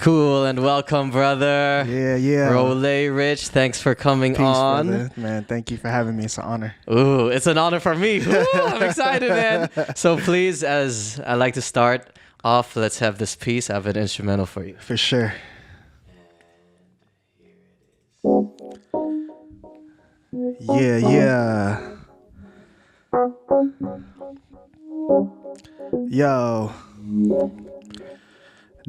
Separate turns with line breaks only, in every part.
Cool and welcome, brother.
Yeah.
Ro3lay, Rich, thanks for coming
Peace,
on.
brother. Man, thank you for having me. It's an honor.
Ooh, it's an honor for me. Ooh, I'm excited, man. So please, as I like to start off, let's have this piece. I have an instrumental for you.
For sure. Yeah. Yo.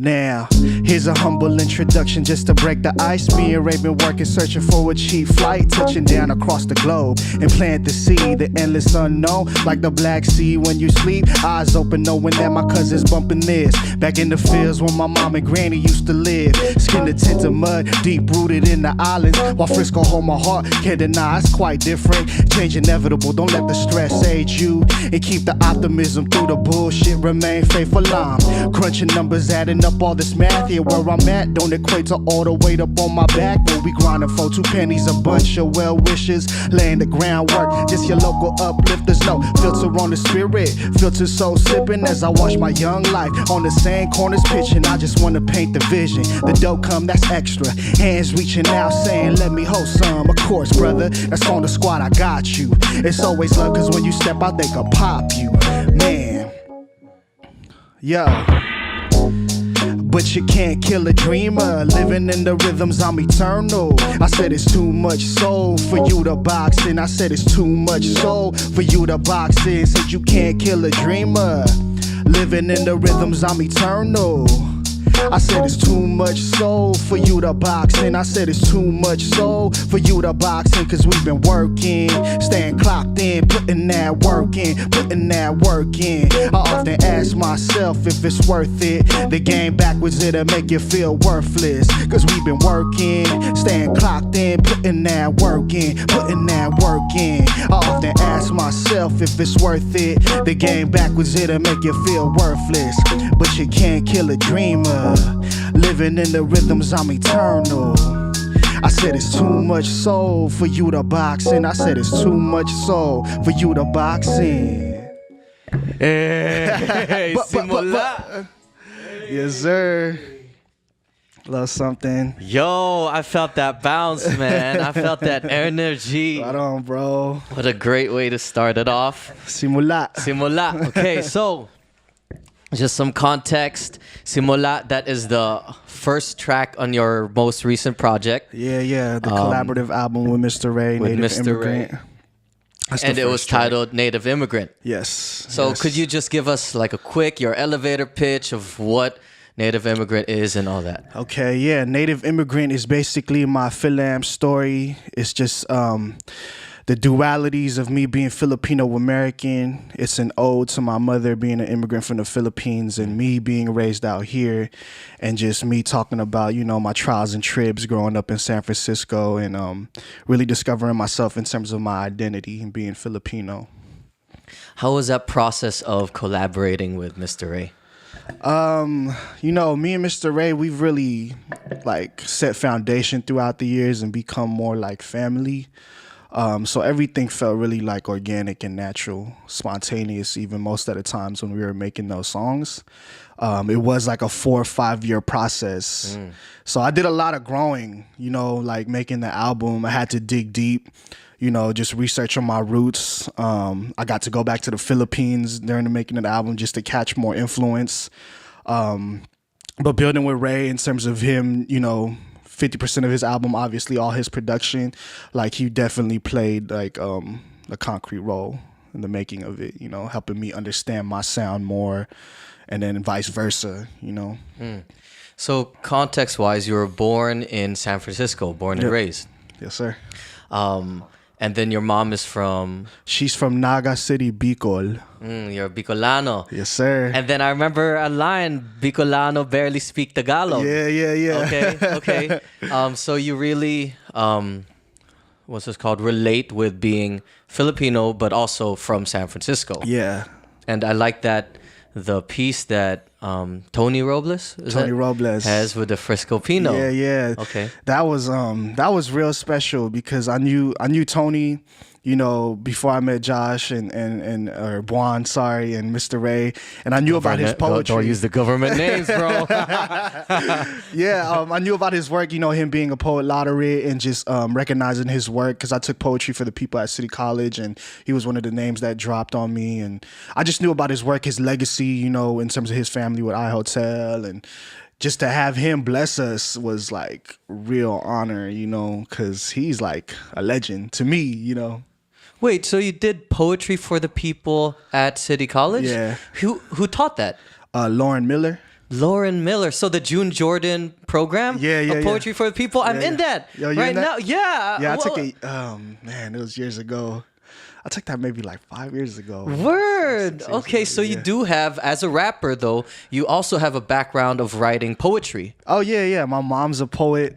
Now, here's a humble introduction just to break the ice. Me and Ray been working, searching for a cheap flight, touching down across the globe and plant the seed, the endless unknown, like the Black Sea when you sleep. Eyes open, knowing that my cousin's bumping this. Back in the fields where my mom and granny used to live. Skin the tint of mud, deep rooted in the islands. While Frisco hold my heart, can't deny it's quite different. Change inevitable, don't let the stress age you. And keep the optimism through the bullshit, remain faithful. I'm crunching numbers, adding up all this math here where I'm at. Don't equate to all the weight up on my back. But we grinding for 2 pennies, a bunch of well wishes, laying the groundwork. Just your local uplifters, no filter on the spirit. Filter soul sipping as I watch my young life on the same corners pitching. I just wanna paint the vision. The dough come, that's extra. Hands reaching out saying, let me hold some. Of course, brother, that's on the squad, I got you. It's always love, cause when you step out, they can pop you. Man. Yo. But you can't kill a dreamer. Living in the rhythms, I'm eternal. I said it's too much soul for you to box in. I said it's too much soul for you to box in. Said you can't kill a dreamer. Living in the rhythms, I'm eternal. I said it's too much soul for you to box in. I said it's too much soul for you to box in. Cause we've been working, staying clocked in, putting that work in, putting that work in. I often ask myself if it's worth it. The game backwards, it'll make you feel worthless. Cause we've been working, staying clocked in, putting that work in, putting that work in. I often ask myself if it's worth it. The game backwards, it'll make you feel worthless. But you can't kill a dreamer. Living in the rhythms, I'm eternal. I said it's too much soul for you to box in. I said it's too much soul for you to box in.
Hey, Simula.
Yes, sir. Love something.
Yo, I felt that bounce, man. I felt that energy.
Right on, bro.
What a great way to start it off.
Simula.
Simula. Okay, so just some context. Simula, that is the first track on your most recent project.
Yeah. The collaborative album with Mister REY,
with
Native
Mister
Immigrant.
REY. And it was titled Native Immigrant.
Yes.
So
yes.
could you just give us like a quick, your elevator pitch of what Native Immigrant is and all that?
Okay, yeah. Native Immigrant is basically my Philam story. It's just the dualities of me being Filipino American. It's an ode to my mother being an immigrant from the Philippines and me being raised out here, and just me talking about, you know, my trials and tribs growing up in San Francisco and really discovering myself in terms of my identity and being Filipino.
How was that process of collaborating with Mister REY?
You know, me and Mister REY, we've really like set foundation throughout the years and become more like family. So everything felt really like organic and natural, spontaneous, even most of the times when we were making those songs. It was like a 4 or 5 year process. So I did a lot of growing, you know, like making the album. I had to dig deep, you know, just research on my roots. I got to go back to the Philippines during the making of the album just to catch more influence. But building with REY in terms of him, you know, 50% of his album, obviously all his production, like he definitely played like a concrete role in the making of it, you know, helping me understand my sound more, and then vice versa, you know.
So context-wise, you were born in San Francisco, born and raised.
Yes, sir.
And then your mom is from?
She's from Naga City, Bicol.
You're Bicolano.
Yes, sir.
And then I remember a line, Bicolano barely speak Tagalog.
Yeah.
Okay. So you really, what's this called, relate with being Filipino, but also from San Francisco.
Yeah.
And I like that the piece that Tony Robles has with the Frisco Pino.
Yeah.
Okay.
That was real special because I knew Tony you know, before I met Josh and or Buon, sorry, and Mister REY, and I knew about his poetry.
Don't use the government names, bro.
Yeah, I knew about his work, you know, him being a poet laureate and just recognizing his work, because I took poetry for the people at City College, and he was one of the names that dropped on me. And I just knew about his work, his legacy, you know, in terms of his family with iHotel, and just to have him bless us was like real honor, you know, because he's like a legend to me, you know.
Wait, so you did poetry for the people at City College?
Yeah.
Who taught that?
Lauren Miller.
Lauren Miller. So the June Jordan program?
Yeah,
of Poetry for the People? I'm in that
Yo,
right
in that?
now. Yeah.
Yeah, I took it, man, it was years ago. I took that maybe like 5 years ago.
Word.
6 years
Okay,
ago,
so you
yeah.
do have, as a rapper though, you also have a background of writing poetry.
Oh, yeah. My mom's a poet.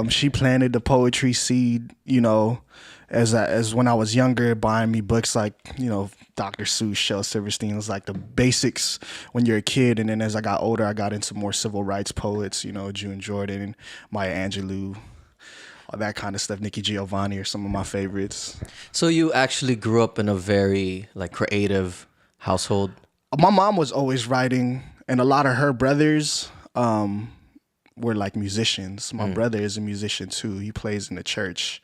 She planted the poetry seed, you know, as when I was younger, buying me books like, you know, Dr. Seuss, Shel Silverstein. Was like the basics when you're a kid. And then as I got older, I got into more civil rights poets, you know, June Jordan, Maya Angelou, all that kind of stuff. Nikki Giovanni are some of my favorites.
So you actually grew up in a very like creative household?
My mom was always writing, and a lot of her brothers were like musicians. My brother is a musician too. He plays in the church.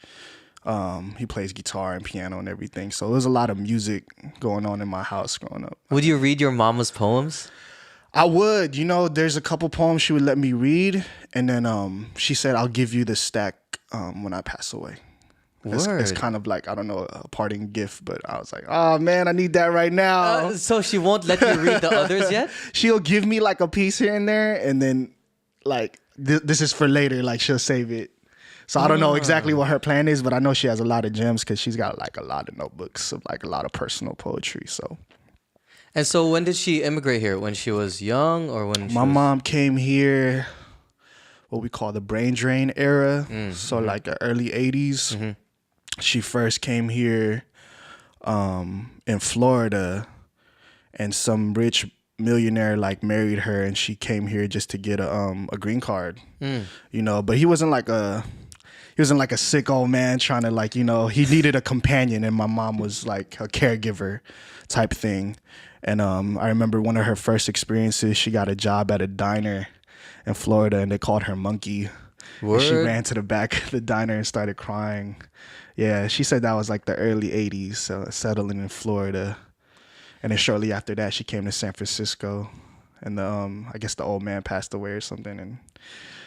He plays guitar and piano and everything. So there was a lot of music going on in my house growing up.
Would you read your mama's poems?
I would. You know, there's a couple poems she would let me read, and then she said, I'll give you the stack when I pass away. It's kind of like, I don't know, a parting gift, but I was like, oh man, I need that right now.
So she won't let you read the others yet?
She'll give me like a piece here and there, and then like, this is for later, like she'll save it. So I don't know exactly what her plan is, but I know she has a lot of gems because she's got like a lot of notebooks of like a lot of personal poetry. So.
And so when did she immigrate here? When she was young, or when she
My mom came here, what we call the brain drain era. So like the early 80s. She first came here in Florida, and some rich millionaire like married her, and she came here just to get a green card. You know, but he wasn't like a sick old man trying to, like, you know, he needed a companion, and my mom was like a caregiver type thing. And I remember one of her first experiences, she got a job at a diner in Florida, and they called her Monkey. And she ran to the back of the diner and started crying. Yeah, she said that was like the early 80s, so settling in Florida. And then shortly after that, she came to San Francisco, and I guess the old man passed away or something, and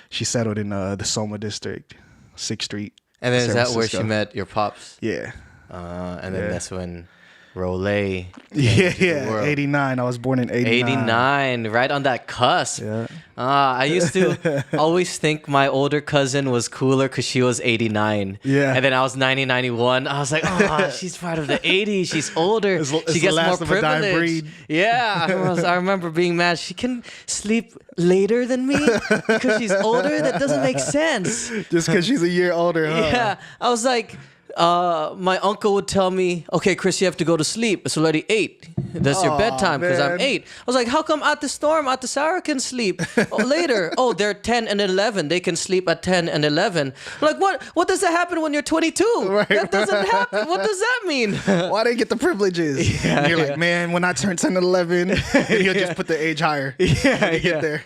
she settled in the Soma district, 6th Street.
And then is
San
that where
Francisco.
she met your pops?
Yeah.
And then that's when Ro3lay.
Yeah, 89. I was born in 89.
89, right on that cusp.
Yeah.
I used to always think my older cousin was cooler because she was 89.
Yeah.
And then I was 90, 91. I was like, oh, she's part of the 80s. She's older.
It's
she
the
gets
last
more
of a dying
privilege.
breed.
Yeah. I remember being mad. She can sleep later than me because she's older? That doesn't make sense.
Just because she's a year older, huh?
Yeah. I was like, my uncle would tell me, okay, Chris, you have to go to sleep. It's already 8. That's your bedtime because I'm
man.
8. I was like, how come at the storm, at the Sarah can sleep later? Oh, they're 10 and 11. They can sleep at 10 and 11. I'm like, what does that happen when you're 22?
Right.
That doesn't happen. What does that mean?
Why they get the privileges?
Yeah,
and you're
yeah.
like, man, when I turn 10 and 11, and he'll just put the age higher.
Yeah,
when you get there.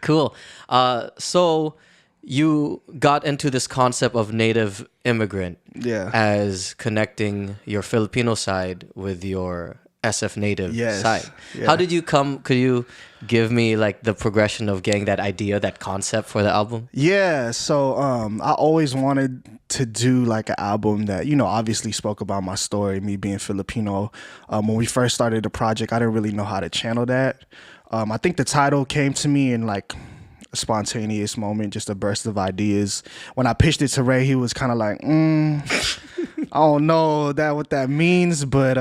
Cool. So you got into this concept of native immigrant
Yeah.
as connecting your Filipino side with your SF native
Yes.
side.
Yeah.
How did you come? Could you give me like the progression of getting that idea, that concept for the album?
Yeah, so I always wanted to do like an album that, you know, obviously spoke about my story, me being Filipino. When we first started the project, I didn't really know how to channel that. I think the title came to me in like a spontaneous moment, just a burst of ideas. When I pitched it to Ray, he was kind of like, I don't know what that means, but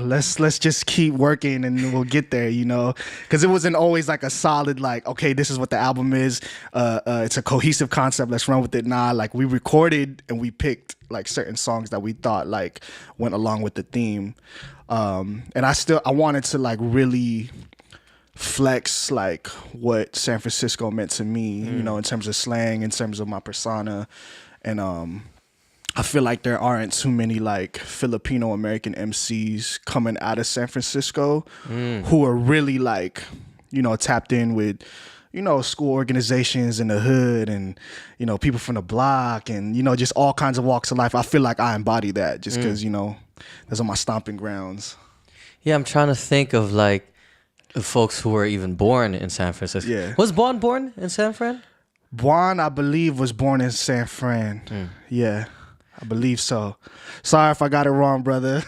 let's just keep working and we'll get there, you know, because it wasn't always like a solid like, okay, this is what the album is. It's a cohesive concept. Let's run with it. Nah, like we recorded and we picked like certain songs that we thought like went along with the theme, and I wanted to like really flex like what San Francisco meant to me, you know, in terms of slang, in terms of my persona, and I feel like there aren't too many like Filipino American MCs coming out of San Francisco who are really like, tapped in with, school organizations in the hood and, people from the block and, just all kinds of walks of life. I feel like I embody that just because, those are my stomping grounds.
Yeah, I'm trying to think of like the folks who were even born in San Francisco.
Yeah.
Was Juan born in San Fran?
Juan, I believe, was born in San Fran. Yeah, I believe so. Sorry if I got it wrong, brother.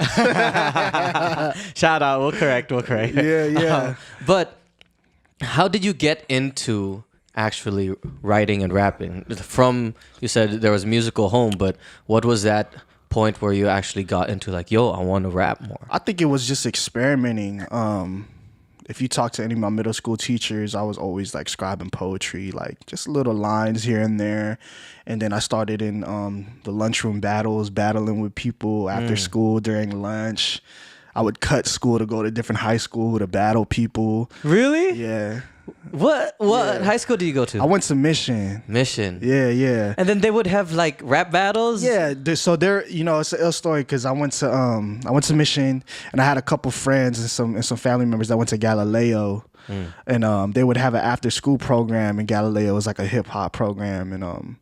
Shout out. We'll correct.
Yeah.
But how did you get into actually writing and rapping? From, you said there was musical home, but what was that point where you actually got into like, yo, I want to rap more?
I think it was just experimenting. If you talk to any of my middle school teachers, I was always like scribing poetry, like just little lines here and there. And then I started in the lunchroom battles, battling with people after school during lunch. I would cut school to go to different high school to battle people.
Really?
Yeah.
What high school did you go to?
I went to Mission. Yeah.
And then they would have like rap battles?
Yeah, so there, it's an ill story because I went to Mission and I had a couple friends and some family members that went to Galileo. And they would have an after school program in Galileo. It was like a hip hop program, and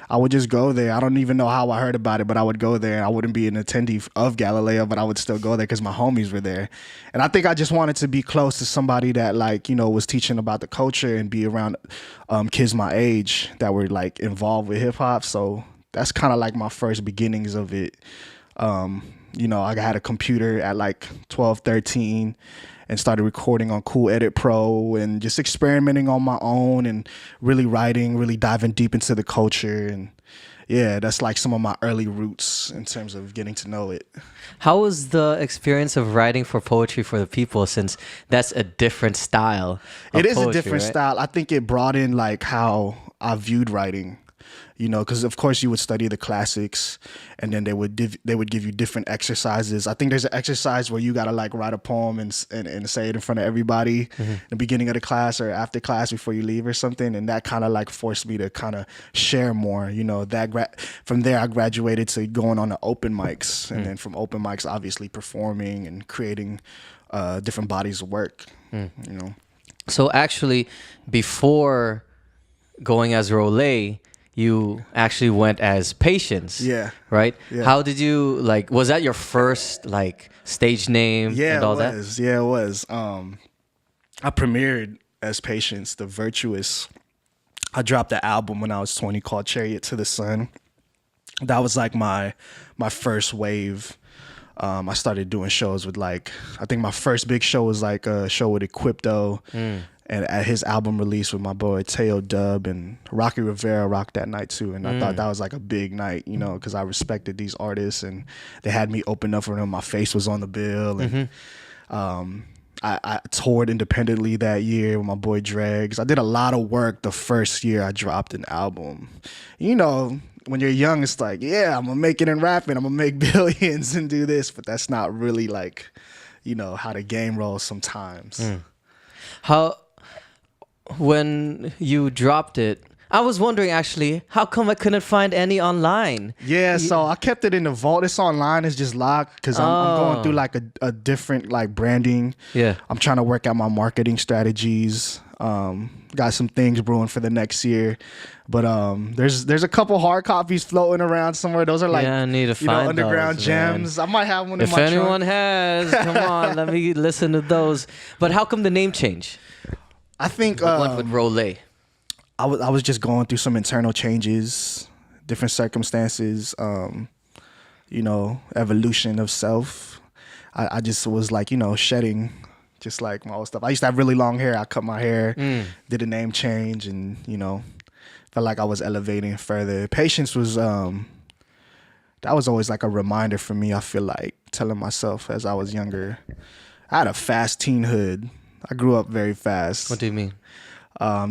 I would just go there. I don't even know how I heard about it, but I would go there, and I wouldn't be an attendee of Galileo, but I would still go there because my homies were there. And I think I just wanted to be close to somebody that like was teaching about the culture and be around kids my age that were like involved with hip hop. So that's kind of like my first beginnings of it. I had a computer at like 12, 13 and started recording on Cool Edit Pro and just experimenting on my own and really writing, really diving deep into the culture. And yeah, that's like some of my early roots in terms of getting to know it.
How was the experience of writing for poetry for the people, since that's a different style of
It is
poetry,
a different
right?
style. I think it brought in like how I viewed writing. Because of course you would study the classics, and then they would give you different exercises. I think there's an exercise where you gotta like write a poem and say it in front of everybody in the beginning of the class or after class before you leave or something, and that kind of like forced me to kind of share more. From there I graduated to going on to open mics, and then from open mics obviously performing and creating different bodies of work.
So actually, before going as Ro3lay, you actually went as Patience.
Yeah.
Right?
Yeah.
How did you, like, was that your first, like, stage name and all that?
Yeah, it was. I premiered as Patience, the Virtuous. I dropped the album when I was 20 called Chariot to the Sun. That was like my first wave. I started doing shows with like, I think my first big show was like a show with Equipto. And at his album release with my boy Teo Dub, and Rocky Rivera rocked that night too. And I thought that was like a big night, because I respected these artists and they had me open up for them. My face was on the bill. And I toured independently that year with my boy Dregs. I did a lot of work the first year I dropped an album. When you're young, it's like, yeah, I'm going to make it in rapping. I'm going to make billions and do this. But that's not really like, how the game rolls sometimes.
When you dropped it, I was wondering actually, how come I couldn't find any online?
Yeah, so I kept it in the vault. It's online. It's just locked because I'm going through like a different like branding.
Yeah.
I'm trying to work out my marketing strategies. Got some things brewing for the next year. But there's a couple hard copies floating around somewhere. Those are like
I need to find
underground
those,
gems.
Man.
I might have one in
if
my trunk.
If anyone has, come on, let me listen to those. But how come the name change?
I think
what went with Ro3lay?
I was just going through some internal changes, different circumstances, evolution of self. I just was like, shedding just like my old stuff. I used to have really long hair. I cut my hair, did a name change, and, felt like I was elevating further. Patience was, that was always like a reminder for me, I feel like, telling myself as I was younger. I had a fast teenhood. I grew up very fast.
What do you mean?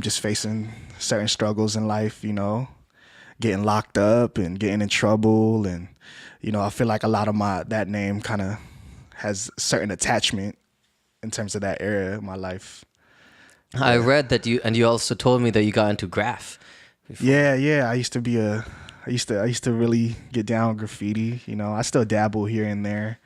Just facing certain struggles in life, getting locked up and getting in trouble. And, I feel like a lot of that name kind of has certain attachment in terms of that era of my life.
I read that you also told me that you got into graph before.
Yeah. I used to be a I used to really get down with graffiti. You know, I still dabble here and there.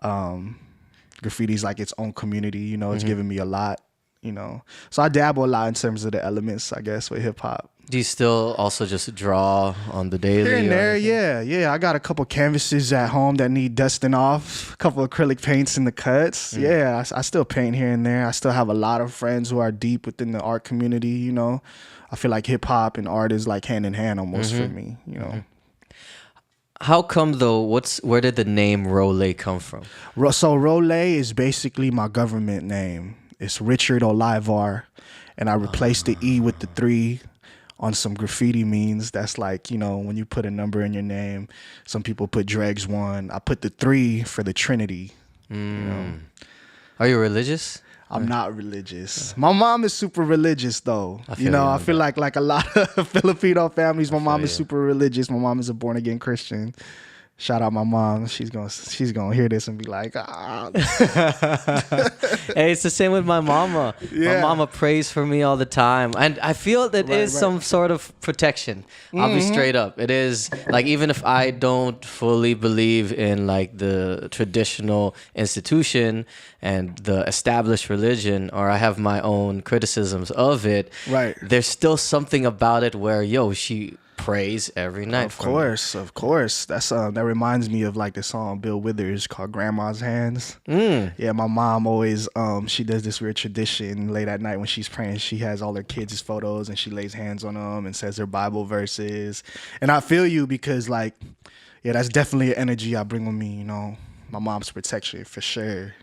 Graffiti's like its own community. You know, it's given me a lot. You know, so I dabble a lot in terms of the elements, I guess, with hip hop.
Do you still also just draw on the daily?
Here and
or
there,
anything?
yeah. I got a couple canvases at home that need dusting off, a couple acrylic paints in the cuts. Yeah, I still paint here and there. I still have a lot of friends who are deep within the art community, you know. I feel like hip hop and art is like hand in hand almost for me, you know.
How come though? Where did the name Ro3lay come from?
So Ro3lay is basically my government name. It's Richard Olayvar, and I replaced the E with the 3 on some graffiti means. That's like, you know, when you put a number in your name, some people put Dregs 1. I put the 3 for the Trinity. You know?
Are you religious?
I'm not religious. My mom is super religious though.
I
feel like a lot of Filipino families, my mom is super religious. My mom is a born again Christian. Shout out my mom. She's gonna hear this and be like, ah.
Hey, it's the same with my mama.
Yeah.
My mama prays for me all the time, and I feel that is some sort of protection. I'll be straight up. It is like, even if I don't fully believe in like the traditional institution and the established religion, or I have my own criticisms of it,
Right.
there's still something about it where she prays every night.
Of course. That's that reminds me of like the song Bill Withers called Grandma's Hands. Yeah, my mom always she does this weird tradition late at night when she's praying. She has all her kids' photos and she lays hands on them and says their Bible verses. And I feel you, because like, yeah, that's definitely an energy I bring with me, you know. My mom's protection for sure.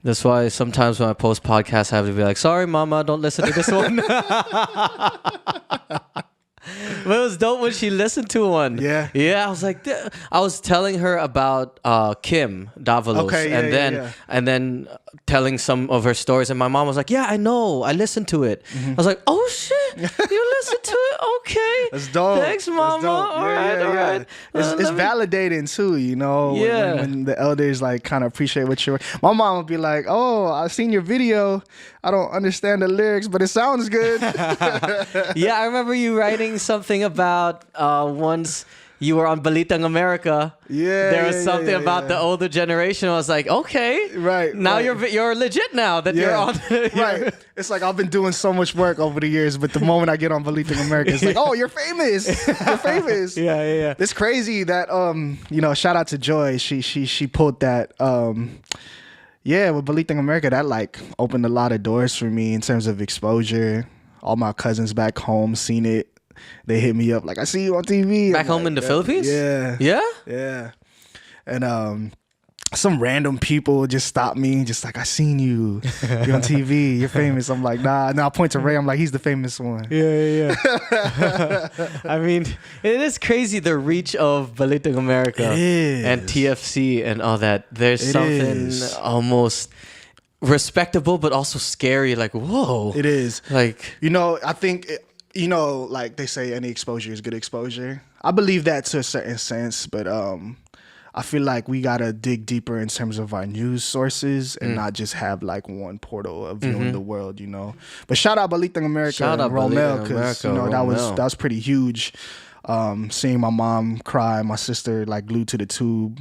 That's why sometimes when I post podcasts, I have to be like, sorry, mama, don't listen to this one. But it was dope when she listened to one.
Yeah.
I was like, I was telling her about Kim Davalos, and then telling some of her stories, and my mom was like, yeah, I know, I listened to it. I was like, oh shit, you listened to it? Okay,
that's dope.
Thanks, mama. All right.
It's validating too, you know. When the elders like kind of appreciate what you're. My mom would be like, "Oh, I've seen your video. I don't understand the lyrics, but it sounds good."
Yeah, I remember you writing something about once you were on Balitang America.
Yeah,
there was something about the older generation. I was like, okay,
right.
Now you're legit now that you're on.
Right. It's like I've been doing so much work over the years, but the moment I get on Balitang America, it's like, oh, you're famous. You're famous.
Yeah.
It's crazy that you know, shout out to Joy. She pulled that with Balitang America, that like opened a lot of doors for me in terms of exposure. All my cousins back home seen it. They hit me up like, I see you on TV.
Back home in the Philippines?
Yeah.
Yeah?
And some random people just stopped me, just like, I seen you. You're on TV. You're famous. I'm like, nah. And I point to Ray. I'm like, he's the famous one.
Yeah. I mean, it is crazy, the reach of Balitang America and TFC and all that. There's something almost respectable but also scary. Like, whoa.
It is.
Like,
you know, I think... You know, like they say, any exposure is good exposure. I believe that to a certain sense, but I feel like we gotta dig deeper in terms of our news sources and not just have like one portal of viewing the world, you know. But shout out Balitang America and Ro3lay, because you know that was pretty huge. Seeing my mom cry, my sister like glued to the tube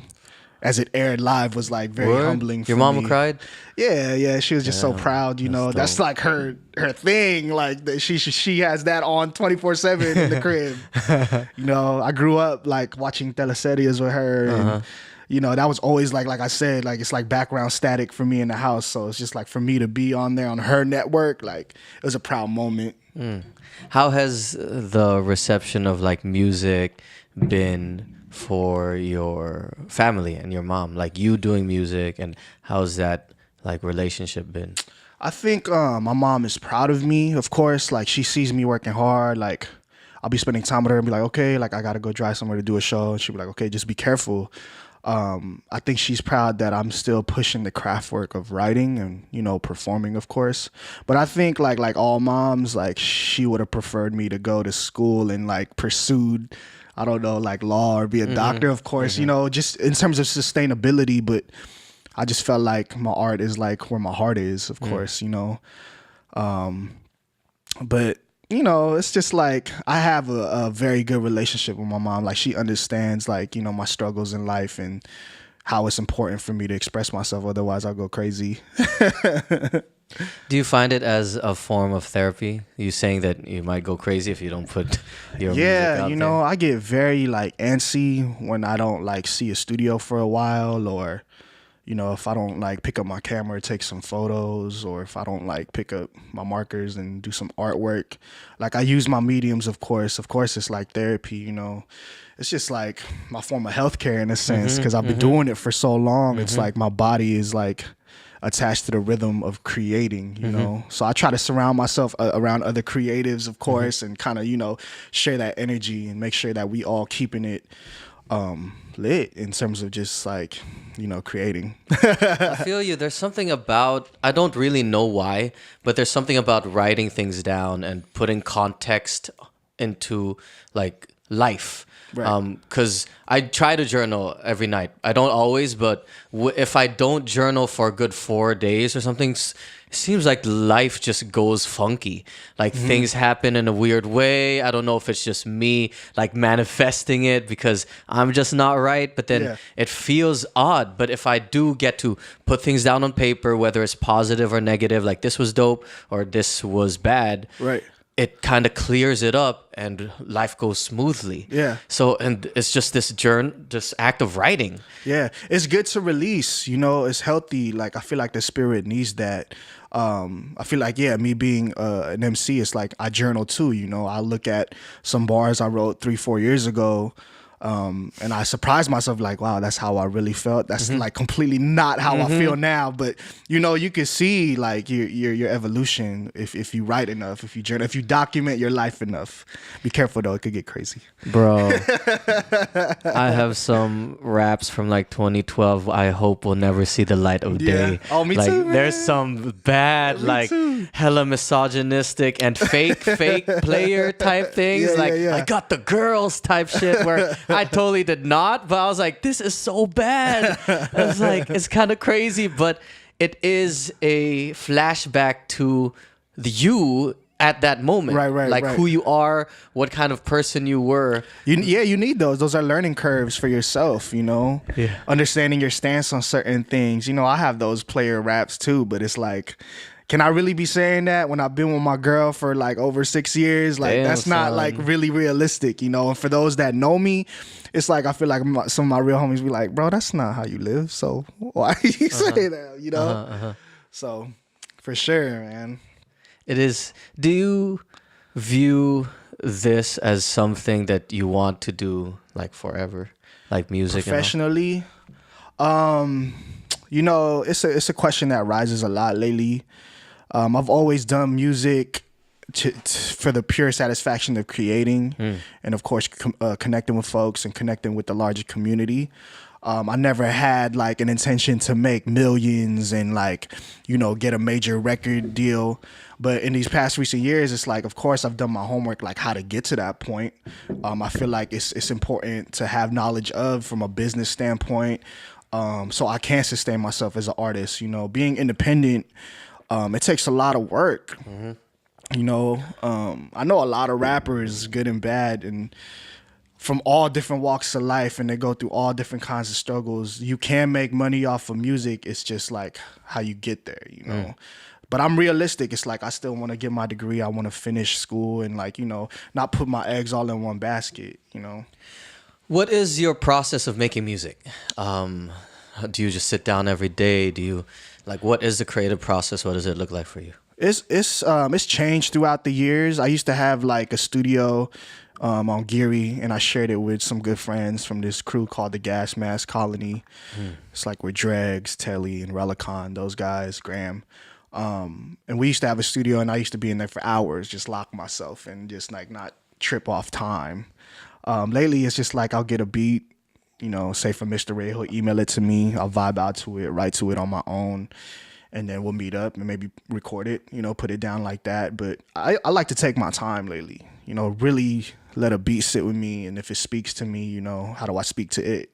as it aired live was like very humbling for me.
Your mama cried?
Yeah. She was just so proud, you know. That's like her thing. Like she has that on 24/7 in the crib. You know, I grew up like watching teleseries with her, and you know, that was always like I said, like it's like background static for me in the house. So it's just like for me to be on there on her network, like it was a proud moment.
How has the reception of like music been for your family and your mom, like you doing music, and how's that like relationship been?
I think my mom is proud of me, of course. Like she sees me working hard. Like I'll be spending time with her and be like, okay, like I gotta go drive somewhere to do a show, and she'll be like, okay, just be careful. I think she's proud that I'm still pushing the craft work of writing and, you know, performing, of course. But I think like all moms, like she would have preferred me to go to school and like pursued, I don't know, like law or be a doctor, of course, you know, just in terms of sustainability. But I just felt like my art is like where my heart is, of course, you know. But it's just like I have a very good relationship with my mom. Like she understands like, my struggles in life and how it's important for me to express myself. Otherwise I'll go crazy.
Do you find it as a form of therapy? You saying that you might go crazy if you don't put your music out there?
I get very like antsy when I don't like see a studio for a while, or if I don't like pick up my camera, take some photos, or if I don't like pick up my markers and do some artwork. Like I use my mediums, of course. Of course, it's like therapy, It's just like my form of healthcare in a sense, because I've been doing it for so long. It's like my body is like attached to the rhythm of creating, So I try to surround myself around other creatives, of course, and kind of, share that energy and make sure that we all keeping it lit in terms of just like, creating.
I feel you. There's something about, I don't really know why, but there's something about writing things down and putting context into like life.
Right.
Because I try to journal every night. I don't always, but if I don't journal for a good 4 days or something, it seems like life just goes funky. Like things happen in a weird way. I don't know if it's just me like manifesting it because I'm just not right, but then it feels odd. But if I do get to put things down on paper, whether it's positive or negative, like this was dope or this was bad,
Right.
it kind of clears it up and life goes smoothly.
Yeah.
So, and it's just this act of writing.
Yeah. It's good to release, it's healthy. Like, I feel like the spirit needs that. I feel like, me being an MC, it's like I journal too, I look at some bars I wrote 3-4 years ago. And I surprised myself like, wow, that's how I really felt. That's like completely not how I feel now. But you can see like your evolution if you write enough, if you journal, if you document your life enough. Be careful though, it could get crazy.
Bro, I have some raps from like 2012 I hope will never see the light of day.
Oh, me
like,
too, man.
There's some bad, like
too.
hella misogynistic and fake player type things. I got the girls type shit where I totally did not, but I was like, this is so bad. I was like, it's kind of crazy, but it is a flashback to you at that moment.
Right,
like
right.
who you are, what kind of person you were.
You need those. Those are learning curves for yourself,
Yeah.
Understanding your stance on certain things. I have those player raps too, but it's like, can I really be saying that when I've been with my girl for like over 6 years? Like,
Damn,
that's not
son.
like really realistic, And for those that know me, it's like I feel like some of my real homies be like, bro, that's not how you live. So why you say that, So for sure, man.
It is. Do you view this as something that you want to do like forever, like music?
Professionally, it's a question that rises a lot lately. I've always done music for the pure satisfaction of creating, and of course connecting with folks and connecting with the larger community. I never had like an intention to make millions and like, get a major record deal. But in these past recent years, it's like, of course, I've done my homework, like how to get to that point. I feel like it's important to have knowledge of from a business standpoint, so I can sustain myself as an artist. Being independent, it takes a lot of work. I know a lot of rappers, good and bad, and from all different walks of life, and they go through all different kinds of struggles. You can make money off of music. It's just like how you get there, But I'm realistic. It's like I still want to get my degree. I want to finish school and like, not put my eggs all in one basket,
What is your process of making music? Do you just sit down every day? Do you what is the creative process? What does it look like for you?
It's changed throughout the years. I used to have like a studio on Geary, and I shared it with some good friends from this crew called the Gas Mask Colony. It's like with Dregs, Telly, and Relicon, those guys, Graham. And we used to have a studio, and I used to be in there for hours, just lock myself and just like not trip off time. Lately, it's just like I'll get a beat, say from Mister REY, he'll email it to me. I'll vibe out to it, write to it on my own, and then we'll meet up and maybe record it, put it down like that. But I like to take my time lately, really let a beat sit with me. And if it speaks to me, how do I speak to it,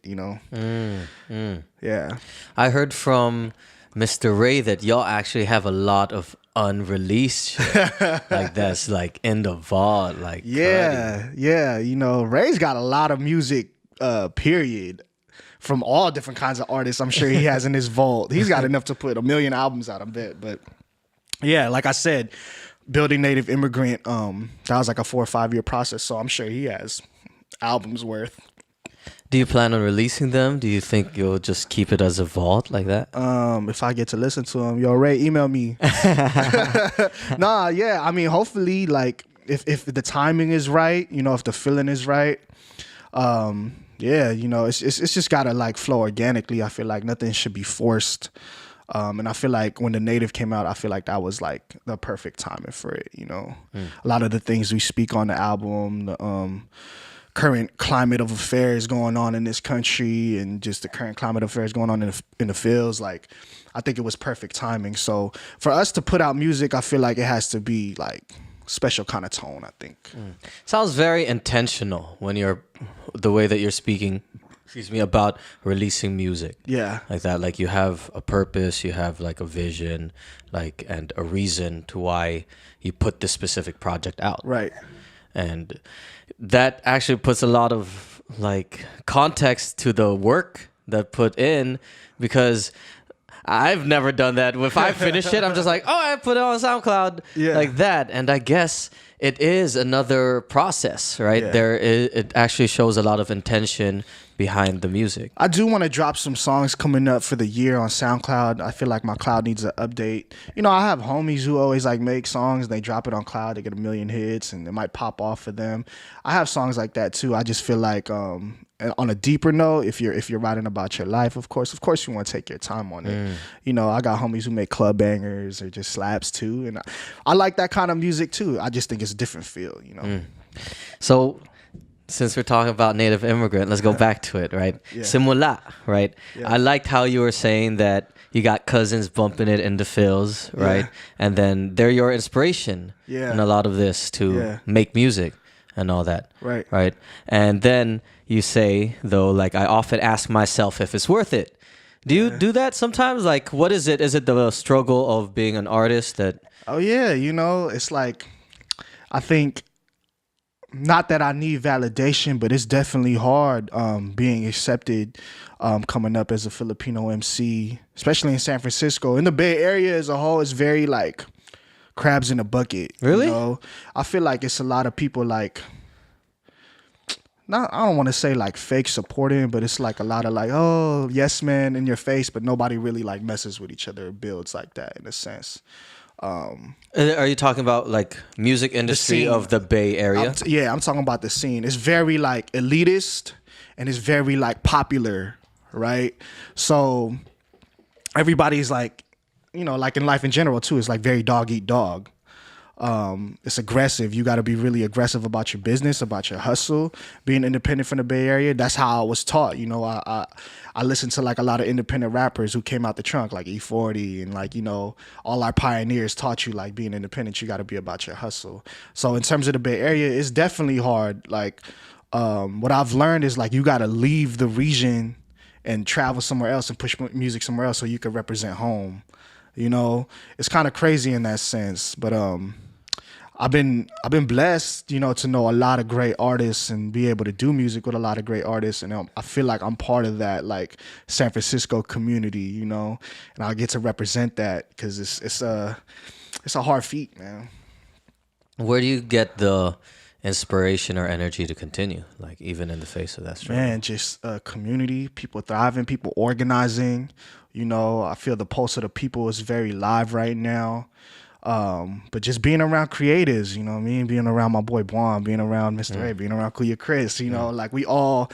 Yeah.
I heard from Mr. REY that y'all actually have a lot of unreleased shit. Like that's like in the vault. Like
Yeah. You know, Ray's got a lot of music, period, from all different kinds of artists. I'm sure he has in his vault. He's got enough to put 1 million albums out, I bet. But yeah, like I said, building Native Immigrant, that was like a 4 or 5 year process. So I'm sure he has albums worth.
Do you plan on releasing them? Do you think you'll just keep it as a vault like that?
If I get to listen to him, yo, Ray, email me. Nah, yeah. I mean, hopefully, like, if the timing is right, you know, if the feeling is right, yeah, you know, it's just gotta like flow organically. I feel like nothing should be forced. And I feel like when the Native came out, I feel like that was like the perfect timing for it. You know, a lot of the things we speak on the album, the current climate of affairs going on in this country, and just the current climate of affairs going on in the fields. Like, I think it was perfect timing. So for us to put out music, I feel like it has to be like special kind of tone, I think.
Sounds very intentional when you're the way that you're speaking. Excuse me, about releasing music.
Yeah.
Like that. Like you have a purpose, you have like a vision, like, and a reason to why you put this specific project out.
Right.
And that actually puts a lot of like context to the work that put in, because I've never done that. If I finish it, I'm just like, oh, I put it on SoundCloud, like that. And I guess it is another process, right?
Yeah.
It actually shows a lot of intention behind the music.
I do want to drop some songs coming up for the year on SoundCloud. I feel like my cloud needs an update. You know, I have homies who always like make songs, they drop it on cloud, they get 1 million hits, and it might pop off for them. I have songs like that too. I just feel like on a deeper note, if you're writing about your life, of course you want to take your time on it. You know, I got homies who make club bangers or just slaps too, and I like that kind of music too. I just think it's a different feel, you know.
So since we're talking about Native Immigrant, let's go back to it, right? Simula, right? I liked how you were saying that you got cousins bumping it in the fields, right? And then they're your inspiration in a lot of this to make music and all that, right? And then you say, though, like, I often ask myself if it's worth it. Do you do that sometimes? Like, what is it? Is it the struggle of being an artist that...
Oh, yeah, you know, it's like, I think... Not that I need validation, but it's definitely hard being accepted coming up as a Filipino MC, especially in San Francisco. In the Bay Area as a whole, it's very like crabs in a bucket.
Really?
You know? I feel like it's a lot of people like, I don't want to say like fake supporting, but it's like a lot of like, oh, yes, man, in your face, but nobody really like messes with each other or builds like that in a sense.
Are you talking about like music industry of the Bay Area?
I'm talking about the scene. It's very like elitist and it's very like popular, right? So everybody's like, you know, like in life in general too, it's like very dog eat dog. It's aggressive. You got to be really aggressive about your business, about your hustle, being independent from the Bay Area. That's how I was taught. You know, I listened to like a lot of independent rappers who came out the trunk, like E40 and like, you know, all our pioneers taught you like being independent, you got to be about your hustle. So in terms of the Bay Area, it's definitely hard. Like, what I've learned is like, you got to leave the region and travel somewhere else and push music somewhere else so you can represent home. You know, it's kind of crazy in that sense, but, I've been blessed, you know, to know a lot of great artists and be able to do music with a lot of great artists, and I feel like I'm part of that like San Francisco community, you know, and I get to represent that because it's a hard feat, man.
Where do you get the inspiration or energy to continue, like even in the face of that struggle?
Man, just community, people thriving, people organizing. You know, I feel the pulse of the people is very live right now. But just being around creatives, you know what I mean? Being around my boy Juan, being around Mister REY, being around KuyaChris, you know, like we all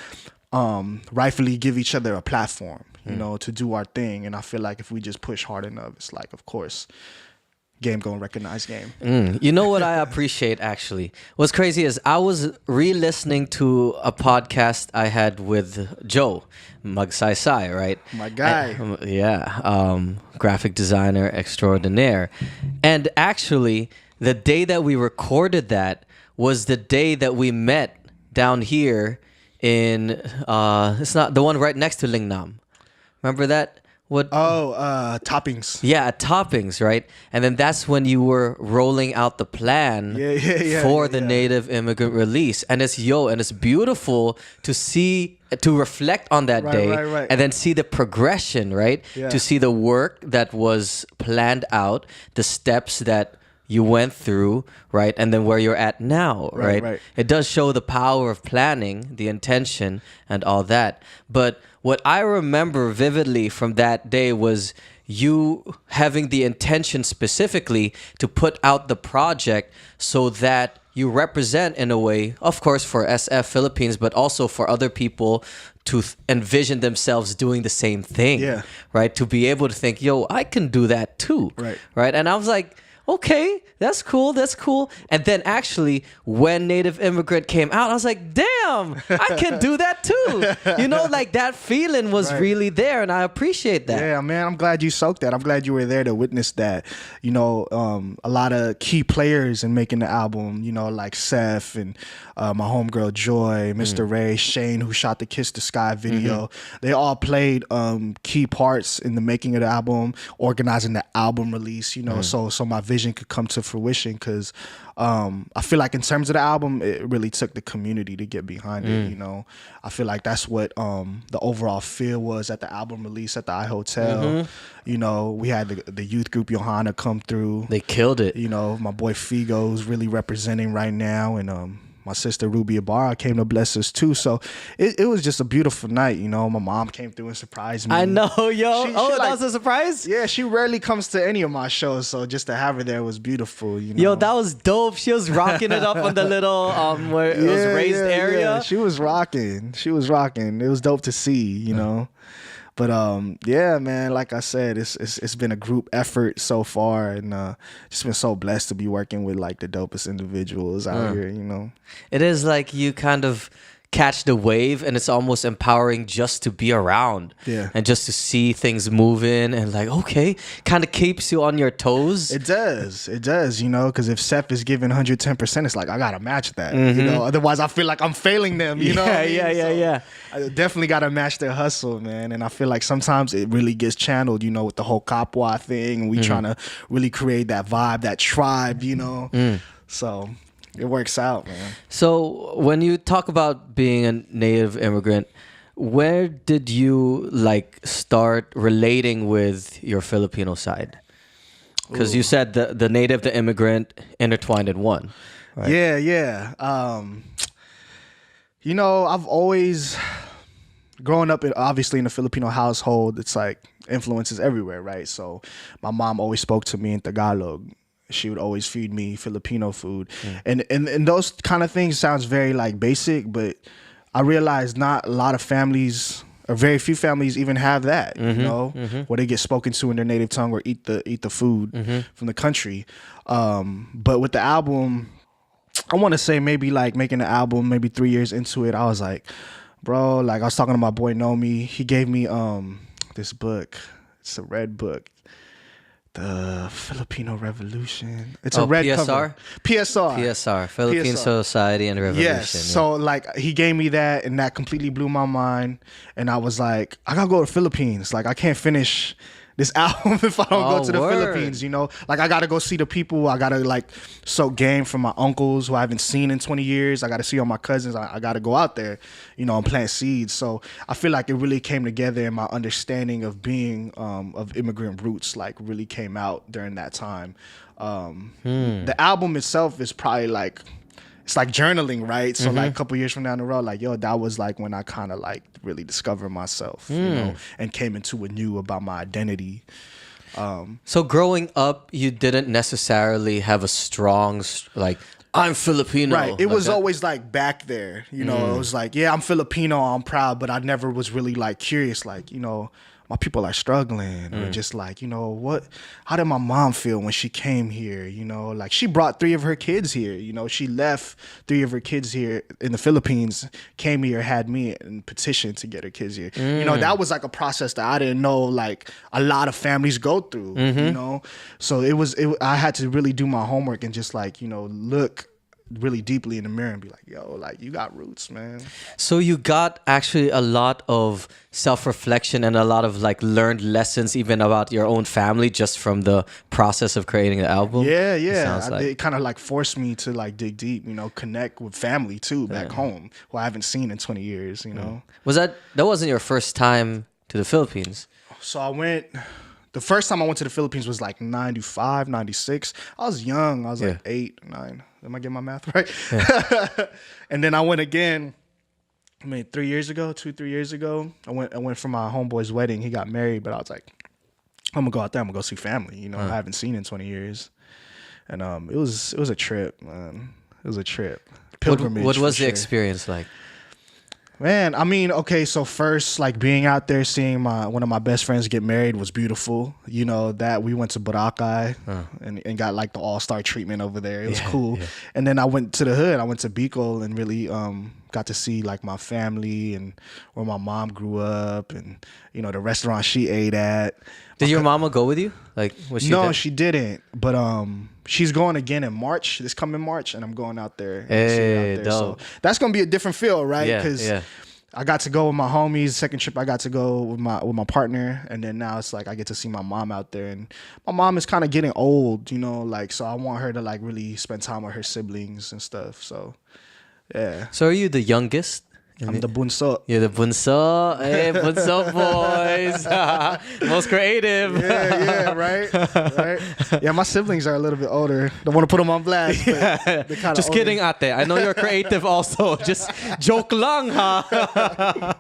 rightfully give each other a platform, you know, to do our thing. And I feel like if we just push hard enough, it's like, of course, game gonna recognize game.
You know what I appreciate actually? What's crazy is I was re-listening to a podcast I had with Joe Magsaysay, right?
My guy.
Graphic designer extraordinaire. And actually, the day that we recorded that was the day that we met down here in it's not the one right next to Lingnam. Remember that? what?
Toppings.
Yeah, toppings, right? And then that's when you were rolling out the plan for the Native Immigrant release. And it's beautiful to see, to reflect on that day
right.
and then see the progression, right?
Yeah.
To see the work that was planned out, the steps that you went through, right? And then where you're at now, right? It does show the power of planning, the intention, and all that. But what I remember vividly from that day was you having the intention specifically to put out the project so that you represent, in a way, of course, for SF Philippines, but also for other people to envision themselves doing the same thing, right? To be able to think, yo, I can do that too, right? And I was like, okay, that's cool. And then actually, when Native Immigrant came out, I was like, damn, I can do that too. You know, like that feeling was really there, and I appreciate that.
Yeah, man, I'm glad you soaked that. I'm glad you were there to witness that. You know, a lot of key players in making the album, you know, like Seth and my homegirl Joy, Mister REY, Shane, who shot the Kiss the Sky video. They all played key parts in the making of the album, organizing the album release, you know, so my vision could come to fruition, because I feel like in terms of the album, it really took the community to get behind it. You know, I feel like that's what the overall feel was at the album release at the iHotel. You know, we had the youth group Johanna come through.
They killed it.
You know, my boy Figo's really representing right now, and my sister Ruby Ibarra came to bless us too. So it was just a beautiful night. You know, my mom came through and surprised me.
I know, yo.
That
was a surprise?
Yeah, she rarely comes to any of my shows, so just to have her there was beautiful. You know?
Yo, that was dope. She was rocking it up on the little where it was raised area.
Yeah. She was rocking. It was dope to see, you know. But yeah, man, like I said, it's been a group effort so far, and just been so blessed to be working with like the dopest individuals out here, you know.
It is like you kind of catch the wave, and it's almost empowering just to be around, and just to see things moving, and like, okay, kind of keeps you on your toes.
It does, you know, because if Seth is giving 110%, it's like I gotta match that, you know. Otherwise, I feel like I'm failing them, you know.
Yeah.
I definitely gotta match their hustle, man. And I feel like sometimes it really gets channeled, you know, with the whole Kapwa thing, and we trying to really create that vibe, that tribe, you know. So it works out, man.
So when you talk about being a Native Immigrant, where did you like start relating with your Filipino side? Because you said the Native, the immigrant intertwined in one. Right?
Yeah. You know, I've always growing up obviously in a Filipino household, it's like influences everywhere, right? So my mom always spoke to me in Tagalog. She would always feed me Filipino food. And those kind of things sounds very like basic, but I realized not a lot of families, or very few families, even have that, you know, where they get spoken to in their native tongue or eat the food from the country. But with the album, I want to say maybe like making the album, maybe 3 years into it, I was like, bro, like I was talking to my boy Nomi. He gave me this book. It's a red book. The Filipino Revolution. It's a red
PSR?
cover.
PSR, Philippine Society and Revolution.
Yes. So like he gave me that, and that completely blew my mind. And I was like, I gotta go to the Philippines. Like I can't finish this album if I don't go to the Philippines, you know? Like I gotta go see the people. I gotta like soak game from my uncles who I haven't seen in 20 years. I gotta see all my cousins. I gotta go out there, you know, and plant seeds. So I feel like it really came together, and my understanding of being of immigrant roots like really came out during that time. The album itself is probably like, it's like journaling, right? So like a couple years from down the road, like, yo, that was like when I kind of like really discovered myself, you know, and came into a new about my identity.
So growing up, you didn't necessarily have a strong, like, I'm Filipino.
Right. It
like
was
that.
always like back there, you know, it was like, yeah, I'm Filipino, I'm proud, but I never was really like curious, like, you know, my people are struggling, or just like, you know, how did my mom feel when she came here? You know, like she brought 3 of her kids here, you know, she left 3 of her kids here in the Philippines, came here, had me, and petitioned to get her kids here. You know, that was like a process that I didn't know like a lot of families go through, you know? So I had to really do my homework and just like, you know, look really deeply in the mirror and be like, yo, like you got roots, man.
So you got actually a lot of self-reflection and a lot of like learned lessons even about your own family just from the process of creating the album.
Yeah,
It
yeah.
sounds like.
It kind of like forced me to like dig deep, you know, connect with family too back home, who I haven't seen in 20 years, you know.
That wasn't your first time to the Philippines?
So the first time I went to the Philippines was like 95, 96. I was young. I was like 8, 9. Am I getting my math right? Yeah. And then I went again, 3 years ago, 3 years ago. I went for my homeboy's wedding. He got married, but I was like, I'm gonna go out there. I'm gonna go see family. You know, I haven't seen in 20 years. And it was a trip, man. It was a trip. Pilgrimage.
What was the experience like?
Man, I mean, okay, so first, like being out there, seeing one of my best friends get married was beautiful. You know, that we went to Boracay and got like the all-star treatment over there. It was cool. Yeah. And then I went to the hood. I went to Bicol and really got to see like my family and where my mom grew up and, you know, the restaurant she ate at.
Did your mama go with you? Like, was she there?
She didn't. But she's going again in March, this coming March, and I'm going out there.
Hey, dope.
So that's gonna be a different feel, right?
Yeah,
Because I got to go with my homies. Second trip, I got to go with my partner, and then now it's like I get to see my mom out there, and my mom is kind of getting old, you know, like so I want her to like really spend time with her siblings and stuff. So, yeah.
So are you the youngest?
I'm the bunso.
You're the bunso. Hey, bunso boys. Most creative.
Yeah, right. Yeah, my siblings are a little bit older. Don't want to put them on blast. But they're kind of
Just
older.
kidding, ate. I know you're creative also. Just joke lang, ha?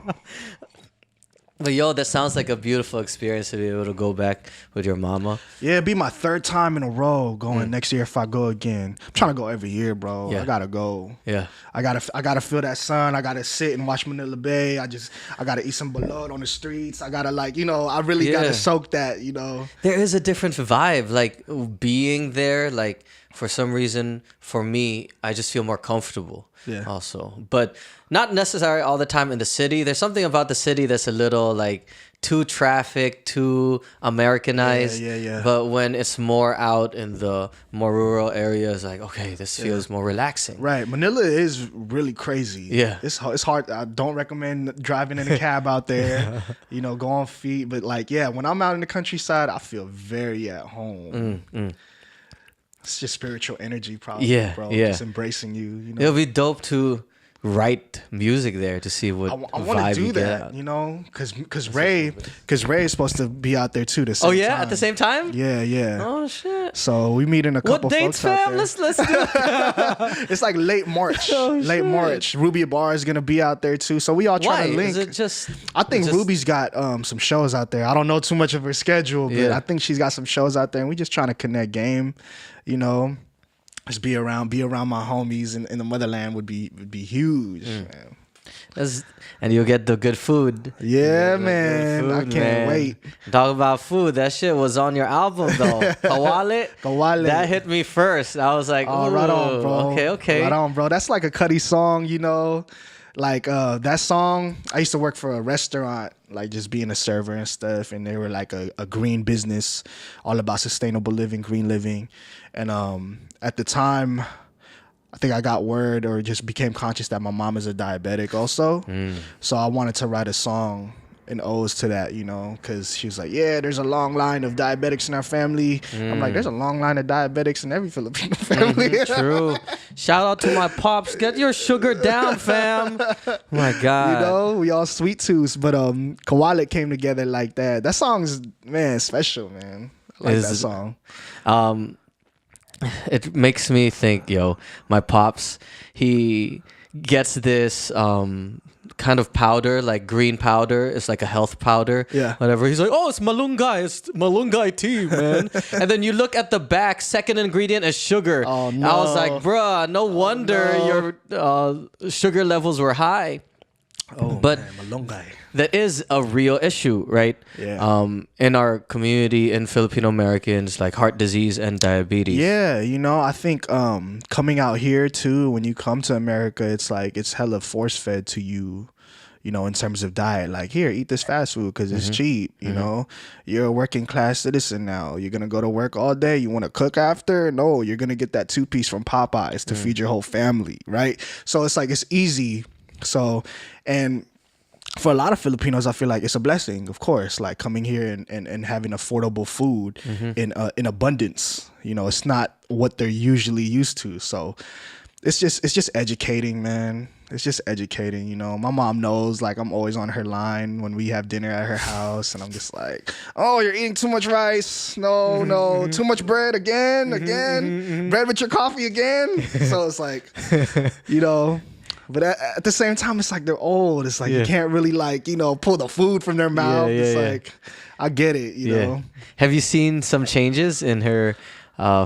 But yo, that sounds like a beautiful experience to be able to go back with your mama.
Yeah, it'd be my third time in a row going next year if I go again. I'm trying to go every year, bro.
Yeah.
I gotta go.
Yeah.
I gotta feel that sun. I gotta sit and watch Manila Bay. I gotta eat some balot on the streets. I gotta like, you know, I really gotta soak that, you know.
There is a different vibe, like being there, like for some reason, for me, I just feel more comfortable.
Yeah.
Also, but not necessarily all the time in the city. There's something about the city that's a little like too traffic, too Americanized.
Yeah.
But when it's more out in the more rural areas, like okay, this feels more relaxing.
Right. Manila is really crazy.
Yeah.
It's hard. I don't recommend driving in a cab out there. You know, go on feet. But like, yeah, when I'm out in the countryside, I feel very at home. It's just spiritual energy, probably, bro.
Yeah.
Just embracing you. You know,
It'll be dope to write music there to see what
I want to
vibe
do
you get
that,
out.
you know, because Ray is supposed to be out there too.
Oh yeah, at the same time.
Yeah.
Oh shit.
So we meeting a couple.
What dates,
folks out
fam?
there.
Let's do it.
It's like late March.
Oh,
late
shit.
March. Ruby Bar is gonna be out there too. So we all try
Why?
to link.
Is it just?
I think Ruby's got some shows out there. I don't know too much of her schedule, but I think she's got some shows out there, and we just trying to connect game. You know, just be around my homies in the motherland would be huge. Man.
And you'll get the good food.
Yeah, man. I can't wait.
Talk about food. That shit was on your album though. Kawali. That hit me first. I was like,
oh, right on, bro.
Okay.
Right on, bro. That's like a Cudi song, you know. Like that song, I used to work for a restaurant, like just being a server and stuff, and they were like a green business, all about sustainable living, green living. And at the time, I think I got word or just became conscious that my mom is a diabetic also. So I wanted to write a song in odes to that, you know, because she was like, yeah, there's a long line of diabetics in our family. I'm like, there's a long line of diabetics in every Filipino family.
True. Shout out to my pops. Get your sugar down, fam. Oh my God.
You know, we all sweet tooths, but Kawali came together like that. That song's, man, special, man. I like that song.
It makes me think, my pops, he gets this kind of powder, like green powder. It's like a health powder.
Yeah.
Whatever. He's like, oh, it's malunggay. It's malunggay tea, man. And then you look at the back, second ingredient is sugar.
Oh, no.
I was like, bruh, no wonder your sugar levels were high.
Oh,
but
man, malunggay.
That is a real issue, right?
Yeah.
In our community, in Filipino Americans, like heart disease and diabetes.
Yeah, you know, I think coming out here too, when you come to America, it's like it's hella force fed to you. in terms of diet. Like, here, eat this fast food because it's cheap. You're a working class citizen now. You're gonna go to work all day. You want to cook after? No, you're gonna get that 2-piece from Popeyes to feed your whole family, right? So it's like it's easy. So, and for a lot of Filipinos, I feel like it's a blessing, of course, like coming here and having affordable food in abundance. It's not what they're usually used to. So it's just educating, man. It's just educating. My mom knows, like, I'm always on her line when we have dinner at her house, and I'm just like, oh, you're eating too much rice. No, too much bread again, bread with your coffee again. So it's like, But at the same time, it's like they're old. It's like you can't really pull the food from their mouth. Like, I get it, you know.
Have you seen some changes in her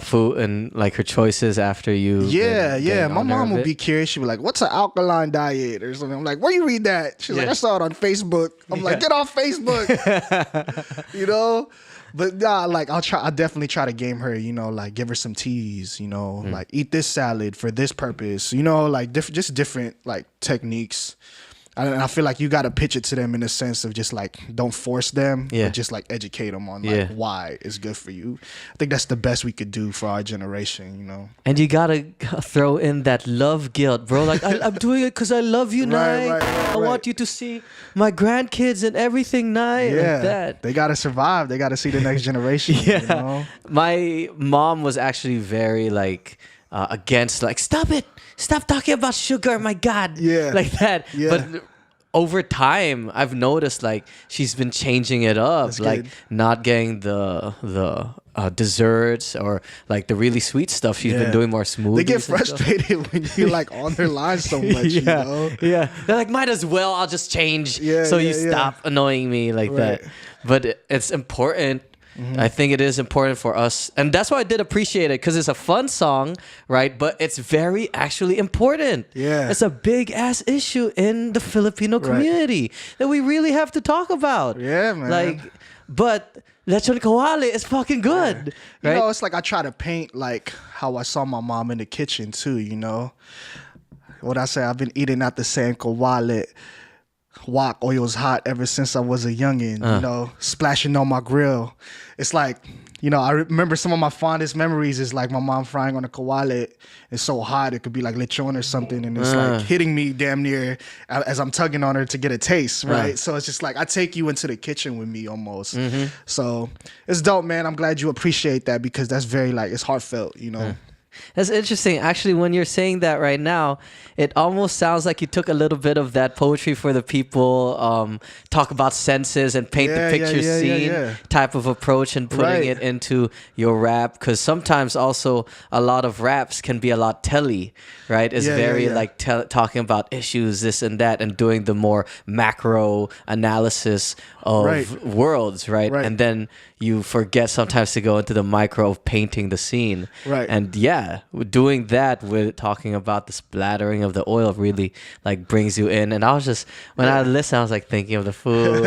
food and like her choices after you?
Yeah. My mom would be curious. She'd be like, "What's an alkaline diet?" or something. I'm like, "Where you read that?" She's like, "I saw it on Facebook." I'm like, "Get off Facebook," But nah, like I'll definitely try to game her, like give her some teas, like eat this salad for this purpose, like just different like techniques. And I feel like you got to pitch it to them in a sense of just like, don't force them, but just like educate them on like why it's good for you. I think that's the best we could do for our generation,
And you got to throw in that love guilt, bro. Like, I'm doing it because I love you, Nye. I want you to see my grandkids and everything, Nye.
Yeah,
like that.
They got to survive. They got to see the next generation.
My mom was actually very like against, like, stop talking about sugar, my God. Like that. But over time, I've noticed like she's been changing it up. That's like good. Not getting the desserts or like the really sweet stuff. She's been doing more smoothies.
They get frustrated when you're like on their line so much.
They're like, might as well, I'll just change so you stop annoying me like that. But it's important. I think it is important for us, and that's why I did appreciate it, because it's a fun song, right? But it's very actually important. It's a big ass issue in the Filipino community that we really have to talk about.
Man.
Like, but lechon kawali is fucking good, right?
It's like I try to paint like how I saw my mom in the kitchen too. What I say, I've been eating out the same kawali. Wok oil's hot ever since I was a youngin', splashing on my grill. It's like, I remember some of my fondest memories is like my mom frying on a kawali. It's so hot, it could be like lechon or something, and it's like hitting me damn near as I'm tugging on her to get a taste, right? So it's just like I take you into the kitchen with me almost. So it's dope, man. I'm glad you appreciate that, because that's very like, it's heartfelt,
That's interesting. Actually, when you're saying that right now, it almost sounds like you took a little bit of that poetry for the people, talk about senses and paint the picture scene type of approach and putting it into your rap. Because sometimes also a lot of raps can be a lot telly, right? It's very like talking about issues, this and that, and doing the more macro analysis of worlds, right? And then you forget sometimes to go into the micro of painting the scene. And doing that with talking about the splattering of the oil really like brings you in. And I was just, when I listened, I was like thinking of the food.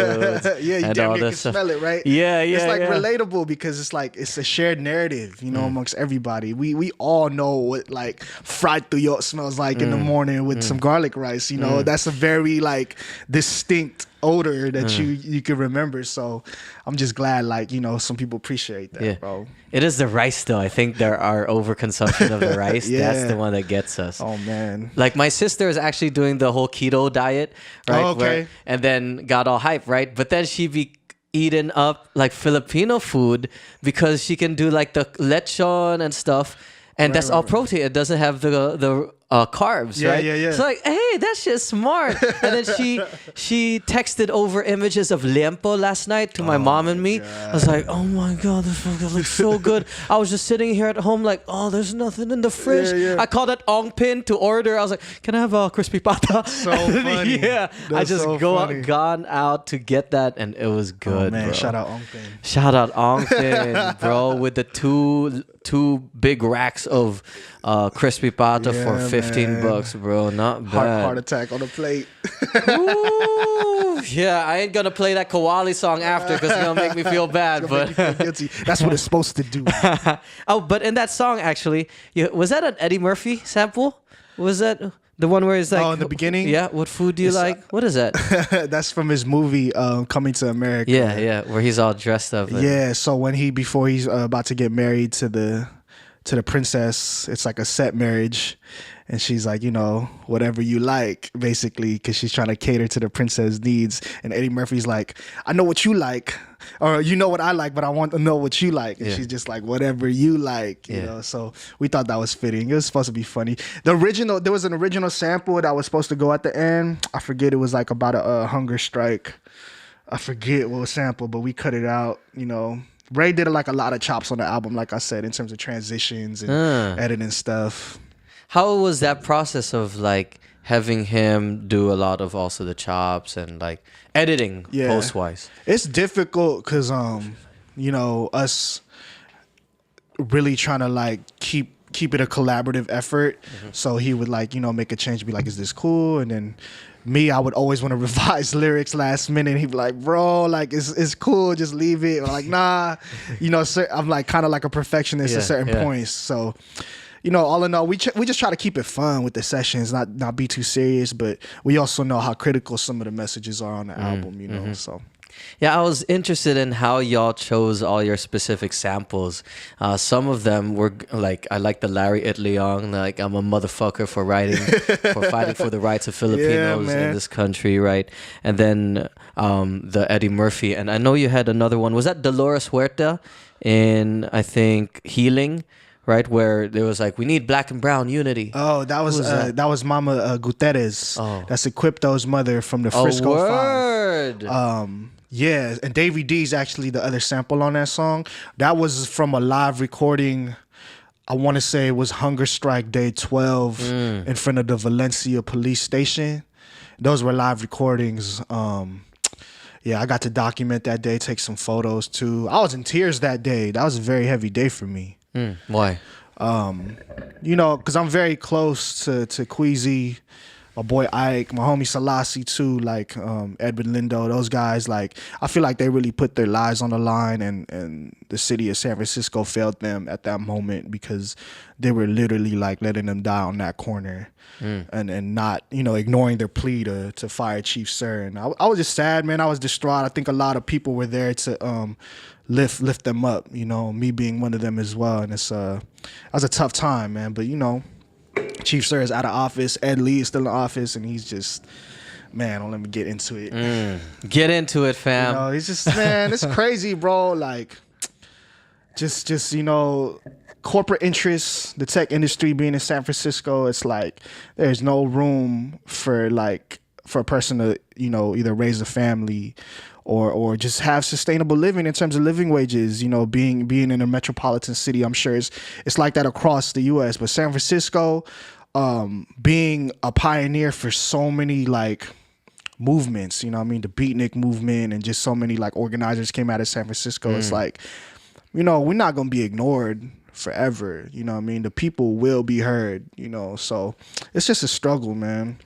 You damn near can smell it, right? It's like relatable, because it's like, it's a shared narrative, amongst everybody. We all know what like fried tuyo smells like in the morning with some garlic rice, that's a very like distinct odor that you can remember. So I'm just glad like some people appreciate that, bro.
It is the rice though. I think there are overconsumption of the rice. That's the one that gets us.
Oh man.
Like my sister is actually doing the whole keto diet, right? And then got all hype, right? But then she be eating up like Filipino food because she can do like the lechon and stuff. And that's all protein. It doesn't have the carbs, right? So like, hey, that shit's smart. And then she texted over images of liempo last night to my mom and me. I was like, oh my God, this fucking looks so good. I was just sitting here at home like, oh, there's nothing in the fridge. I called it Ong Pin to order. I was like, can I have a crispy pata?
So funny.
I just gone out to get that, and it was good,
man,
bro.
Shout out Ong Pin.
Shout out Ong Pin, bro, with the two big racks of crispy pata for $15, bro. Not bad.
Heart attack on the plate.
Ooh, I ain't gonna play that Kawali song after, because it's gonna make me feel bad. But
make me feel guilty. That's what it's supposed to do.
Oh, but in that song, actually, was that an Eddie Murphy sample? Was that The one where it's like,
Oh, in the beginning?
yeah, what food do you
It's,
like? What is that?
That's from his movie Coming to America.
Yeah, yeah, where he's all dressed up.
Yeah, so when before he's about to get married to the princess, it's like a set marriage, and she's like, whatever you like, basically, because she's trying to cater to the princess needs. And Eddie Murphy's like, I know what you like, or you know what I like, but I want to know what you like. And she's just like, whatever you like, you know. So we thought that was fitting. It was supposed to be funny. There was an original sample that was supposed to go at the end. I forget, it was like about a hunger strike. I forget what was sampled, but we cut it out, Ray did like a lot of chops on the album, like I said, in terms of transitions and editing stuff.
How was that process of like having him do a lot of also the chops and like editing post-wise?
It's difficult because, us really trying to like keep it a collaborative effort. So he would like, make a change, be like, is this cool? And then me, I would always want to revise lyrics last minute. He'd be like, bro, like, it's cool, just leave it. Or like, nah, I'm like kind of like a perfectionist at certain points. So, all in all, we just try to keep it fun with the sessions, not be too serious. But we also know how critical some of the messages are on the album, so.
Yeah, I was interested in how y'all chose all your specific samples. Some of them were like, I like the Larry Itliong, like I'm a motherfucker for fighting for the rights of Filipinos in this country, right? And then the Eddie Murphy, and I know you had another one. Was that Dolores Huerta in, I think, Healing? Right, where there was like, we need black and brown unity.
Oh, that was Mama Gutierrez. Oh. That's Equipto's mother from the Frisco Five. Yeah, and Davey D's actually the other sample on that song. That was from a live recording. I want to say it was Hunger Strike Day 12 in front of the Valencia police station. Those were live recordings. Yeah, I got to document that day, take some photos too. I was in tears that day. That was a very heavy day for me.
Why?
Because I'm very close to Queasy, my boy Ike, my homie Selassie too, like Edwin Lindo, those guys. Like, I feel like they really put their lives on the line, and the city of San Francisco failed them at that moment because they were literally like letting them die on that corner and not, ignoring their plea to fire Chief Sir. And I was just sad, man. I was distraught. I think a lot of people were there to lift them up, me being one of them as well. And that was a tough time, man. But Chief Sir is out of office. Ed Lee is still in office, and he's just, man, don't let me get into it.
Get into it, fam.
It's just, man, it's crazy, bro. Like, just corporate interests, the tech industry being in San Francisco, it's like there's no room for a person to, either raise a family or just have sustainable living in terms of living wages, being in a metropolitan city. I'm sure it's like that across the US, but San Francisco, being a pioneer for so many like movements, the Beatnik movement, and just so many like organizers came out of San Francisco. It's like, we're not going to be ignored forever. The people will be heard, so it's just a struggle, man.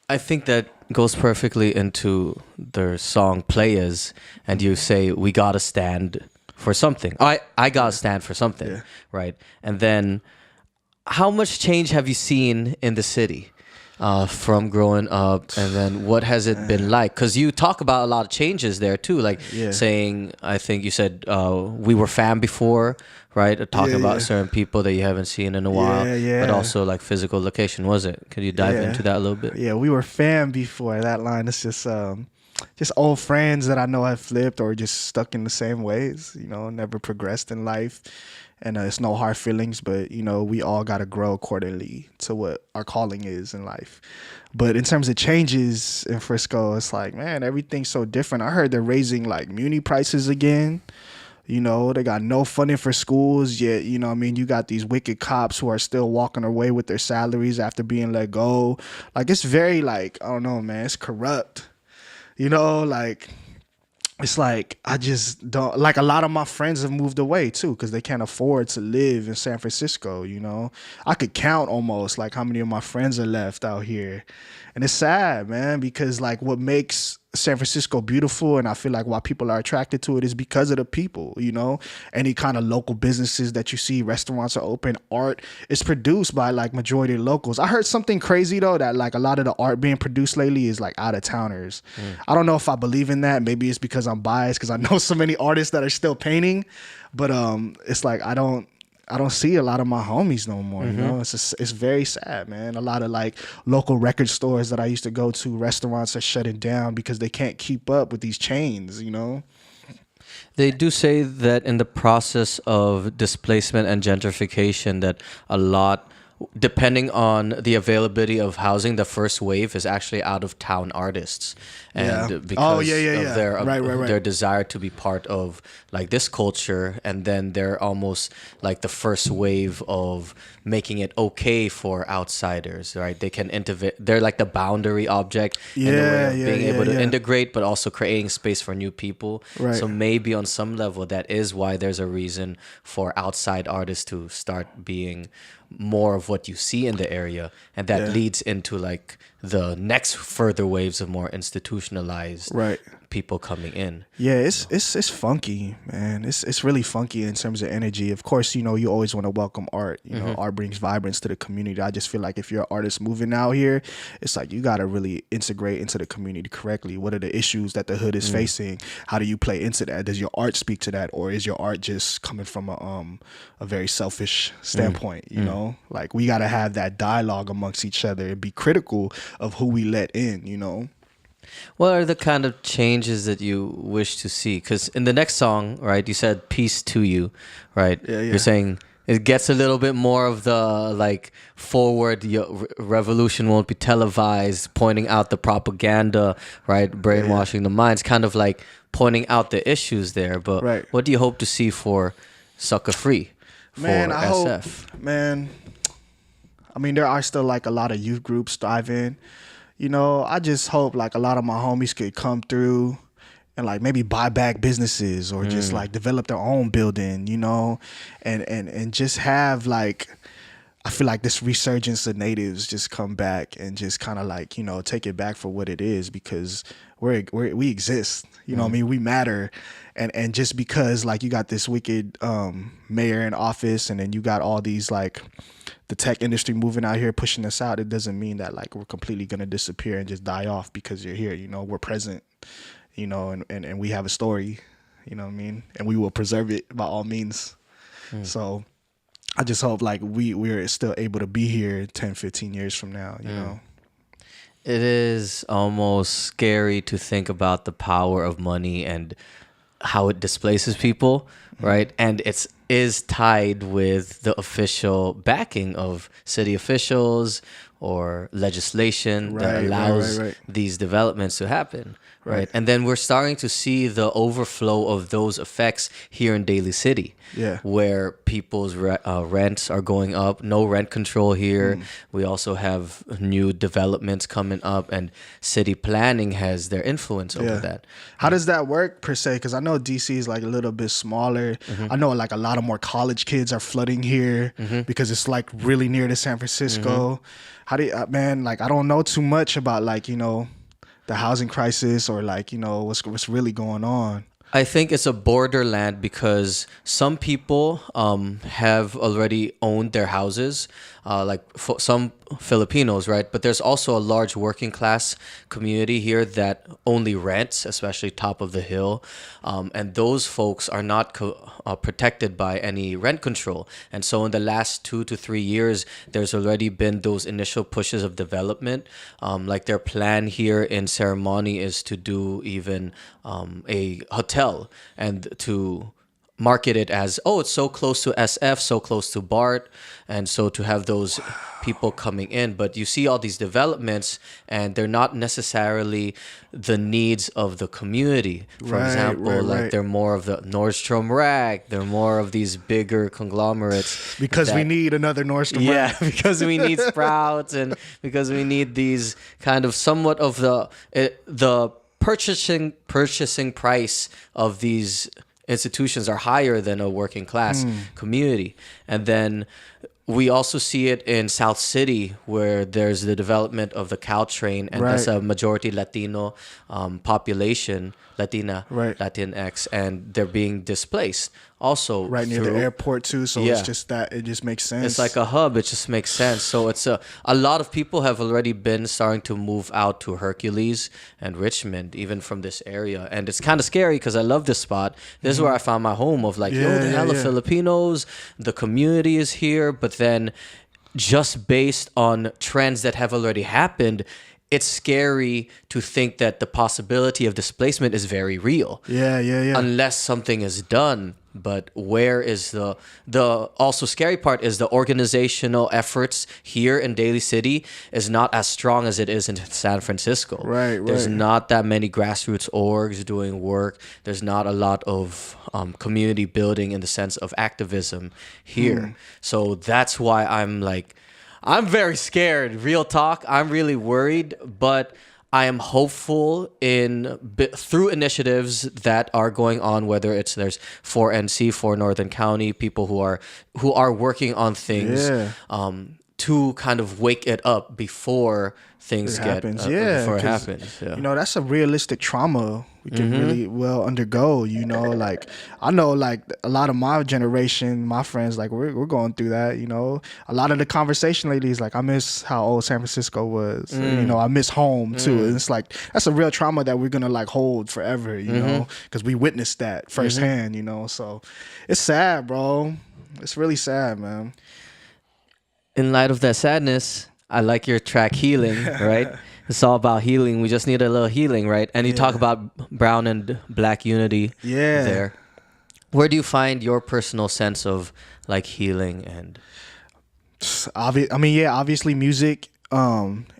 I think that goes perfectly into their song Playaz, and you say, we gotta stand for something. I gotta stand for something, right? And then how much change have you seen in the city from growing up, and then what has it been like? Because you talk about a lot of changes there too, like saying, I think you said we were fam before, right? Talking about certain people that you haven't seen in a while, but also like physical location. Was it? Could you dive into that a little bit?
Yeah, we were fam before. That line is just old friends that I know have flipped or just stuck in the same ways, never progressed in life. And it's no hard feelings, but, we all got to grow accordingly to what our calling is in life. But in terms of changes in Frisco, it's like, man, everything's so different. I heard they're raising like muni prices again. They got no funding for schools yet. You got these wicked cops who are still walking away with their salaries after being let go. Like, it's very like, I don't know, man, it's corrupt. It's like, I just don't, like, a lot of my friends have moved away too because they can't afford to live in San Francisco, I could count almost like how many of my friends are left out here. And it's sad, man, because like what makes San Francisco beautiful, and I feel like why people are attracted to it is because of the people, you know. Any kind of local businesses that you see, restaurants are open, art is produced by like majority of locals. I heard something crazy though, that like a lot of the art being produced lately is like out of towners. I don't know if I believe in that. Maybe it's because I'm biased because I know so many artists that are still painting, but it's like I don't see a lot of my homies no more. You know, it's very sad, man. A lot of like local record stores that I used to go to, restaurants are shutting down because they can't keep up with these chains. You know,
They do say that in the process of displacement and gentrification, that a lot, depending on the availability of housing, the first wave is actually out of town artists, and
Yeah.
because of their
Right.
their desire to be part of like this culture, and then they're almost like the first wave of making it okay for outsiders, right? They can they're like the boundary object in the way of being able to integrate, but also creating space for new people.
Right.
So maybe on some level, that is why there's a reason for outside artists to start being more of what you see in the area, and that leads into like the next further waves of more institutionalized people coming in.
Yeah, it's funky, man. It's really funky in terms of energy. Of course, you know, you always want to welcome art. You know, art brings vibrance to the community. I just feel like if you're an artist moving out here, it's like you gotta really integrate into the community correctly. What are the issues that the hood is facing? How do you play into that? Does your art speak to that, or is your art just coming from a very selfish standpoint? You know, like we gotta have that dialogue amongst each other and be critical of who we let in. You know.
What are the kind of changes that you wish to see? Because in the next song, right, you said "peace to you," right?
Yeah.
You're saying it gets a little bit more of the like forward. Revolution won't be televised, pointing out the propaganda, right? Brainwashing the minds, kind of like pointing out the issues there. But what do you hope to see for Sucker Free? For
man, I
SF?
hope, man. I mean, there are still like a lot of youth groups thriving. You know, I just hope like a lot of my homies could come through and like maybe buy back businesses or just like develop their own building, you know, and just have like, I feel like this resurgence of natives just come back and just kind of like, you know, take it back for what it is, because we exist, you know what I mean? We matter. And just because like you got this wicked mayor in office, and then you got all these like the tech industry moving out here pushing us out, it doesn't mean that like we're completely gonna disappear and just die off because you're here. You know, we're present, you know, and we have a story, you know what I mean? And we will preserve it by all means. So I just hope like we're still able to be here 10, 15 years from now, you know.
It is almost scary to think about the power of money and how it displaces people, right? And it's is tied with the official backing of city officials or legislation that allows these developments to happen, right? And then we're starting to see the overflow of those effects here in Daly City, where people's rents are going up, no rent control here. We also have new developments coming up, and city planning has their influence over that.
How does that work per se? Because I know DC is like a little bit smaller. I know like a lot of more college kids are flooding here because it's like really near to San Francisco. How do you, man, like I don't know too much about like, you know, the housing crisis or like, you know, what's really going on.
I think it's a borderland because some people have already owned their houses, like some Filipinos, right? But there's also a large working class community here that only rents, especially top of the hill. And those folks are not protected by any rent control. And so in the last 2 to 3 years, there's already been those initial pushes of development. Like their plan here in Ceremony is to do even a hotel and to market it as, oh, it's so close to SF, so close to BART, and so to have those people coming in. But you see all these developments and they're not necessarily the needs of the community. For example, like they're more of the Nordstrom Rack, they're more of these bigger conglomerates.
Because we need another Nordstrom Rack.
Yeah, because we need Sprouts and because we need these kind of somewhat of the purchasing price of these institutions are higher than a working class community. And then we also see it in South City, where there's the development of the Caltrain, and that's
Right.
a majority Latino population, Latina,
Right.
Latinx, and they're being displaced. Also,
Right near the
through-
airport too, so
Yeah.
it's just that it just makes sense.
It's like a hub. It just makes sense. So it's a lot of people have already been starting to move out to Hercules and Richmond, even from this area. And it's kind of scary because I love this spot. This is where I found my home of like, yo,
Yeah,
the
yeah,
hella
yeah.
Filipinos, the community is here. But then just based on trends that have already happened, it's scary to think that the possibility of displacement is very real
yeah.
unless something is done. But where is the also scary part is the organizational efforts here in Daly City is not as strong as it is in San Francisco.
Right,
There's
right.
not that many grassroots orgs doing work. There's not a lot of community building in the sense of activism here. So that's why I'm very scared. Real talk. I'm really worried, but I am hopeful through initiatives that are going on. Whether there's 4NC, for Northern County, people who are working on things
Yeah.
to kind of wake it up before things
It
get
happens.
before it
'cause,
happens. Yeah.
You know, that's a realistic trauma we can really well undergo. You know, like I know, like a lot of my generation, my friends, like we're going through that. You know, a lot of the conversation lately is like, I miss how old San Francisco was. You know, I miss home too. And it's like that's a real trauma that we're gonna like hold forever. You know, because we witnessed that firsthand. You know, so it's sad, bro. It's really sad, man.
In light of that sadness, I like your track Healing, right? It's all about healing. We just need a little healing, right? And you talk about brown and black unity
Yeah.
there. Where do you find your personal sense of like healing and
Obviously music.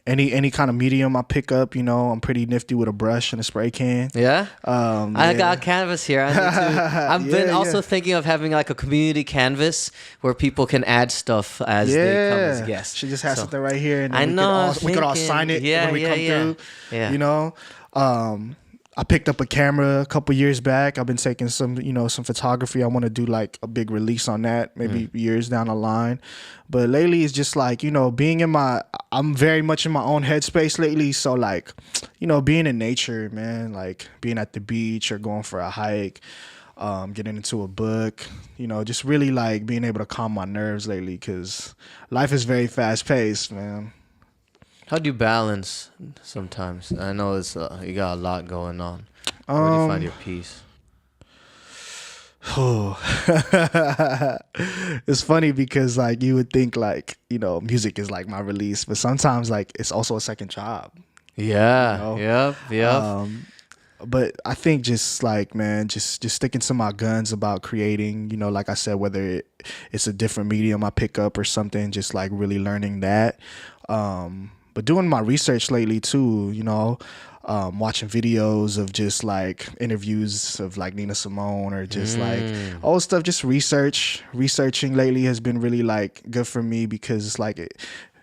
Any kind of medium I pick up, you know, I'm pretty nifty with a brush and a spray can.
yeah? I
Yeah.
got a canvas here. I need to, I've been
Yeah,
also
yeah.
thinking of having like a community canvas where people can add stuff as they come as guests.
She just has
So-
something right here, and
I
then
know,
we could all
thinking-
sign it
yeah,
when we
yeah,
come
yeah.
through.
Yeah.
You know, I picked up a camera a couple years back. I've been taking some photography. I want to do like a big release on that, maybe years down the line. But lately, it's just like, you know, I'm very much in my own headspace lately. So like, you know, being in nature, man, like being at the beach or going for a hike. Getting into a book, you know, just really like being able to calm my nerves lately because life is very fast paced, man.
How do you balance sometimes? I know you got a lot going on. Where do you find your peace?
It's funny because like you would think like, you know, music is like my release, but sometimes like it's also a second job.
Yeah.
know?
Yep.
But I think just like, man, just sticking to my guns about creating, you know, like I said, whether it's a different medium I pick up or something, just like really learning that. But doing my research lately too, you know, watching videos of just like interviews of like Nina Simone or just like all stuff, just researching lately has been really like good for me because it's like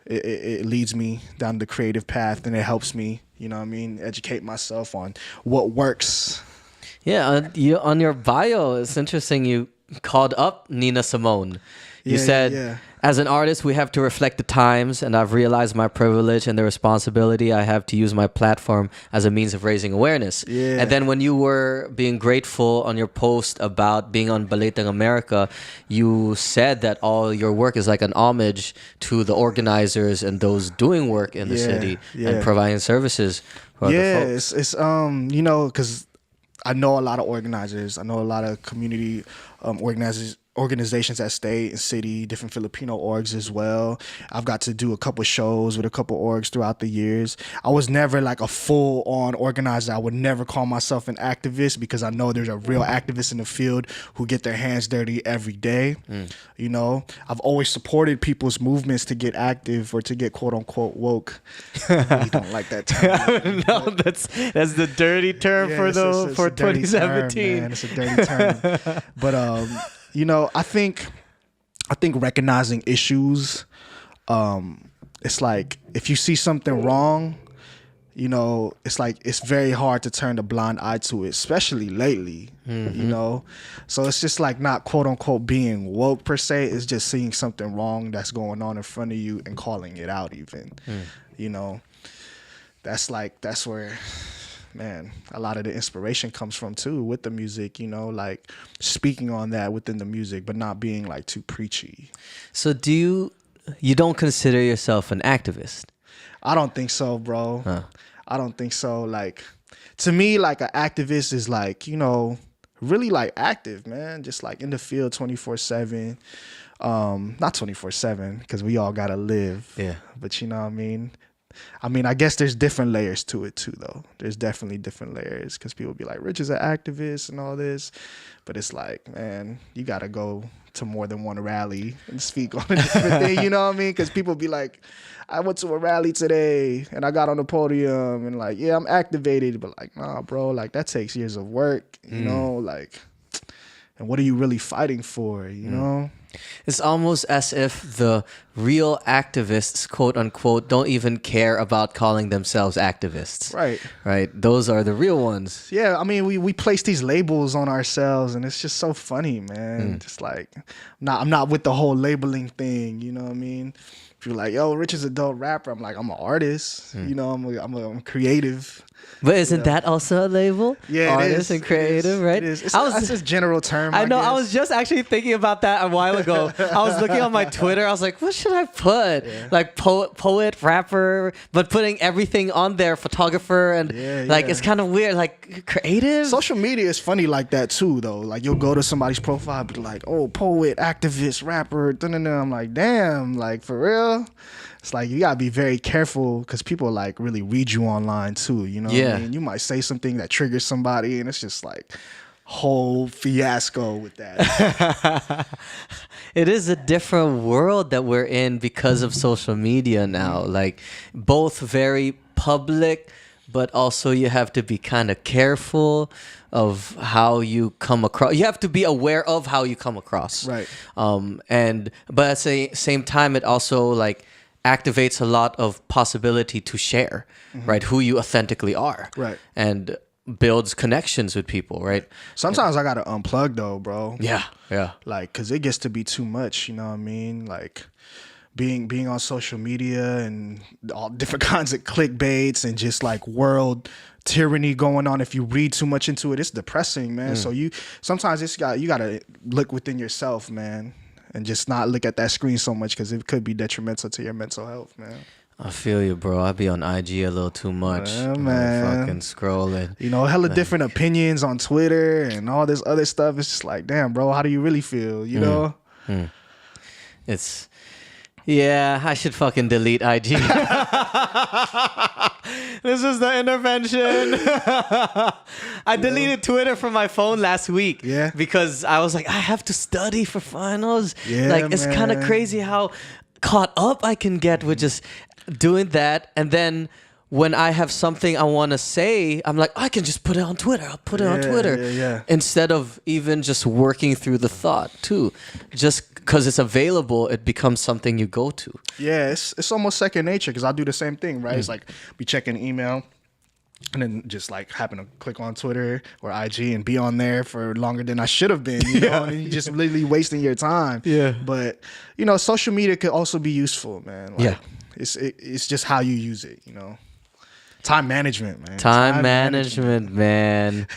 it leads me down the creative path and it helps me, you know what I mean, educate myself on what works.
Yeah, on your bio, it's interesting you called up Nina Simone. You
Yeah,
said,
yeah.
as an artist, we have to reflect the times, and I've realized my privilege and the responsibility I have to use my platform as a means of raising awareness.
Yeah.
And then when you were being grateful on your post about being on Balitang America, you said that all your work is like an homage to the organizers and those doing work in the
Yeah,
city
yeah.
and providing services for other
Yeah,
folks.
it's you know, because I know a lot of organizers. I know a lot of community organizations that state and city, different Filipino orgs as well. I've got to do a couple shows with a couple orgs throughout the years. I was never like a full-on organizer. I would never call myself an activist because I know there's a real activist in the field who get their hands dirty every day. You know, I've always supported people's movements to get active or to get quote-unquote woke. I really don't like that term.
No, that's the dirty term
Yeah,
for
it's a dirty
2017.
term, man. It's a dirty term. But you know, I think recognizing issues, it's like if you see something wrong, you know, it's like it's very hard to turn a blind eye to it, especially lately, you know. So it's just like not quote unquote being woke per se. It's just seeing something wrong that's going on in front of you and calling it out even, you know. That's where, man, a lot of the inspiration comes from too with the music, you know, like speaking on that within the music, but not being like too preachy.
So you don't consider yourself an activist?
I don't think so, bro.
Huh.
I don't think so. Like, to me, like an activist is like, you know, really like active, man. Just like in the field 24/7. Not 24/7 because we all gotta live.
Yeah.
But you know what I mean? I guess there's different layers to it too, though. There's definitely different layers because people be like, Rich is an activist and all this. But it's like, man, you got to go to more than one rally and speak on a different thing, you know what I mean? Because people be like, I went to a rally today and I got on the podium and like, yeah, I'm activated. But like, nah, bro, like that takes years of work, you know? Like, and what are you really fighting for, you know?
It's almost as if the real activists, quote unquote, don't even care about calling themselves activists.
Right.
Right. Those are the real ones.
Yeah, I mean, we place these labels on ourselves, and it's just so funny, man. Just like, I'm not with the whole labeling thing, you know what I mean? If you're like, yo, Rich is a dope rapper, I'm like, I'm an artist, you know, I'm creative.
But isn't that also a label?
Yeah,
artist and creative, right?
It is. It's a general term.
I know.
guess.
I was just actually thinking about that a while ago. I was looking on my Twitter. I was like, what should I put?
Yeah.
Like poet, rapper, but putting everything on there, photographer, and it's kind of weird. Like creative.
Social media is funny like that too, though. Like you'll go to somebody's profile, be like, "Oh, poet, activist, rapper." I'm like, damn, like for real. It's like you gotta be very careful because people like really read you online too. You know what I mean? You might say something that triggers somebody, and it's just like whole fiasco with that.
It is a different world that we're in because of social media now. Like both very public, but also you have to be kind of careful of how you come across. You have to be aware of how you come across.
Right.
But at the same time, it also like activates a lot of possibility to share, right? Who you authentically are.
Right.
And builds connections with people, right?
Sometimes I gotta unplug though, bro.
Yeah.
Like, cause it gets to be too much. You know what I mean? Like being on social media and all different kinds of clickbaits and just like world tyranny going on. If you read too much into it, it's depressing, man. So you gotta look within yourself, man, and just not look at that screen so much because it could be detrimental to your mental health, man.
I feel you, bro. I be on IG a little too much.
Yeah, man.
Fucking scrolling.
You know, hella different opinions on Twitter and all this other stuff. It's just like, damn, bro, how do you really feel? You know?
I should fucking delete IG. This is the intervention. I deleted Twitter from my phone last week.
Yeah.
Because I was like, I have to study for finals.
Yeah,
like, it's kind of
man.
crazy how caught up I can get with just doing that. And then when I have something I want to say, I'm like, I can just put it on Twitter. I'll put it on Twitter.
Yeah.
Instead of even just working through the thought too. Just because it's available, it becomes something you go to.
Yeah, it's almost second nature because I do the same thing, right? It's like be checking email and then just like happen to click on Twitter or IG and be on there for longer than I should have been, you know, and you're just literally wasting your time.
Yeah.
But, you know, social media could also be useful, man. Like, it's just how you use it, you know. Time management, man.
Time management, man.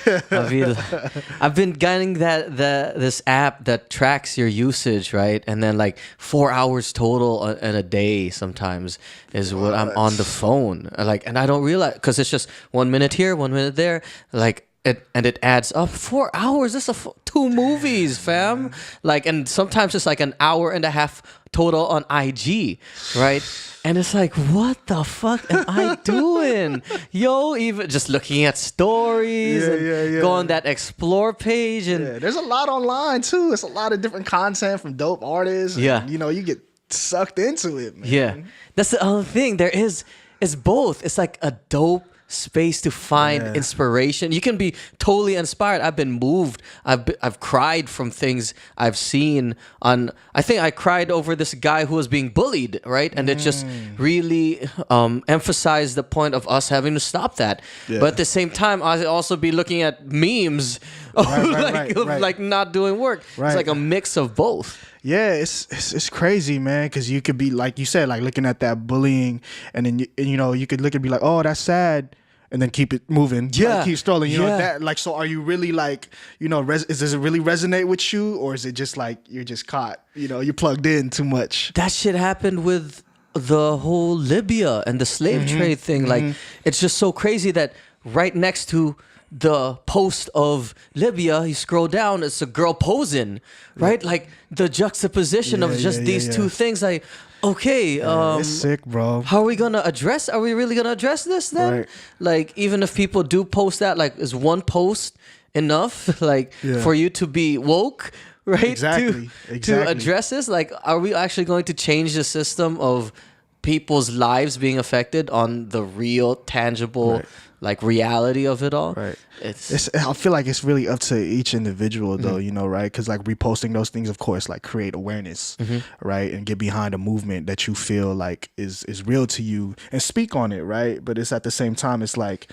I've been getting this app that tracks your usage, right? And then like 4 hours total in a day sometimes is what I'm on the phone. Like, and I don't realize because it's just 1 minute here, 1 minute there. Like it adds up. 4 hours. That's 2 movies, fam. Like, and sometimes it's like an hour and a half total on IG, right? And it's like, what the fuck am I doing? Yo, even just looking at stories and go on that explore page. And
there's a lot online too. It's a lot of different content from dope artists.
Yeah.
And, you know, you get sucked into it, man.
Yeah. That's the other thing. It's both. It's like a dope space to find inspiration. You can be totally inspired. I've been moved. I've cried from things I've seen on. I think I cried over this guy who was being bullied, right? And it just really emphasized the point of us having to stop that. But at the same time, I'd also be looking at memes of like not doing work. It's like a mix of both.
Yeah, it's crazy, man, because you could be, like you said, like looking at that bullying, and then you could look and be like, oh, that's sad, and then keep it moving, like, keep strolling, you know that, like, so are you really like, does it really resonate with you, or is it just like you're just caught, you're plugged in too much?
That shit happened with the whole Libya and the slave trade thing. Like, it's just so crazy that right next to the post of Libya, you scroll down, it's a girl posing, right? Like the juxtaposition of just these two things. Like, okay,
it's sick, bro.
How are we gonna address? Are we really gonna address this then?
Right.
Like, even if people do post that, like, is one post enough? Like, for you to be woke, right?
Exactly.
To address this, like, are we actually going to change the system of people's lives being affected on the real, tangible, like, reality of it all?
Right. I feel like it's really up to each individual, though, right? Because, like, reposting those things, of course, like, create awareness, right? And get behind a movement that you feel like is real to you and speak on it, right? But it's at the same time, it's like,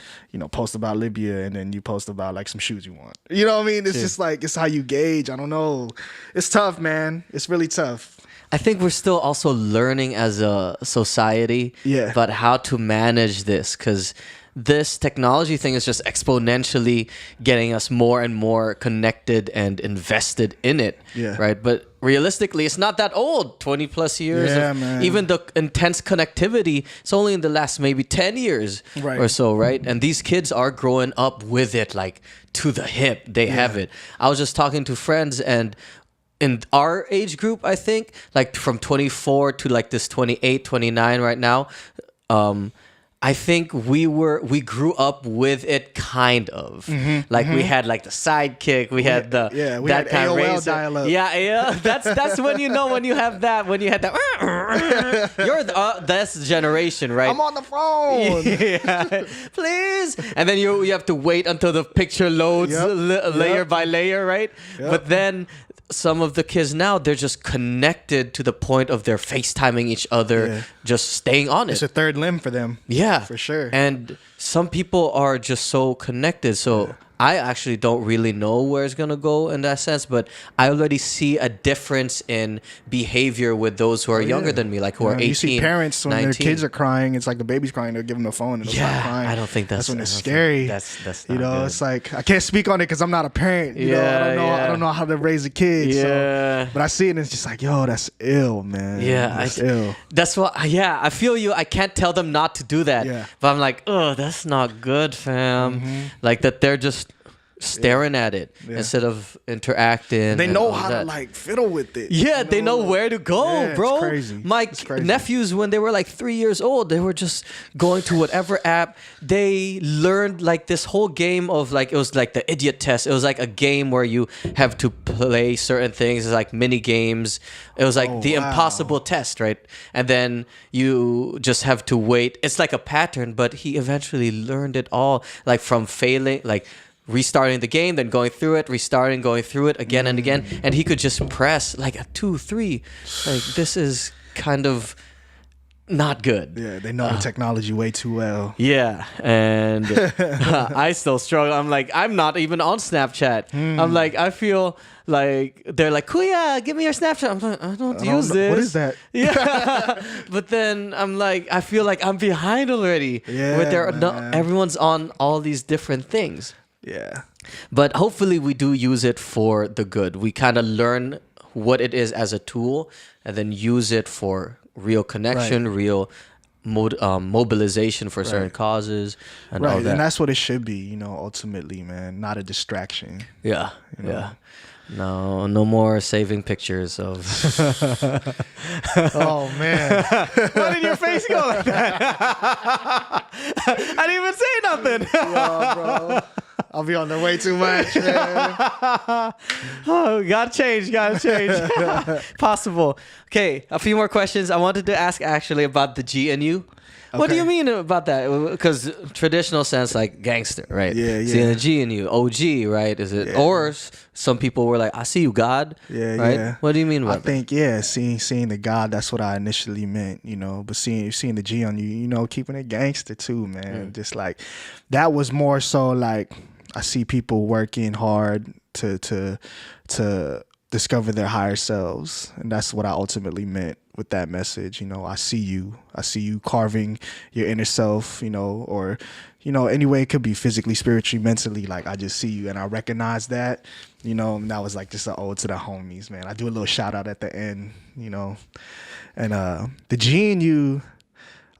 post about Libya and then you post about, like, some shoes you want. You know what I mean? It's just like, it's how you gauge. I don't know. It's tough, man. It's really tough.
I think we're still also learning as a society about how to manage this, because this technology thing is just exponentially getting us more and more connected and invested in it, right? But realistically, it's not that old. 20 plus years.
Man.
Even the intense connectivity, it's only in the last maybe 10 years or so, right? And these kids are growing up with it, like, to the hip. They have it. I was just talking to friends, and in our age group, I think, like from 24 to like this 28, 29 right now, I think we grew up with it, kind of. Like, we had like the sidekick, we had the
we had
kind
AOL
of
dial-up.
Yeah. That's when when you have that, when you had that. You're that's the generation, right?
I'm on the phone.
Yeah, please. And then you have to wait until the picture loads layer by layer, right? But then some of the kids now, they're just connected to the point of their FaceTiming each other, just staying on it.
It's a third limb for them.
Yeah.
For sure.
And some people are just so connected. So I actually don't really know where it's going to go in that sense, but I already see a difference in behavior with those who are younger than me, like who are 18,
You see parents, when
19.
their kids are crying, it's like the baby's crying, they'll give them the phone and they'll start crying.
I don't think that's
when it's scary.
That's not good.
It's like, I can't speak on it because I'm not a parent. I don't know how to raise a kid. So, but I see it and it's just like, yo, that's ill, man. That's ill.
That's what, I feel you. I can't tell them not to do that. But I'm like, oh, that's not good, fam. Like, that they're just staring at it instead of interacting.
They know how to, like, fiddle with it.
They know where to go, bro.
It's crazy.
My nephews, when they were like 3 years old, they were just going to whatever app. They learned like this whole game of, like, it was like the idiot test. It was like a game where you have to play certain things. It's like mini games. It was like the impossible test, right? And then you just have to wait. It's like a pattern, but he eventually learned it all, like, from failing, like restarting the game, then going through it, restarting, going through it again and again, and he could just press like a 2, 3. Like, this is kind of not good.
They know the technology way too well.
And I still struggle. I'm like, I'm not even on Snapchat. I'm like, I feel like they're like, Kuya, give me your Snapchat. I'm like, I don't use this.
What is that?
But then I'm like, I feel like I'm behind already. Everyone's on all these different things. But hopefully we do use it for the good. We kind of learn what it is as a tool and then use it for real connection, real mobilization for certain causes and all that.
And that's what it should be, ultimately, man. Not a distraction.
No more saving pictures of.
Oh man!
Why did your face go like that? I didn't even say nothing.
Bro. I'll be on the way too much, man.
Gotta change. Possible. Okay, a few more questions. I wanted to ask actually about the GNU. What do you
Okay.
mean about that? Because traditional sense, like gangster, right?
Yeah,
Seeing
yeah.
a G in you, OG, right? Is it?
Yeah.
Or some people were like, I see you, God.
Yeah,
Right?
yeah.
What do you mean
I
about that?
think seeing the God, that's what I initially meant, you know. But seeing the G on you, you know, keeping it gangster too, man. Just like that was more so like I see people working hard to discover their higher selves, and that's what I ultimately meant with that message. You know, I see you carving your inner self, you know, or you know, anyway, it could be physically, spiritually, mentally. Like I just see you, and I recognize that, you know. And that was like just an ode to the homies, man. I do a little shout out at the end, you know, and the G and you.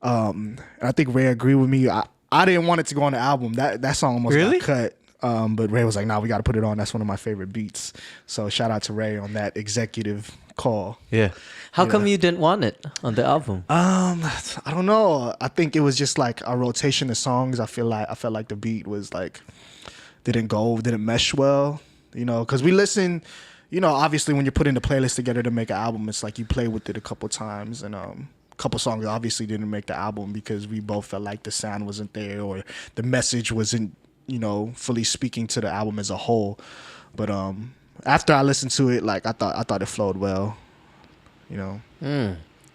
I think Ray agreed with me. I didn't want it to go on the album. That song almost
Really?
got cut. But Ray was like, "Nah, we got to put it on. That's one of my favorite beats." So shout out to Ray on that executive call.
Yeah. How
Yeah.
come you didn't want it on the album?
I don't know. I think it was just like a rotation of songs. I felt like the beat was like didn't mesh well. You know, because we listen. You know, obviously when you're putting the playlist together to make an album, it's like you play with it a couple times, and a couple songs obviously didn't make the album because we both felt like the sound wasn't there or the message wasn't, you know, fully speaking to the album as a whole. But after I listened to it, like I thought it flowed well, you know.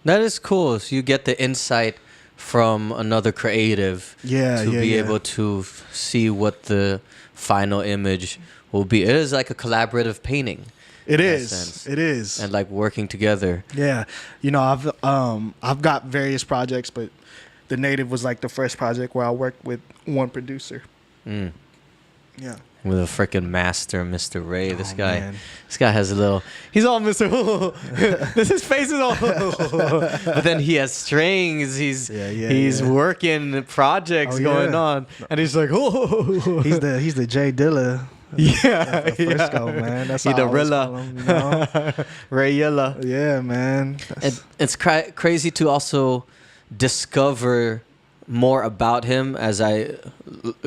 That is cool. So you get the insight from another creative
Yeah,
to
yeah,
be
yeah.
able to see what the final image will be. It is like a collaborative painting.
It
in a
is.
sense.
It is.
And like working together.
Yeah, you know, I've got various projects, but The Native was like the first project where I worked with one producer. Yeah.
With a freaking master, Mister REY. This
Oh,
guy,
man.
this guy has a little. He's all Mister. His face is all. But then he has strings. He's
Yeah.
working projects
Oh,
going
yeah.
on, and he's like,
He's the Jay Dilla.
yeah,
Frisco, man. That's
He
how I
the
always
Rilla.
call him, you know?
Rayella.
Yeah, man.
It's crazy to also discover more about him as I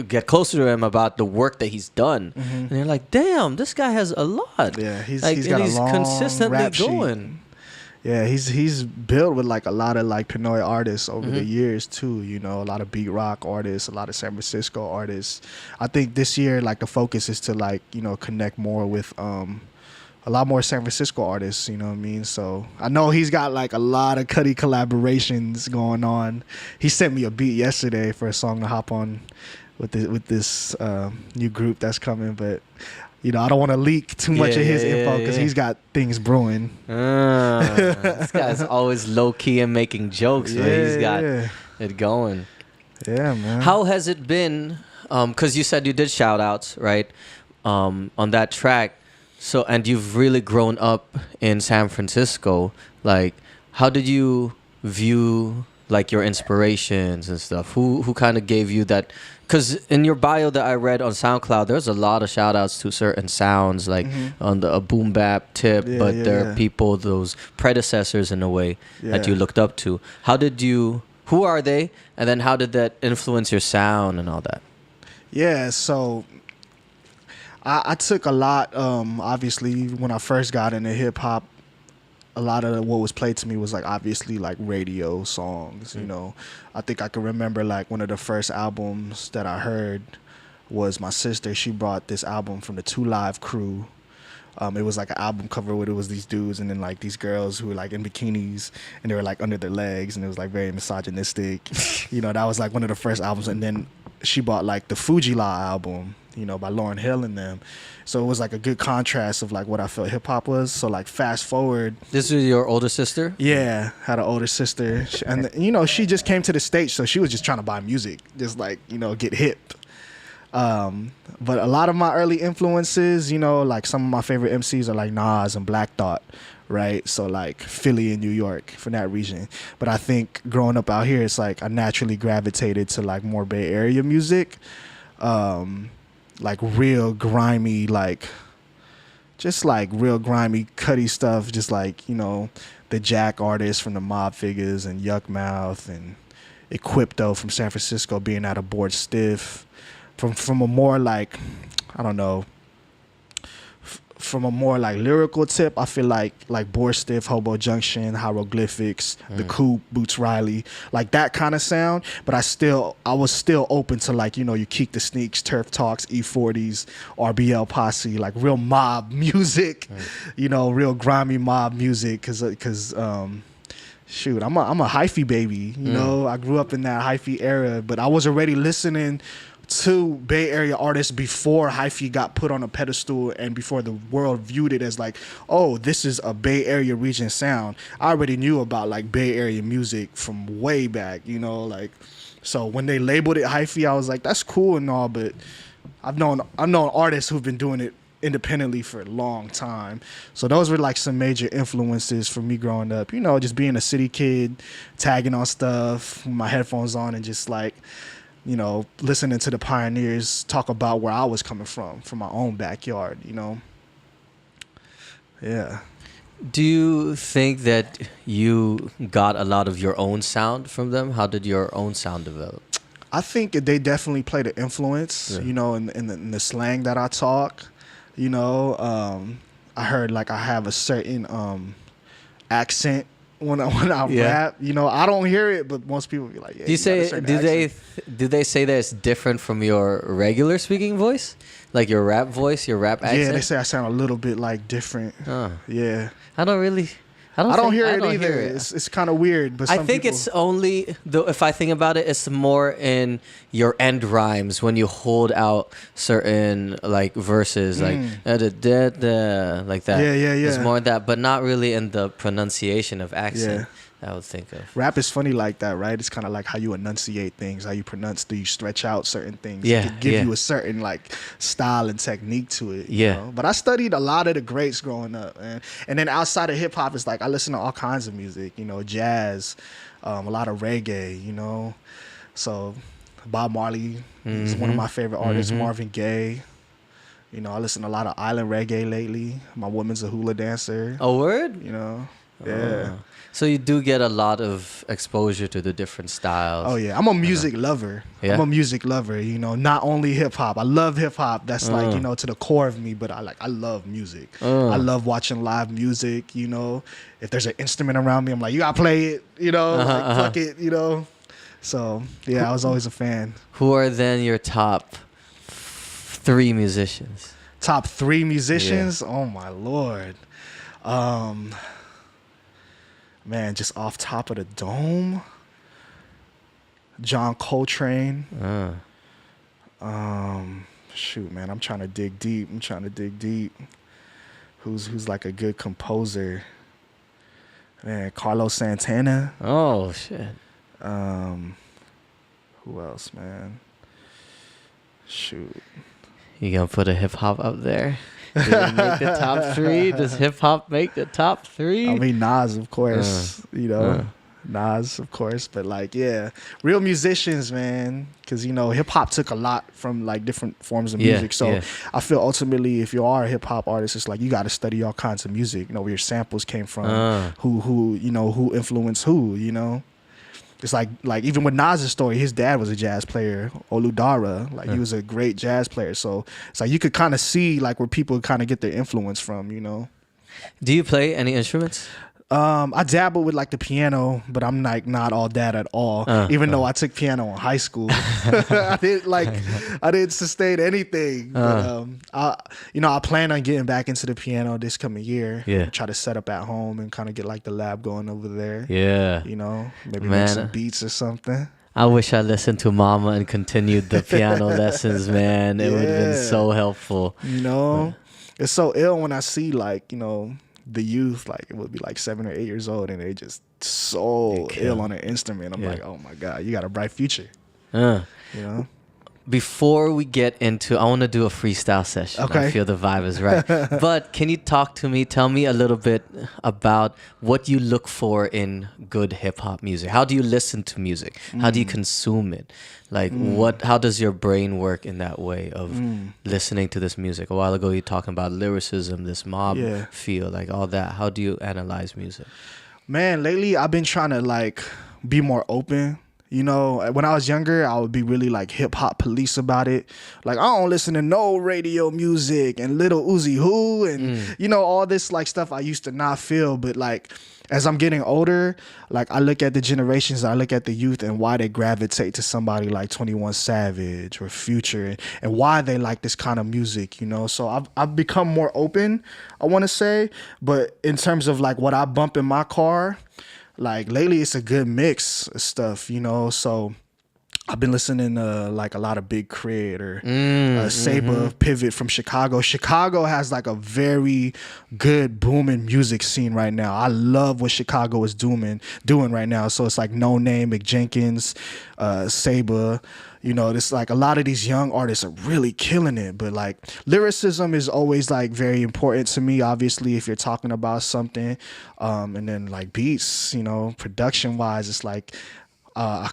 get closer to him about the work that he's done, and you're like, damn, this guy has a lot.
Yeah, he's
like,
got
and
a
he's
long
consistently
rap sheet.
going.
Yeah, he's built with like a lot of like Pinoy artists over the years too. You know, a lot of beat rock artists, a lot of San Francisco artists. I think this year like the focus is to like, you know, connect more with a lot more San Francisco artists. You know what I mean? So I know he's got like a lot of Cudi collaborations going on. He sent me a beat yesterday for a song to hop on with this new group that's coming, but. You know, I don't want to leak too much of his info because he's got things brewing.
This guy's always low key and making jokes, but he's got it going.
Yeah, man.
How has it been? Because you said you did shout outs, right? On that track. So, and you've really grown up in San Francisco. Like, how did you view like your inspirations and stuff? Who kind of gave you that? Because in your bio that I read on SoundCloud, there's a lot of shout outs to certain sounds, like on the a boom bap tip,
Yeah,
but
yeah,
there
yeah.
are people, those predecessors in a way that
Yeah.
you looked up to. Who are they? And then how did that influence your sound and all that?
Yeah, so I took a lot, obviously, when I first got into hip hop, a lot of what was played to me was like obviously like radio songs, you know. I think I can remember like one of the first albums that I heard was my sister. She brought this album from the 2Live crew. It was like an album cover where it was these dudes and then like these girls who were like in bikinis and they were like under their legs and it was like very misogynistic. You know, that was like one of the first albums. And then she bought like the Fuji La album, you know, by Lauryn Hill and them. So it was like a good contrast of like what I felt hip hop was. So like fast forward.
This is your older sister?
Yeah, had an older sister. And you know, she just came to the States, so she was just trying to buy music, just like, you know, get hip. But a lot of my early influences, you know, like some of my favorite MCs are like Nas and Black Thought, right? So like Philly and New York from that region. But I think growing up out here, it's like I naturally gravitated to like more Bay Area music, like real grimy, like just like real grimy Cudi stuff, just like, you know, the Jack artists from the Mob Figures and Yuck Mouth and Equipto from San Francisco being out of Board Stiff. From a more like, I don't know, from a more like lyrical tip, I feel like Boar Stiff, Hobo Junction, Hieroglyphics, The Coop, Boots Riley, like that kind of sound. But I was still open to like, you Keek the Sneaks, Turf Talks, E40s, RBL Posse, like real mob music, real grimy mob music. Cause shoot, I'm a hyphy baby, I grew up in that hyphy era, but I was already listening to Bay Area artists before hyphy got put on a pedestal and before the world viewed it as like, oh, this is a Bay Area region sound. I already knew about like Bay Area music from way back, like, so when they labeled it hyphy, I was like, that's cool and all, but I've known artists who've been doing it independently for a long time. So those were like some major influences for me growing up, just being a city kid, tagging on stuff with my headphones on and just like, listening to the pioneers talk about where I was coming from my own backyard, Yeah.
Do you think that you got a lot of your own sound from them? How did your own sound develop?
I think they definitely played an influence, in the slang that I talk. I heard like I have a certain accent when I rap. I don't hear it, but most people be like, yeah.
Do they say that it's different from your regular speaking voice, like your rap voice, your rap accent?
Yeah, they say I sound a little bit like different. Yeah,
I don't hear it either.
It's kind of weird, but
I think it's only though. If I think about it, it's more in your end rhymes when you hold out certain like verses, like like that.
Yeah.
It's more that, but not really in the pronunciation of accent. I would think of.
Rap is funny like that, right? It's kind of like how you enunciate things, how you pronounce, do you stretch out certain things?
Yeah,
to give you a certain like style and technique to it.
Yeah.
But I studied a lot of the greats growing up, man. And then outside of hip hop, it's like I listen to all kinds of music, jazz, a lot of reggae, So Bob Marley is one of my favorite artists. Marvin Gaye. I listen to a lot of island reggae lately. My woman's a hula dancer.
A word?
Yeah.
So you do get a lot of exposure to the different styles.
Oh yeah, I'm a music lover.
Yeah.
I'm a music lover. Not only hip hop. I love hip hop. That's like to the core of me. But I love music. I love watching live music. If there's an instrument around me, I'm like, you gotta play it. Like fuck it. So yeah, I was always a fan.
Who are then your top 3 musicians?
Top 3 musicians? Yeah. Oh my lord. Man, just off top of the dome, John Coltrane. Shoot, man, I'm trying to dig deep. Who's like a good composer? Man, Carlos Santana.
Oh shit.
Who else, man? Shoot.
You gonna put a hip hop up there? Did it make the top 3? Does hip hop make the top 3?
I mean, Nas, of course. Nas, of course. But like, yeah, real musicians, man. Because hip hop took a lot from like different forms of music. So I feel ultimately, if you are a hip hop artist, it's like you got to study all kinds of music. Where your samples came from, who influenced who. It's like even with Nas's story, his dad was a jazz player, Oludara. Like he was a great jazz player. So it's like you could kind of see like where people kind of get their influence from,
Do you play any instruments?
I dabble with like the piano, but I'm like not all that at all. Even though I took piano in high school, I didn't sustain anything. But, I plan on getting back into the piano this coming year.
Yeah.
Try to set up at home and kind of get like the lab going over there.
Yeah.
Maybe make some beats or something.
I wish I listened to Mama and continued the piano lessons, man. It would have been so helpful.
It's so ill when I see like, the youth, like it would be like 7 or 8 years old and they just so ill on an instrument. I'm like, oh my God, you got a bright future.
Before we get into, I want to do a freestyle session.
Okay.
I feel the vibe is right. But can you tell me a little bit about what you look for in good hip hop music? How do you listen to music? How do you consume it? Like how does your brain work in that way of listening to this music? A while ago you were talking about lyricism, this mob feel, like all that. How do you analyze music?
Man, lately I've been trying to like be more open You know, when I was younger, I would be really like hip hop police about it. Like, I don't listen to no radio music and Little Uzi Who and, you know, all this like stuff I used to not feel. But like, as I'm getting older, like I look at the generations, I look at the youth and why they gravitate to somebody like 21 Savage or Future and why they like this kind of music, you know? So I've become more open, I want to say. But in terms of like what I bump in my car, like lately it's a good mix of stuff, you know? So I've been listening to like a lot of Big Crit or Saber Pivot from Chicago. Chicago has like a very good booming music scene right now. I love what Chicago is doing right now. So it's like No Name, McJenkins, Saber. You know, it's like a lot of these young artists are really killing it. But like lyricism is always like very important to me, obviously, if you're talking about something. And then like beats, you know, production wise, it's like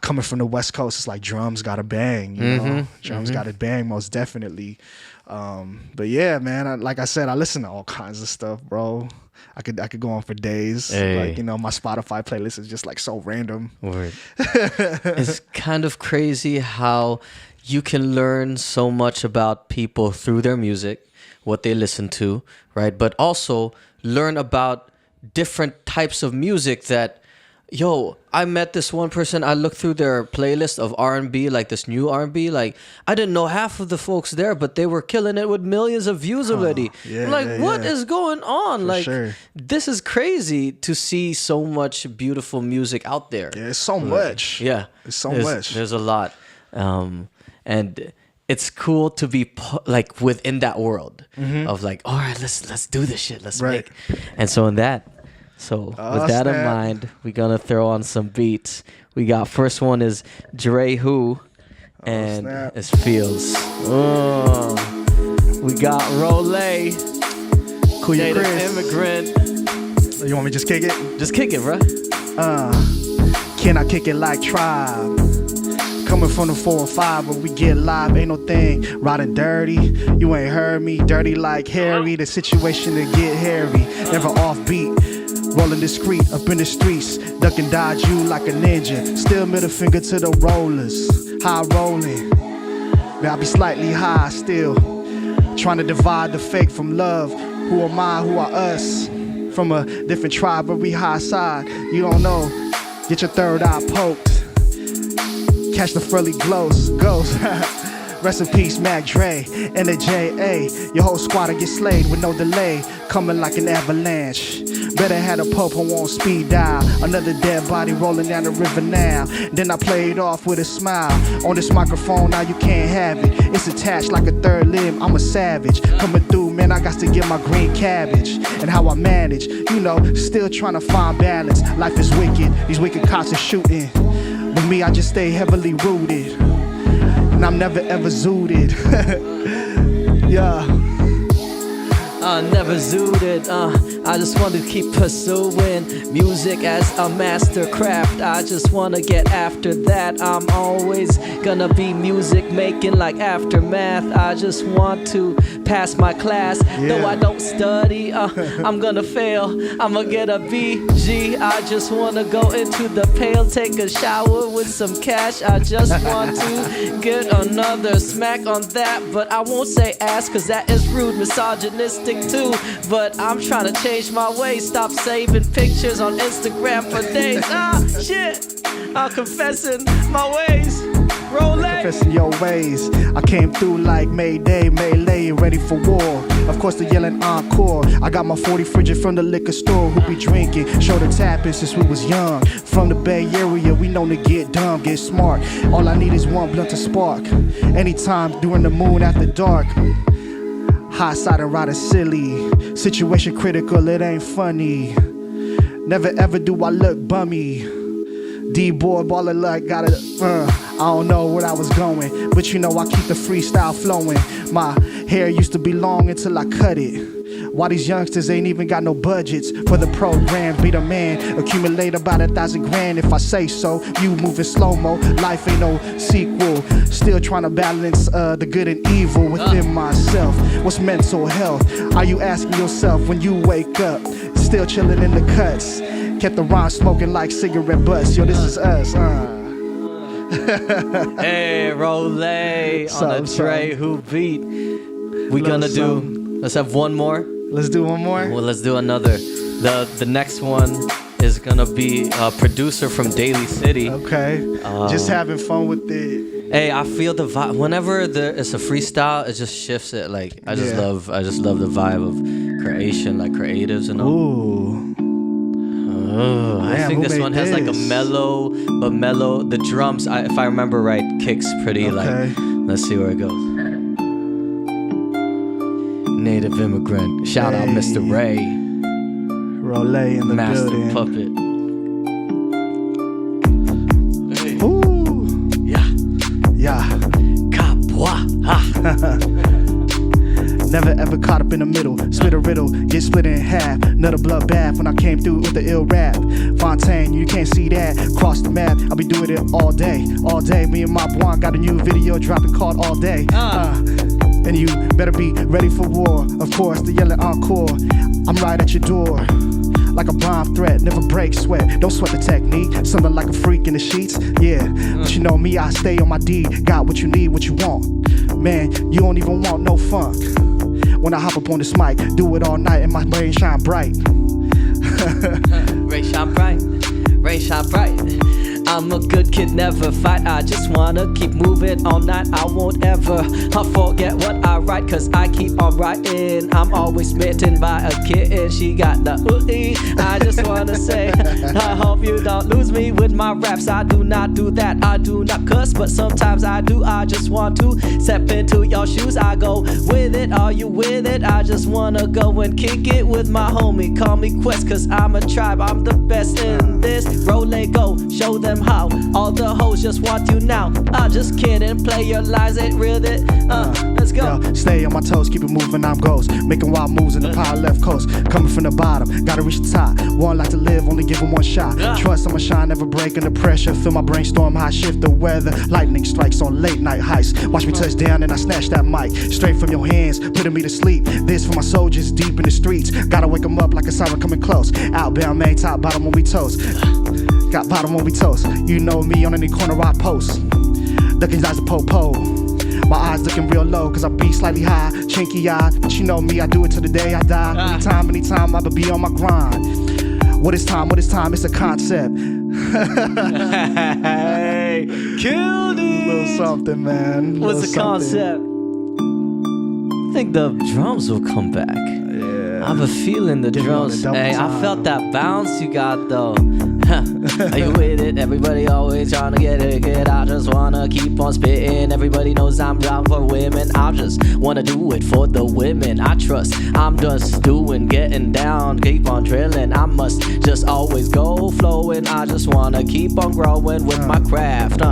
coming from the West Coast, it's like drums gotta bang, you know? Drums gotta bang, most definitely. But yeah, man, like I said, I listen to all kinds of stuff, bro. I could go on for days.
Hey.
Like, you know, my Spotify playlist is just like so random.
Word. It's kind of crazy how you can learn so much about people through their music, what they listen to, right? But also learn about different types of music that, yo, I met this one person, I looked through their playlist of R&B, like this new R&B, like I didn't know half of the folks there, but they were killing it with millions of views already.
Yeah,
like, what is going on?
For
like,
sure.
This is crazy to see so much beautiful music out there.
Yeah, it's so much.
Yeah.
It's so much.
There's a lot. And it's cool to be like within that world of like, all right, let's do this shit. Let's
Right.
make. And so in that, with that in
snap.
mind, we're gonna throw on some beats. We got first one is Dre Who, and
snap.
it's Fields. We got Ro3lay,
KuyaChris.
Immigrant.
You want me to just kick it?
Just kick it, bruh.
Can I kick it like Tribe? Coming from the 4 and 5 where we get live, ain't no thing riding dirty. You ain't heard me, dirty like Harry. The situation to get hairy, never offbeat. Rolling discreet up in the streets, duck and dodge you like a ninja. Still middle finger to the rollers, high rolling. Man, I be slightly high still, trying to divide the fake from love. Who am I, who are us? From a different tribe, but we high side. You don't know, get your third eye poked. Catch the furly ghost. Rest in peace, Mac Dre and the J.A. Your whole squad'll get slayed with no delay, coming like an avalanche. Better had a pope who on speed dial. Another dead body rolling down the river now. Then I played off with a smile. On this microphone, now you can't have it. It's attached like a third limb. I'm a savage. Coming through, man, I got to get my green cabbage. And how I manage, you know, still trying to find balance. Life is wicked. These wicked cops are shooting. But me, I just stay heavily rooted. And I'm never ever zooted. Yeah.
Never zooted, I just want to keep pursuing music as a master craft. I just want to get after that. I'm always gonna be music making like Aftermath. I just want to pass my class, though I don't study. I'm gonna fail, I'm gonna get a BG. I just want to go into the pail, take a shower with some cash. I just want to get another smack on that, but I won't say ass cause that is rude, misogynistic too. But I'm trying to change my ways, stop saving pictures on Instagram for days. Shit, I'm confessing my ways. Ro3lay.
Confessing your ways. I came through like Mayday, Melee, ready for war. Of course, the yelling encore. I got my 40 frigid from the liquor store. Who be drinking? Shoulder tapping since we was young. From the Bay Area, we known to get dumb, get smart. All I need is one blunt to spark. Anytime during the moon after dark. High side and riding silly. Situation critical, it ain't funny. Never ever do I look bummy. D-boy ballin' like gotta, I don't know where I was going, but you know I keep the freestyle flowing. My hair used to be long until I cut it. Why these youngsters ain't even got no budgets for the program? Be the man, accumulate about 1,000 grand if I say so. You moving slow-mo, life ain't no sequel. Still trying to balance the good and evil within myself. What's mental health? Are you asking yourself when you wake up? Still chilling in the cuts. Kept the rhyme smoking like cigarette butts. Yo, this is us.
Hey, Ro3lay on the Dre Who beat. We gonna do. Let's have one more.
Let's do one more.
Well, let's do another. The next one is gonna be a producer from Daly City.
Okay. Just having fun with it.
Hey, I feel the vibe. Whenever it's a freestyle, it just shifts it. Like I just love the vibe of creation, like creatives and all.
Ooh.
Oh, I
Damn,
think this one has like a
this?
mellow. The drums, if I remember right, kicks pretty like. Let's see where it goes. Native Immigrant. Shout out Mister REY.
Ro3lay in the
Master
building.
Puppet. Hey.
Ooh.
Yeah.
Yeah.
Kapwa. Ha.
Never ever caught up in the middle. Split a riddle, get split in half. Another bloodbath when I came through with the ill rap. Fontaine, you can't see that. Cross the map, I'll be doing it all day. All day, me and my Bwan got a new video dropping called All Day. And you better be ready for war. Of course, the yelling encore. I'm right at your door. Like a bomb threat, never break sweat. Don't sweat the technique, something like a freak in the sheets. Yeah, but you know me, I stay on my D. Got what you need, what you want. Man, you don't even want no funk. When I hop up on this mic, do it all night and my brain shine bright.
Ray shine bright, Ray shine bright. I'm a good kid, never fight. I just wanna keep moving all night. I won't ever forget what I write, cause I keep on writing. I'm always smitten by a kitten. She got the ooh-ee. I just wanna say, I hope you don't lose me with my raps. I do not do that, I do not cuss, but sometimes I do. I just want to step into your shoes. I go with it, are you with it? I just wanna go and kick it with my homie. Call me Quest, cause I'm a tribe. I'm the best in this. Ro3lay, go, show them how. All the hoes just want you now. I just kidding, play your lies, ain't real it. Let's go.
Yo, stay on my toes, keep it moving, I'm ghost. Making wild moves in the power left coast. Coming from the bottom, gotta reach the top. One life to live, only give 'em one shot. Trust I'ma shine, never break under pressure. Feel my brainstorm high, shift the weather. Lightning strikes on late night heists. Watch me touch down and I snatch that mic. Straight from your hands, putting me to sleep. This for my soldiers deep in the streets. Gotta wake 'em up like a siren coming close. Outbound, main, top, bottom when we toast. Got bottom when we toast. You know me on any corner I post. Ducking eyes to po-po. My eyes looking real low, cause I be slightly high, chinky eyed. But you know me, I do it till the day I die. Anytime, I be on my grind. What is time? It's a concept.
Hey, killed it.
Little something, man.
What's the concept? I think the drums will come back.
Yeah.
I have a feeling the drums. Hey, I felt that bounce you got though. Are you with it? Everybody always trying to get it. I just wanna keep on spitting. Everybody knows I'm down for women. I just wanna do it for the women I trust. I'm just doing, getting down, keep on drilling. I must just always go flowing. I just wanna keep on growing with my craft.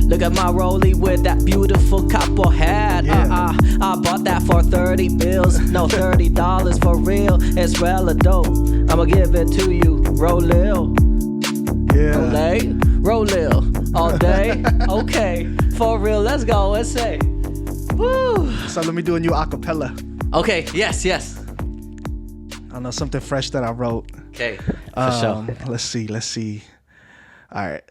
Look at my Ro3lay with that beautiful copper hat. I bought that for 30 bills. No, $30 for real. It's hella dope. I'ma give it to you, Ro3lay.
Yeah.
Ro3lay, all day. Okay, for real, let's go and say. Woo.
So let me do a new acapella.
Okay, yes.
I know something fresh that I wrote.
Okay, for sure.
Let's see. All right.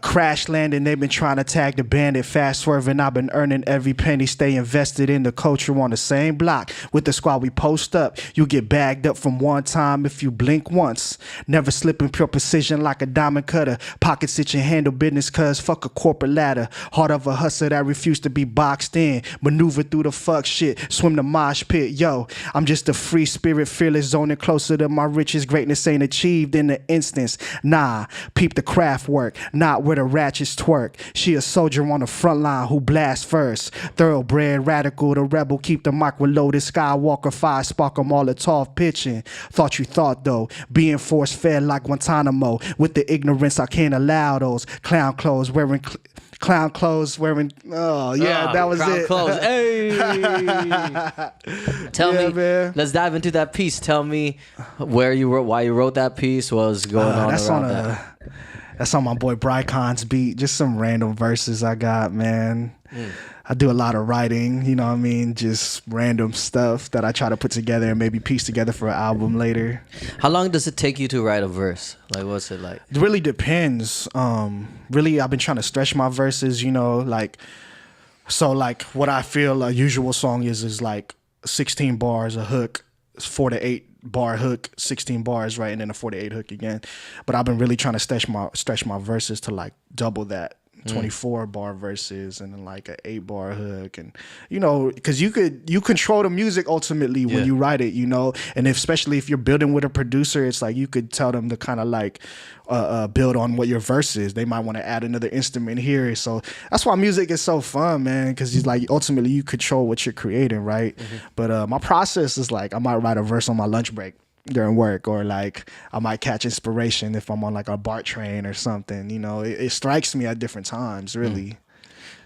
Crash landing, they've been trying to tag the bandit. Fast swerving, I've been earning every penny. Stay invested in the culture on the same block. With the squad we post up, you get bagged up from one time if you blink once. Never slipping, pure precision like a diamond cutter. Pockets itching, handle business cause fuck a corporate ladder. Heart of a hustler that refused to be boxed in. Maneuver through the fuck shit, swim the mosh pit. Yo, I'm just a free spirit, fearless, zoning closer to my riches. Greatness ain't achieved in an instance. Nah, peep the craft work. Not where the ratchets twerk. She a soldier on the front line who blast first. Thoroughbred, radical, the rebel, keep the mic reloaded. Skywalker, fire, spark 'em all the tall pitching. Thought you thought though, being force fed like Guantanamo. With the ignorance, I can't allow those clown clothes wearing. Oh yeah, that was it.
Clothes. Hey. Tell me,
man.
Let's dive into that piece. Tell me where you wrote, why you wrote that piece, what was going on
that's
around
on
that.
That's on my boy Brycon's beat. Just some random verses I got, man. I do a lot of writing, you know what I mean? Just random stuff that I try to put together and maybe piece together for an album later.
How long does it take you to write a verse? Like, what's it like?
It really depends. Really, I've been trying to stretch my verses, you know, like, so like what I feel a usual song is like 16 bars, a hook, 4 to 8 bar hook, 16 bars, right, and then a 4 to 8 hook again. But I've been really trying to stretch my verses to like double that. 24 bar verses and then like an 8 bar hook, and you know, because you control the music ultimately when you write it, you know, and especially if you're building with a producer, it's like you could tell them to kind of like build on what your verse is. They might want to add another instrument here, so that's why music is so fun, man, because it's like ultimately you control what you're creating, right? But my process is like I might write a verse on my lunch break during work, or like I might catch inspiration if I'm on like a BART train or something, you know. It strikes me at different times, really.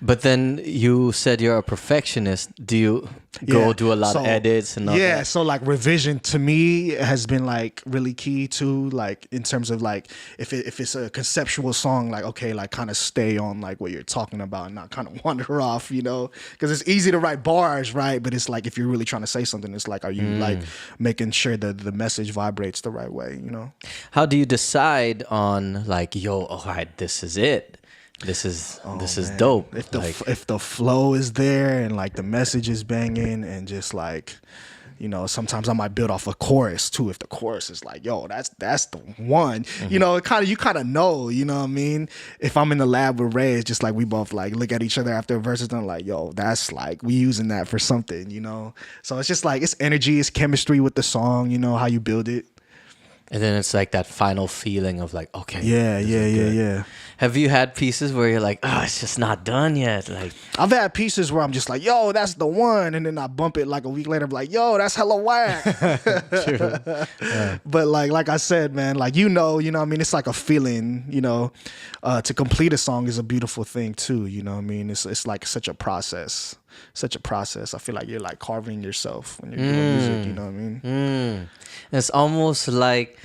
But then you said you're a perfectionist. Do you go do a lot of edits and all that?
Yeah, so like revision to me has been like really key too, like in terms of like if it's a conceptual song, like okay, like kind of stay on like what you're talking about and not kind of wander off, you know, because it's easy to write bars, right? But it's like if you're really trying to say something, it's like are you like making sure that the message vibrates the right way, you know?
How do you decide on like, yo, all right, this is it? This is dope.
If the flow is there and like the message is banging and just like, you know, sometimes I might build off a chorus too. If the chorus is like, yo, that's the one, you know, you kind of know, you know what I mean? If I'm in the lab with Ray, it's just like we both like look at each other after a verse is done, like, yo, that's like we using that for something, you know? So it's just like it's energy, it's chemistry with the song, you know, how you build it.
And then it's like that final feeling of like, okay.
Yeah.
Have you had pieces where you're like, oh, it's just not done yet? Like,
I've had pieces where I'm just like, yo, that's the one. And then I bump it like a week later, I'm like, yo, that's hella whack.
True. Yeah.
But like I said, man, like, you know what I mean? It's like a feeling, you know, to complete a song is a beautiful thing too. You know what I mean? It's like such a process. I feel like you're like carving yourself when you're doing music, you know what I mean?
It's almost like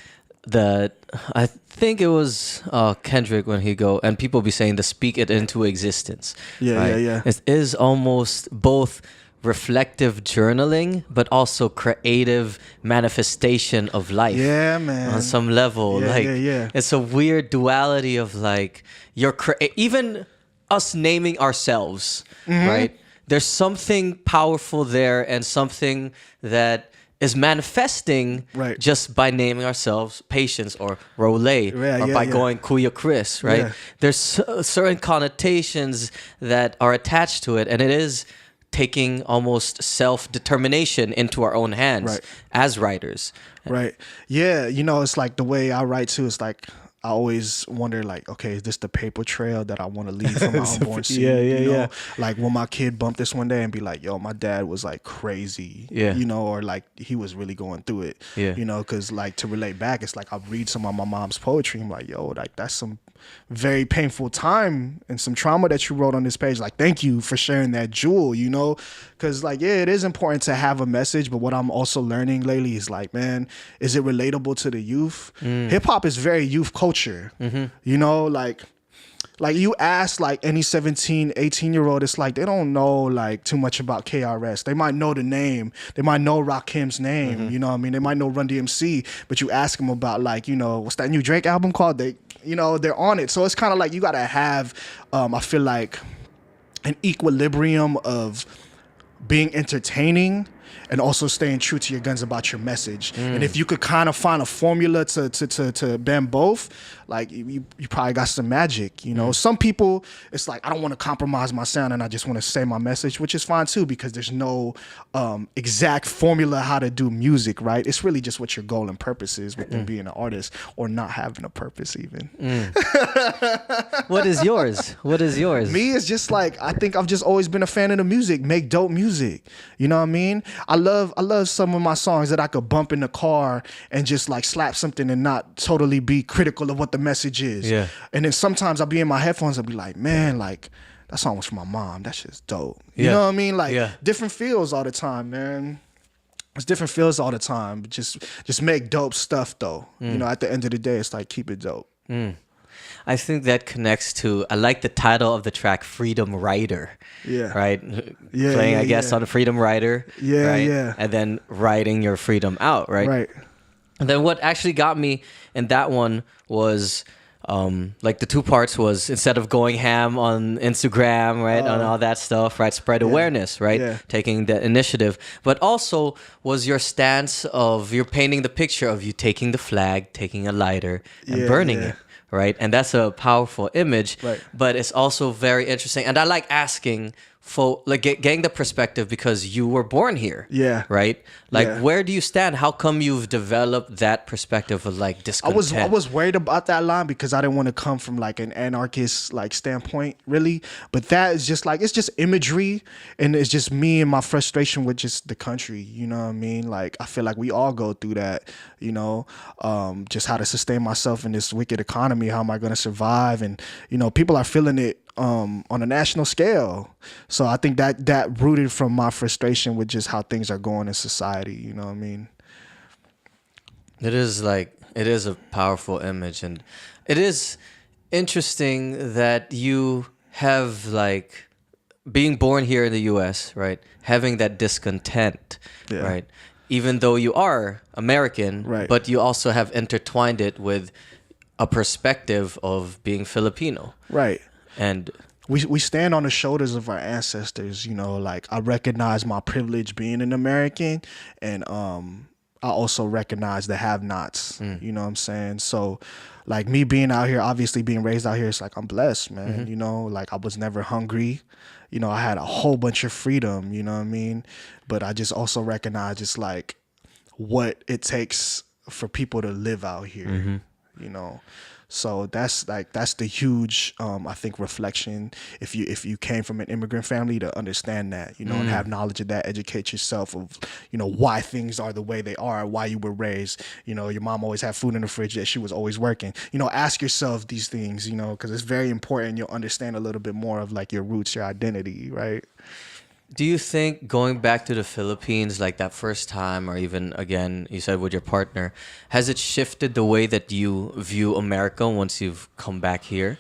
I think it was Kendrick when he go, and people be saying to speak it into existence.
Yeah.
It is almost both reflective journaling, but also creative manifestation of life.
Yeah, man.
On some level,
Yeah.
It's a weird duality of like even us naming ourselves, right? There's something powerful there and something that is manifesting just by naming ourselves Patience or Ro3lay or by going KuyaChris, right? Yeah. There's certain connotations that are attached to it, and it is taking almost self-determination into our own hands as writers.
Right. Yeah, you know, it's like the way I write too, it's like I always wonder, like, okay, is this the paper trail that I want to leave from my unborn seed? You know? Like, will my kid bump this one day and be like, yo, my dad was like crazy, you know, or like he was really going through it, you know, because like to relate back, it's like I read some of my mom's poetry. I'm like, yo, like that's some very painful time and some trauma that you wrote on this page. Like, thank you for sharing that jewel, you know, because like, yeah, it is important to have a message. But what I'm also learning lately is like, man, is it relatable to the youth? Hip hop is very youth culture, you know, like you ask like any 17, 18-year-old, it's like they don't know like too much about KRS. They might know the name. They might know Rakim's name. You know what I mean? They might know Run DMC, but you ask them about like, you know, what's that new Drake album called? You know, they're on it. So it's kind of like you got to have, I feel like, an equilibrium of being entertaining and also staying true to your guns about your message. And if you could kind of find a formula to bend both, like you probably got some magic, you know. Some people, it's like, I don't want to compromise my sound and I just want to say my message, which is fine too, because there's no exact formula how to do music, right? It's really just what your goal and purpose is with being an artist or not having a purpose even.
What is yours?
Me, it's just like, I think I've just always been a fan of the music, make dope music. You know what I mean? I love some of my songs that I could bump in the car and just like slap something and not totally be critical of what the message is. Yeah. And then sometimes I'll be in my headphones, I'll be like, man, like that song was from my mom. That shit's dope. You know what I mean? Like different feels all the time, man. It's different feels all the time. But just make dope stuff though. You know, at the end of the day, it's like keep it dope.
I think that connects to. I like the title of the track, "Freedom Rider."
Yeah.
Right.
Yeah,
Playing,
yeah,
I guess,
yeah.
on a Freedom Rider.
Yeah,
right?
yeah.
And then riding your freedom out. Right.
Right.
And then what actually got me in that one was like the two parts was instead of going ham on Instagram, right, on all that stuff, right, spread awareness, right,
Yeah.
taking the initiative, but also was your stance of you're painting the picture of you taking the flag, taking a lighter, and
Yeah,
burning
yeah.
it. Right, and that's a powerful image,
Right.
but it's also very interesting. And I like asking for like getting the perspective because you were born here,
Yeah.
right? Like,
Yeah.
where do you stand? How come you've developed that perspective of like
I
discontent?
was worried about that line because I didn't want to come from like an anarchist like standpoint, really. But that is just like it's just imagery, and it's just me and my frustration with just the country. You know what I mean? Like I feel like we all go through that. You know, just how to sustain myself in this wicked economy. How am I going to survive? And you know, people are feeling it on a national scale. So I think that rooted from my frustration with just how things are going in society. You know what I mean?
It is a powerful image, and it is interesting that you have like being born here in the U.S., right? Having that discontent,
Yeah.
right? Even though you are American,
Right.
but you also have intertwined it with a perspective of being Filipino,
Right.
and
We stand on the shoulders of our ancestors, you know, like I recognize my privilege being an American, and I also recognize the have-nots, you know what I'm saying? So like me being out here, obviously being raised out here, it's like I'm blessed, man, you know, like I was never hungry. You know, I had a whole bunch of freedom, you know what I mean? But I just also recognize just like what it takes for people to live out here, you know. So that's the huge I think reflection if you came from an immigrant family to understand that, you know, and have knowledge of that, educate yourself of, you know, why things are the way they are, why you were raised, you know, your mom always had food in the fridge, that she was always working. You know, ask yourself these things, you know, because it's very important you'll understand a little bit more of like your roots, your identity, right?
do you think going back to the Philippines, like that first time, or even again, you said with your partner, has it shifted the way that you view America once you've come back here?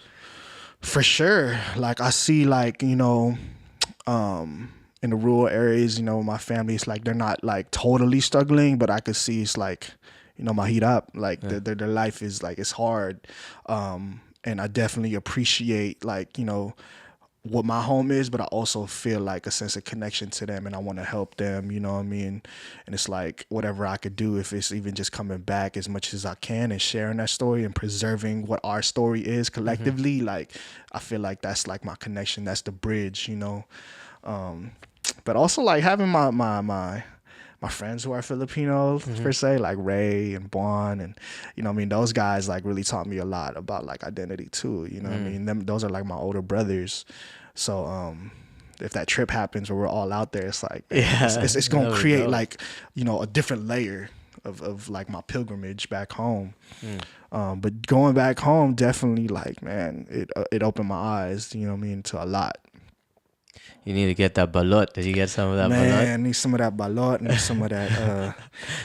For sure. Like I see like, you know, in the rural areas, you know, my family, it's like they're not like totally struggling, but I could see it's like, you know, mahirap, like their life is like, it's hard. And I definitely appreciate like, you know, what my home is, but I also feel like a sense of connection to them, and I want to help them, you know what I mean? And it's like whatever I could do, if it's even just coming back as much as I can and sharing that story and preserving what our story is collectively, like I feel like that's like my connection, that's the bridge, you know? But also like having my friends who are Filipinos per se, like Ray and Bon, and you know what I mean, those guys like really taught me a lot about like identity too, you know what I mean? Those are like my older brothers. So if that trip happens where we're all out there, it's like it's gonna create like, you know, a different layer of like my pilgrimage back home. But going back home definitely like, man, it opened my eyes, you know what I mean, to a lot.
You need to get that balot. Did you get some of that
Man,
balot?
I need some of that balot, need some of that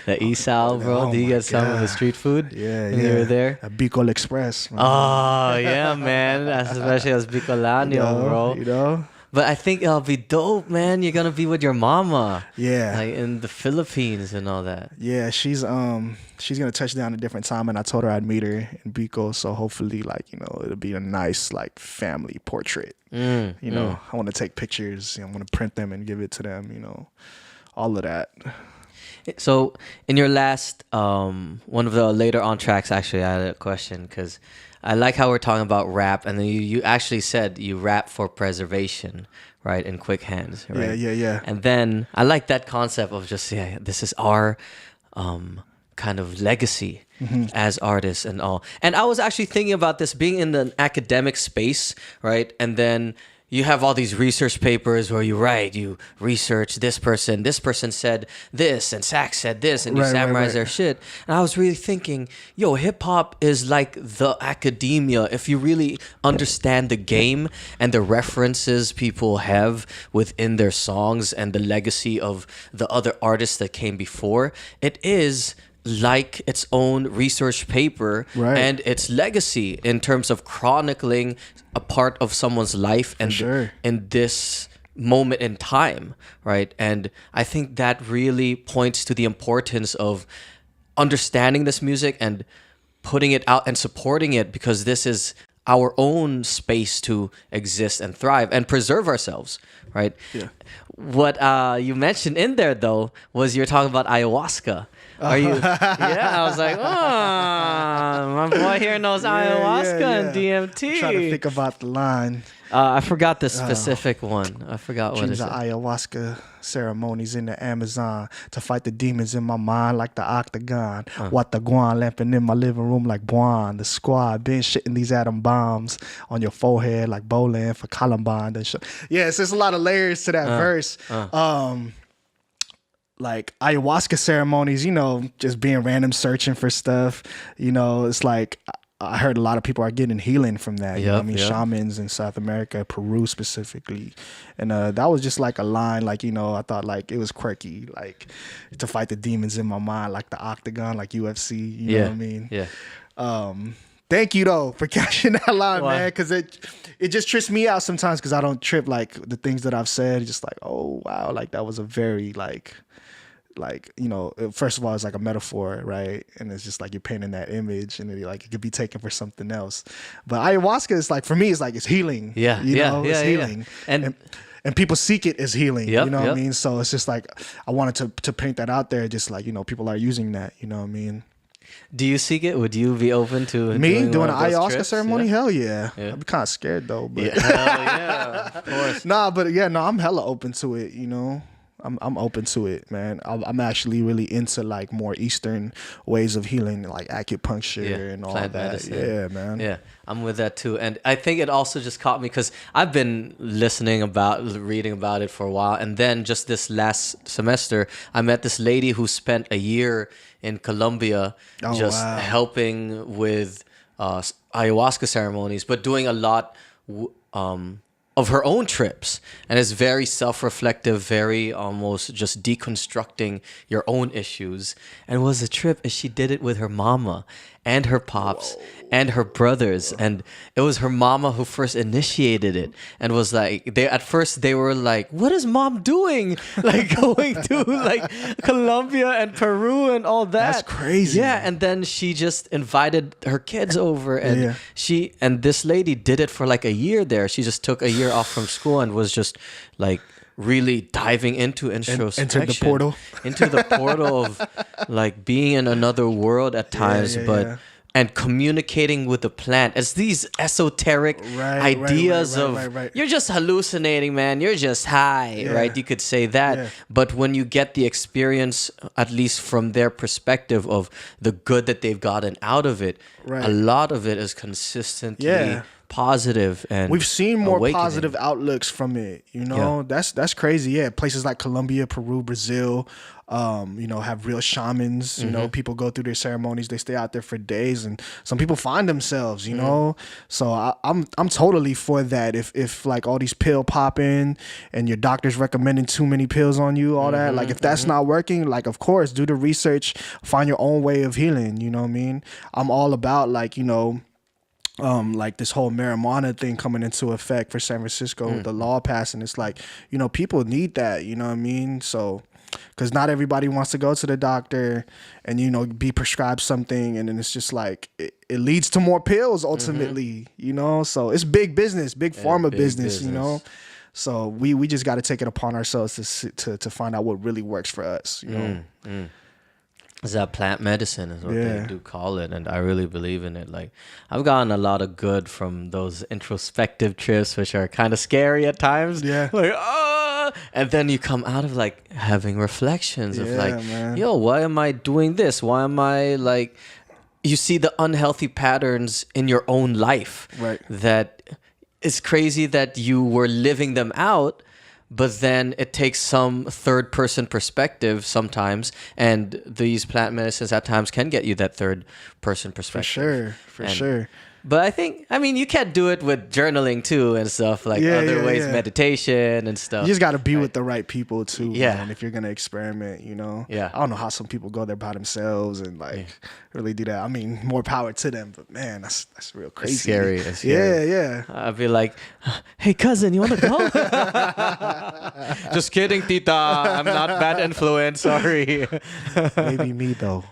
The isal, bro.
Oh
Did you
my
get some of the
God.
street food?
Yeah,
when you were there?
A Bicol Express, man.
Oh yeah, man. Especially as Bicolano,
You know,
bro.
You know?
But I think it'll be dope, man. You're gonna be with your mama,
Yeah.
like in the Philippines and all that.
Yeah, she's gonna touch down a different time, and I told her I'd meet her in Bicol, so hopefully like, you know, it'll be a nice like family portrait. You know, I want to take pictures, you know, I want to print them and give it to them, you know, all of that.
So in your last one of the later on tracks, actually, I had a question because I like how we're talking about rap, and then you actually said you rap for preservation, right? In quick hands, right?
Yeah.
And then I like that concept of just this is our kind of legacy as artists and all. And I was actually thinking about this being in an academic space, right? And then you have all these research papers where you write, you research this person said this, and Sax said this, and you summarize their shit. And I was really thinking, yo, hip hop is like the academia. If you really understand the game and the references people have within their songs and the legacy of the other artists that came before, it is like its own research paper
Right.
and its legacy in terms of chronicling a part of someone's life and
sure.
in this moment in time, right? And I think that really points to the importance of understanding this music and putting it out and supporting it, because this is our own space to exist and thrive and preserve ourselves, right?
Yeah.
What you mentioned in there though was you're talking about ayahuasca. Are you? Yeah, I was like, oh, my boy here knows ayahuasca and DMT.
I'm trying to think about the line.
I forgot the specific one. I forgot what it
Dreams
is.
of ayahuasca ceremonies in the Amazon to fight the demons in my mind like the octagon. What the guan lamping in my living room like Buan. The squad been shitting these atom bombs on your forehead like Bolan for Columbine. Yeah, it's just a lot of layers to that verse. Like ayahuasca ceremonies, you know, just being random searching for stuff. You know, it's like I heard a lot of people are getting healing from that. You know what I mean? Shamans in South America, Peru specifically. And that was just like a line, like, you know, I thought like it was quirky, like to fight the demons in my mind, like the octagon, like UFC, you know what I mean?
Yeah.
Thank you though for catching that line, man, because it just trips me out sometimes because I don't trip like the things that I've said. Just like, oh, wow, like that was a very like, you know, first of all, it's like a metaphor, right? And it's just like you're painting that image, and it could be taken for something else. But ayahuasca is like, for me, it's like it's healing.
Yeah,
you know, it's healing,
and
people seek it as healing.
Yep,
you know what I mean? So it's just like I wanted to paint that out there, just like, you know, people are using that. You know what I mean?
do you seek it? Would you be open to
Me doing
one
an
of those
ayahuasca
trips?
ceremony?
Yeah.
Hell yeah. I'd be kind of scared though. But
Hell yeah, of course.
nah, but yeah, no, I'm hella open to it. You know. I'm open to it, man. I'm actually really into like more Eastern ways of healing, like acupuncture and all
plant
that.
medicine.
Yeah, man.
Yeah, I'm with that too. And I think it also just caught me because I've been reading about it for a while. And then just this last semester, I met this lady who spent a year in Colombia helping with ayahuasca ceremonies, but doing a lot of her own trips, and it's very self-reflective, very almost just deconstructing your own issues. And it was a trip, and she did it with her mama and her pops and her brothers, and it was her mama who first initiated it and was like, at first they were like, what is mom doing, like going to like Colombia and Peru and all that.
That's crazy.
Yeah. And then she just invited her kids over, and this lady did it for like a year there. She just took a year off from school and was just like really diving into introspection.
Entered the portal.
Into the portal of like being in another world at times, and communicating with the plant. It's these esoteric ideas of you're just hallucinating, man. You're just high, right? You could say that. Yeah. But when you get the experience, at least from their perspective of the good that they've gotten out of it, a lot of it is consistently positive, and
we've seen more
awakening.
Positive outlooks from it. You know, that's crazy. Yeah, places like Colombia, Peru, Brazil, you know, have real shamans. You know, people go through their ceremonies. They stay out there for days, and some people find themselves. You know, so I'm totally for that. If like all these pill popping and your doctor's recommending too many pills on you, all that. Like if that's not working, like of course do the research, find your own way of healing. You know what I mean? I'm all about like, you know, like this whole marijuana thing coming into effect for San Francisco, the law passing. It's like, you know, people need that, you know what I mean? So, because not everybody wants to go to the doctor and, you know, be prescribed something, and then it's just like, it leads to more pills ultimately, you know? So it's big business, big pharma business, you know? So we just got to take it upon ourselves to find out what really works for us, you know?
Is that plant medicine is what they do call it, and I really believe in it. Like I've gotten a lot of good from those introspective trips, which are kind of scary at times. Yeah, like and then you come out of like having reflections of like, yo, why am I doing this? Why am I like? You see the unhealthy patterns in your own life. Right. That it's crazy that you were living them out. But then it takes some third person perspective sometimes, and these plant medicines at times can get you that third person perspective.
For sure.
But I mean, you can't do it with journaling too and stuff like other ways, meditation and stuff.
You just got to be with the right people too,
Yeah.
man, if you're going to experiment,
Yeah.
I don't know how some people go there by themselves and really do that. I mean, more power to them, but man, that's real crazy.
It's scary. It's scary.
Yeah.
I'd be like, hey, cousin, you want to go? Just kidding, tita. I'm not bad influence. Sorry.
Maybe me, though.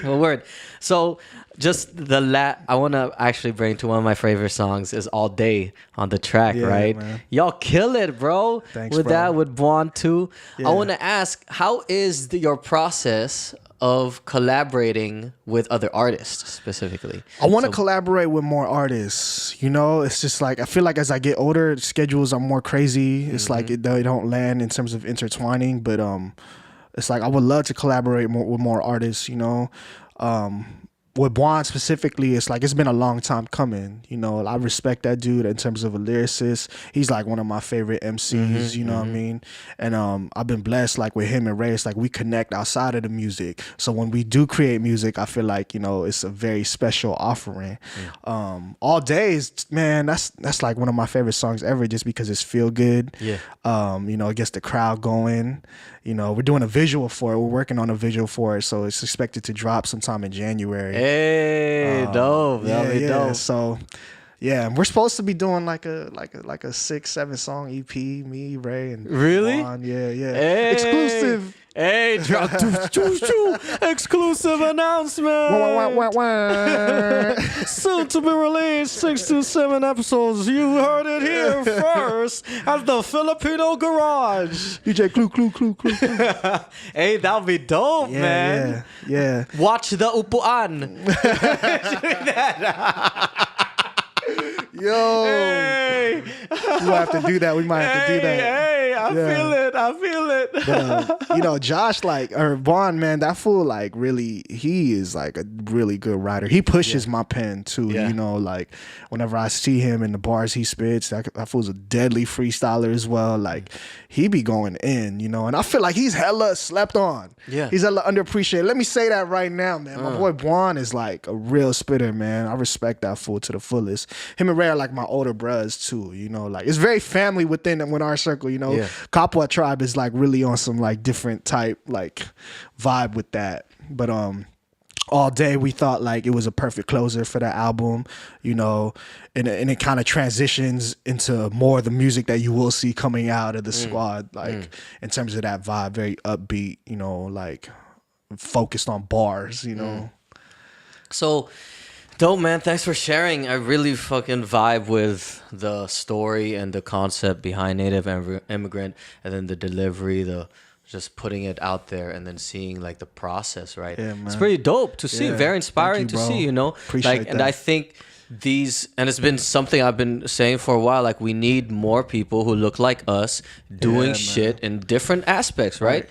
Well, word. So just I want to actually bring to one of my favorite songs is All Day on the track, right?
Man.
Y'all kill it, bro.
Thanks,
with
bro.
that, with Buon too.
Yeah.
I want to ask, how is your process of collaborating with other artists specifically?
I want to collaborate with more artists. It's just like I feel like as I get older, schedules are more crazy. It's like they don't land in terms of intertwining, but it's like I would love to collaborate with more artists. With Buon specifically, it's like it's been a long time coming. I respect that dude in terms of a lyricist. He's like one of my favorite MCs. You know what I mean? And I've been blessed like with him and Ray. It's like we connect outside of the music. So when we do create music, I feel like it's a very special offering. All Day is, man, that's like one of my favorite songs ever, just because it's feel good.
Yeah.
It gets the crowd going. We're doing a visual for it. We're working on a visual for it, so it's expected to drop sometime in January.
Hey, dope. That'll be dope.
So, yeah, we're supposed to be doing like a 6-7 song EP. Me, Ray, and
really?
Buon. Yeah.
Hey.
Exclusive.
Hey, drop exclusive announcement. Soon to be released, 6 to 7 episodes. You heard it here first at the Filipino Garage.
DJ Clue.
Hey, that'll be dope, man.
Yeah.
Watch the upuan.
Yo,
Hey.
we might have to do that.
Hey, I feel it.
But, Josh, Buon, man, that fool, really, he is like a really good writer. He pushes my pen too.
Yeah.
Whenever I see him in the bars he spits, that fool's a deadly freestyler as well. He be going in, and I feel like he's hella slept on.
Yeah.
He's hella underappreciated. Let me say that right now, man. My boy Buon is like a real spitter, man. I respect that fool to the fullest. Him and Ray are like my older bros too, it's very family within our circle,
Yeah.
Kapwa tribe is like really on some different type vibe with that. But All Day, we thought it was a perfect closer for that album, and it kind of transitions into more of the music that you will see coming out of the squad, in terms of that vibe, very upbeat, focused on bars,
So, dope, man. Thanks for sharing. I really fucking vibe with the story and the concept behind Native Immigrant, and then the delivery, the just putting it out there, and then seeing the process, right?
Yeah, man.
It's pretty dope to see.
Yeah.
Very inspiring
Thank you,
to see,
Appreciate that.
And I think and it's been something I've been saying for a while, we need more people who look like us doing shit in different aspects, right?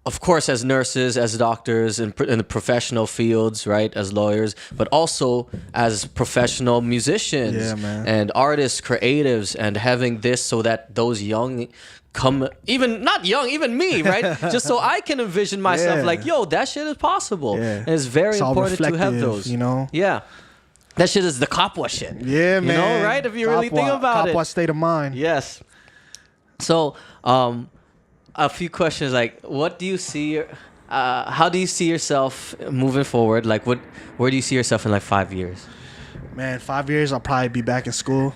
Of course, as nurses, as doctors, in the professional fields, right, as lawyers, but also as professional musicians and artists, creatives, and having this so that those young not young, even me, right? Just so I can envision myself that shit is possible. Yeah. And it's very important to have those. Yeah. That shit is the Kapwa shit.
Yeah, man.
Right? If you really think about it.
Kapwa state of mind.
Yes. So, a few questions what do you see how do you see yourself moving forward? Where do you see yourself in 5 years?
Man, 5 years I'll probably be back in school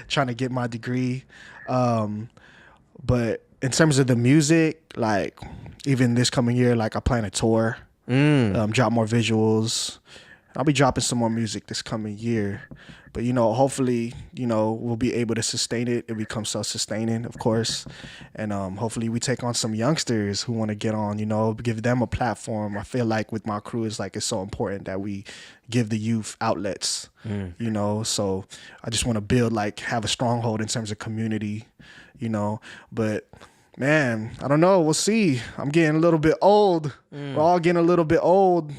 trying to get my degree. But in terms of the music, even this coming year, I plan a tour, drop more visuals. I'll be dropping some more music this coming year. But, hopefully, we'll be able to sustain it. It becomes self-sustaining, of course. And hopefully we take on some youngsters who want to get on, give them a platform. I feel like with my crew, it's so important that we give the youth outlets, So I just want to build, have a stronghold in terms of community, But, man, I don't know. We'll see. I'm getting a little bit old. We're all getting a little bit old.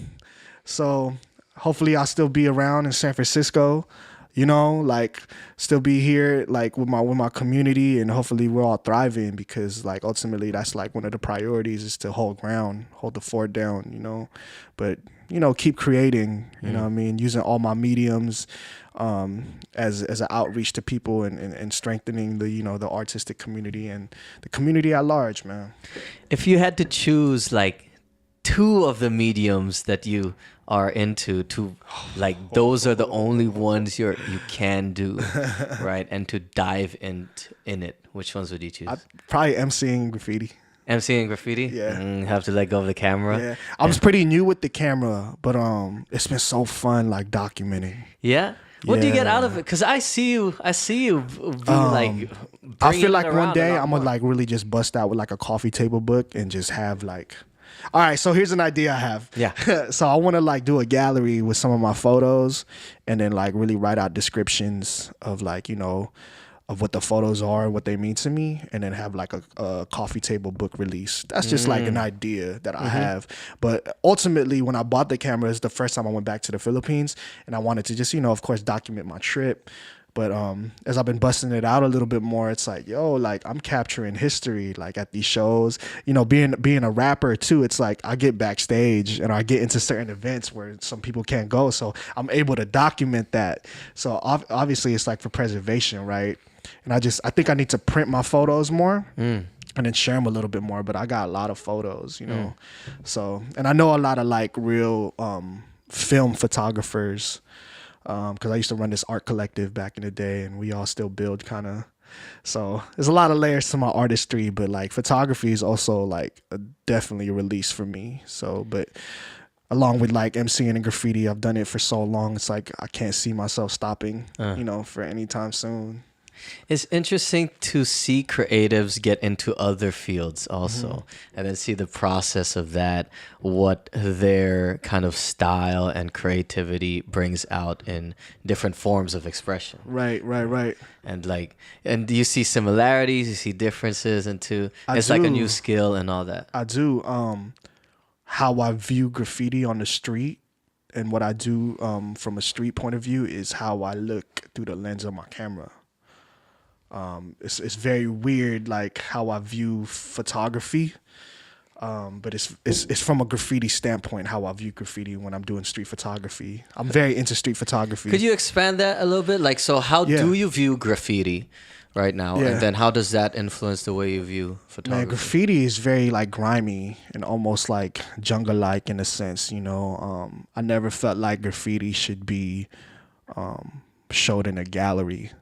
So hopefully I'll still be around in San Francisco. you know, like still be here like with my community, and hopefully we're all thriving, because like ultimately that's like one of the priorities is to hold ground, hold the fort down, you know. But you know, keep creating, you know what I mean, using all my mediums as an outreach to people, and strengthening the, you know, the artistic community and the community at large, man.
If you had to choose like two of the mediums that you are into, to like those are the only ones you can do, right? And to dive in it, which ones would you choose?
Probably emceeing graffiti.
MCing graffiti?
Yeah.
Have to let go of the camera.
Yeah, I was pretty new with the camera, but it's been so fun like documenting.
Yeah. What do you get
Yeah.
out of it? Because I see you be like.
I feel like
bringing it
one
around a
day
lot
I'm gonna
more.
like really just bust out with like a coffee table book and just have like, all right, so here's an idea I have.
Yeah.
So I want to like do a gallery with some of my photos, and then like really write out descriptions of like, you know, of what the photos are, what they mean to me, and then have like a coffee table book release. That's just like an idea that I have. But ultimately, when I bought the camera, it's the first time I went back to the Philippines, and I wanted to just, you know, of course, document my trip. But as I've been busting it out a little bit more, it's like, yo, like I'm capturing history, like at these shows. You know, being a rapper too, it's like I get backstage and I get into certain events where some people can't go, so I'm able to document that. So obviously, it's like for preservation, right? And I think I need to print my photos more. And then share them a little bit more. But I got a lot of photos, you know. So, and I know a lot of like real film photographers, because I used to run this art collective back in the day, and we all still build kind of. So there's a lot of layers to my artistry, but like photography is also like definitely a release for me. So, but along with like MCing and graffiti, I've done it for so long. It's like I can't see myself stopping, you know, for any time soon.
It's interesting to see creatives get into other fields also, and then see the process of that, what their kind of style and creativity brings out in different forms of expression.
Right.
And like, and you see similarities, you see differences, it's like a new skill and all that.
I do. How I view graffiti on the street and what I do from a street point of view is how I look through the lens of my camera. It's very weird, like how I view photography, but it's from a graffiti standpoint how I view graffiti when I'm doing street photography. I'm very into street photography.
Could you expand that a little bit? Like, so how do you view graffiti right now?
Yeah.
And then how does that influence the way you view photography?
Man, graffiti is very like grimy and almost like jungle-like in a sense, you know. I never felt like graffiti should be showed in a gallery,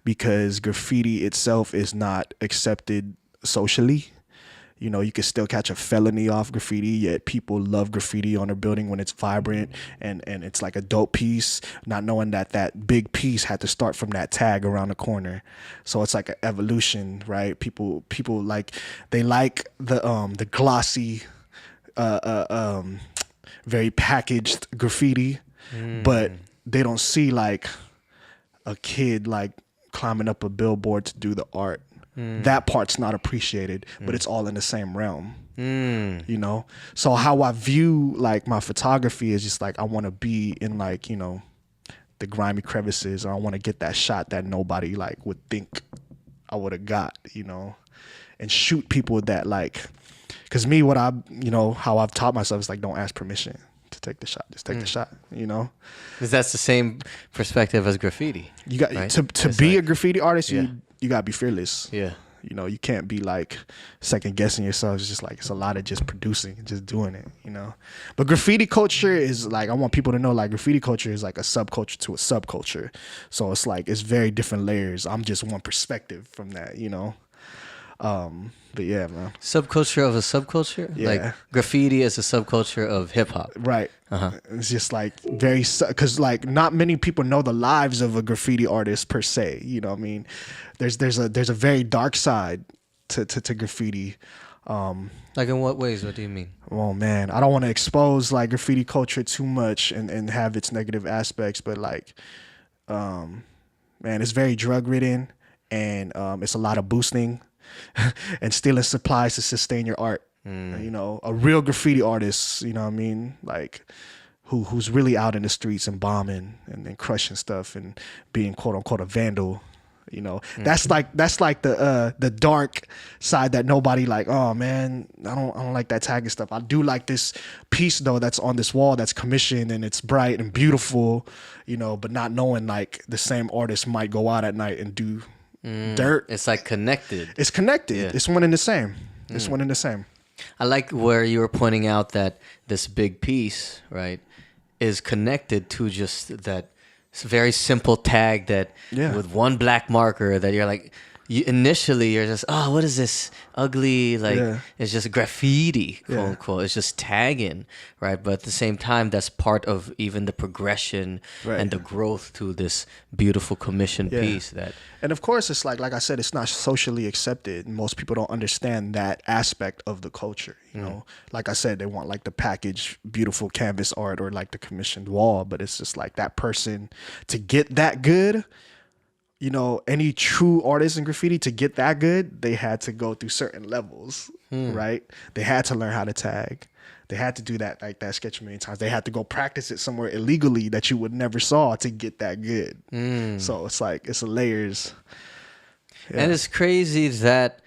because graffiti itself is not accepted socially. You know, you can still catch a felony off graffiti, yet people love graffiti on their building when it's vibrant and it's like a dope piece, not knowing that big piece had to start from that tag around the corner. So it's like an evolution, right? People like, they like the glossy, very packaged graffiti, but they don't see like a kid like climbing up a billboard to do the art. That part's not appreciated, but it's all in the same realm. You know? So how I view like my photography is just like, I want to be in like, you know, the grimy crevices, or I want to get that shot that nobody like would think I would have got, you know, and shoot people that like, because me, what I, you know, how I've taught myself is like, don't ask permission to take the shot. Just take the shot, you know?
Because that's the same perspective as graffiti.
You got
right?
to
It's
be
like,
a graffiti artist,
yeah.
you got to be fearless.
Yeah.
You know, you can't be like second guessing yourself. It's just like, it's a lot of just producing and just doing it, you know? But graffiti culture is like, I want people to know like graffiti culture is like a subculture to a subculture. So it's like, it's very different layers. I'm just one perspective from that, you know? But yeah, man.
Subculture of a subculture?
Yeah.
Like graffiti is a subculture of hip hop.
Right. It's just like very, because like not many people know the lives of a graffiti artist per se. You know what I mean? There's a very dark side to graffiti.
Like in what ways? What do you mean?
Oh man, I don't want to expose like graffiti culture too much and have its negative aspects, but like, man, it's very drug ridden, and it's a lot of boosting and stealing supplies to sustain your art. You know, a real graffiti artist, you know what I mean? Like, who's really out in the streets and bombing and crushing stuff and being quote unquote a vandal. You know, that's like the dark side that nobody like. Oh man, I don't like that tagging stuff. I do like this piece though that's on this wall that's commissioned and it's bright and beautiful. You know, but not knowing like the same artist might go out at night and do dirt.
It's like connected.
It's connected.
Yeah.
It's one and the same. It's one and the same.
I like where you were pointing out that this big piece, right, is connected to just that very simple tag that with one black marker that you're like, initially you're just, oh, what is this ugly, like it's just graffiti, quote unquote. It's just tagging, right? But at the same time, that's part of even the progression and the growth to this beautiful commission piece.
And of course, it's like I said, it's not socially accepted. Most people don't understand that aspect of the culture. You know, like I said, they want like the packaged, beautiful canvas art or like the commissioned wall, but it's just like that person to get that good. You know, any true artist in graffiti, to get that good, they had to go through certain levels, right? They had to learn how to tag. They had to do that, like that sketch a million times. They had to go practice it somewhere illegally that you would never saw to get that good. So it's like, it's layers.
And it's crazy that,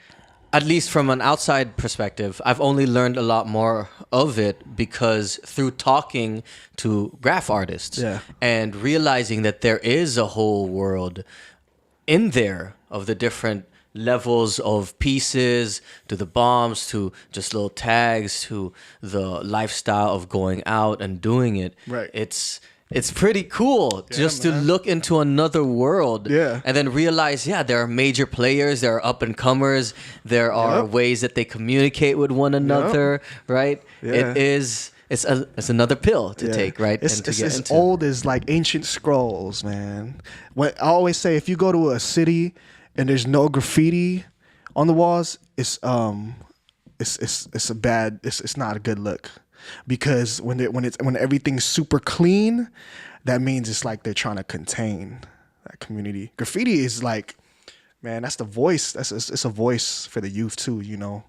at least from an outside perspective, I've only learned a lot more of it because through talking to graph artists and realizing that there is a whole world in there of the different levels of pieces, to the bombs, to just little tags, to the lifestyle of going out and doing it.
Right.
It's pretty cool just to look into another world and then realize, there are major players, there are up and comers, there are ways that they communicate with one another, right? It's another pill to take, right?
It's as old as like ancient scrolls, man. What I always say, if you go to a city and there's no graffiti on the walls, it's not a good look. Because when everything's super clean, that means it's like they're trying to contain that community. Graffiti is like, man, that's the voice. It's a voice for the youth too, you know.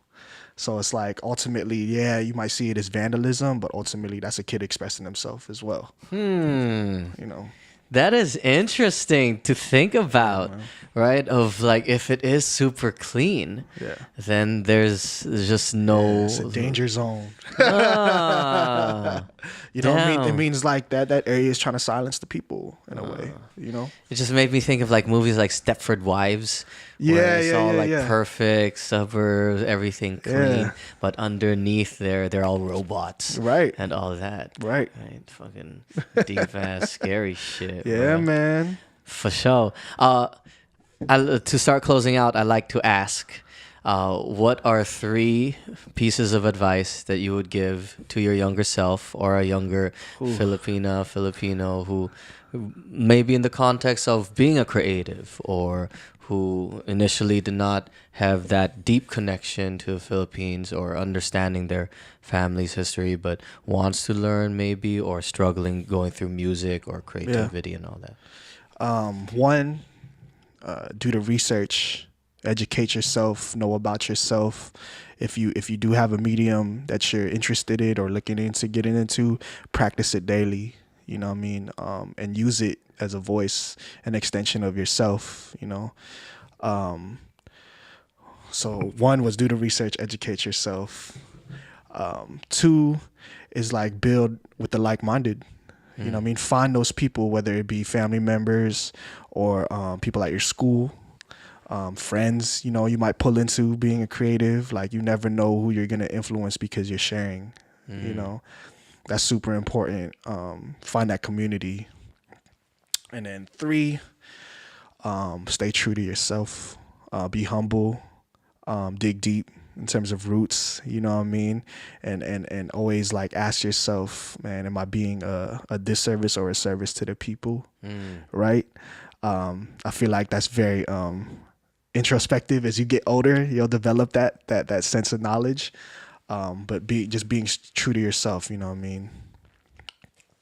So it's like ultimately, you might see it as vandalism, but ultimately that's a kid expressing himself as well. You know.
That is interesting to think about, right? Of like, if it is super clean, then there's just no...
it's a danger zone. You know
Damn.
what I mean? It means like that area is trying to silence the people in a way, you know?
It just made me think of like movies like Stepford Wives, where it's all like perfect suburbs, everything clean, but underneath they're all robots,
right?
And all that,
right?
Fucking deep ass scary shit.
Yeah,
bro.
man.
For sure. To start closing out, I like to ask, what are 3 pieces of advice that you would give to your younger self or a younger Filipino who maybe in the context of being a creative or who initially did not have that deep connection to the Philippines or understanding their family's history, but wants to learn maybe or struggling going through music or creativity and all that?
One, do the research, educate yourself, know about yourself. If you do have a medium that you're interested in or looking into getting into, practice it daily. You know what I mean? And use it as a voice, an extension of yourself, you know? So 1 was do the research, educate yourself. 2 is like build with the like-minded. You know what I mean? Find those people, whether it be family members or people at your school, friends, you know, you might pull into being a creative. Like, you never know who you're going to influence because you're sharing, you know? That's super important. Find that community. And then 3, stay true to yourself. Be humble. Dig deep in terms of roots, you know what I mean? And always like ask yourself, man, am I being a disservice or a service to the people? Right? I feel like that's very introspective. As you get older, you'll develop that sense of knowledge. But being true to yourself, you know what I mean?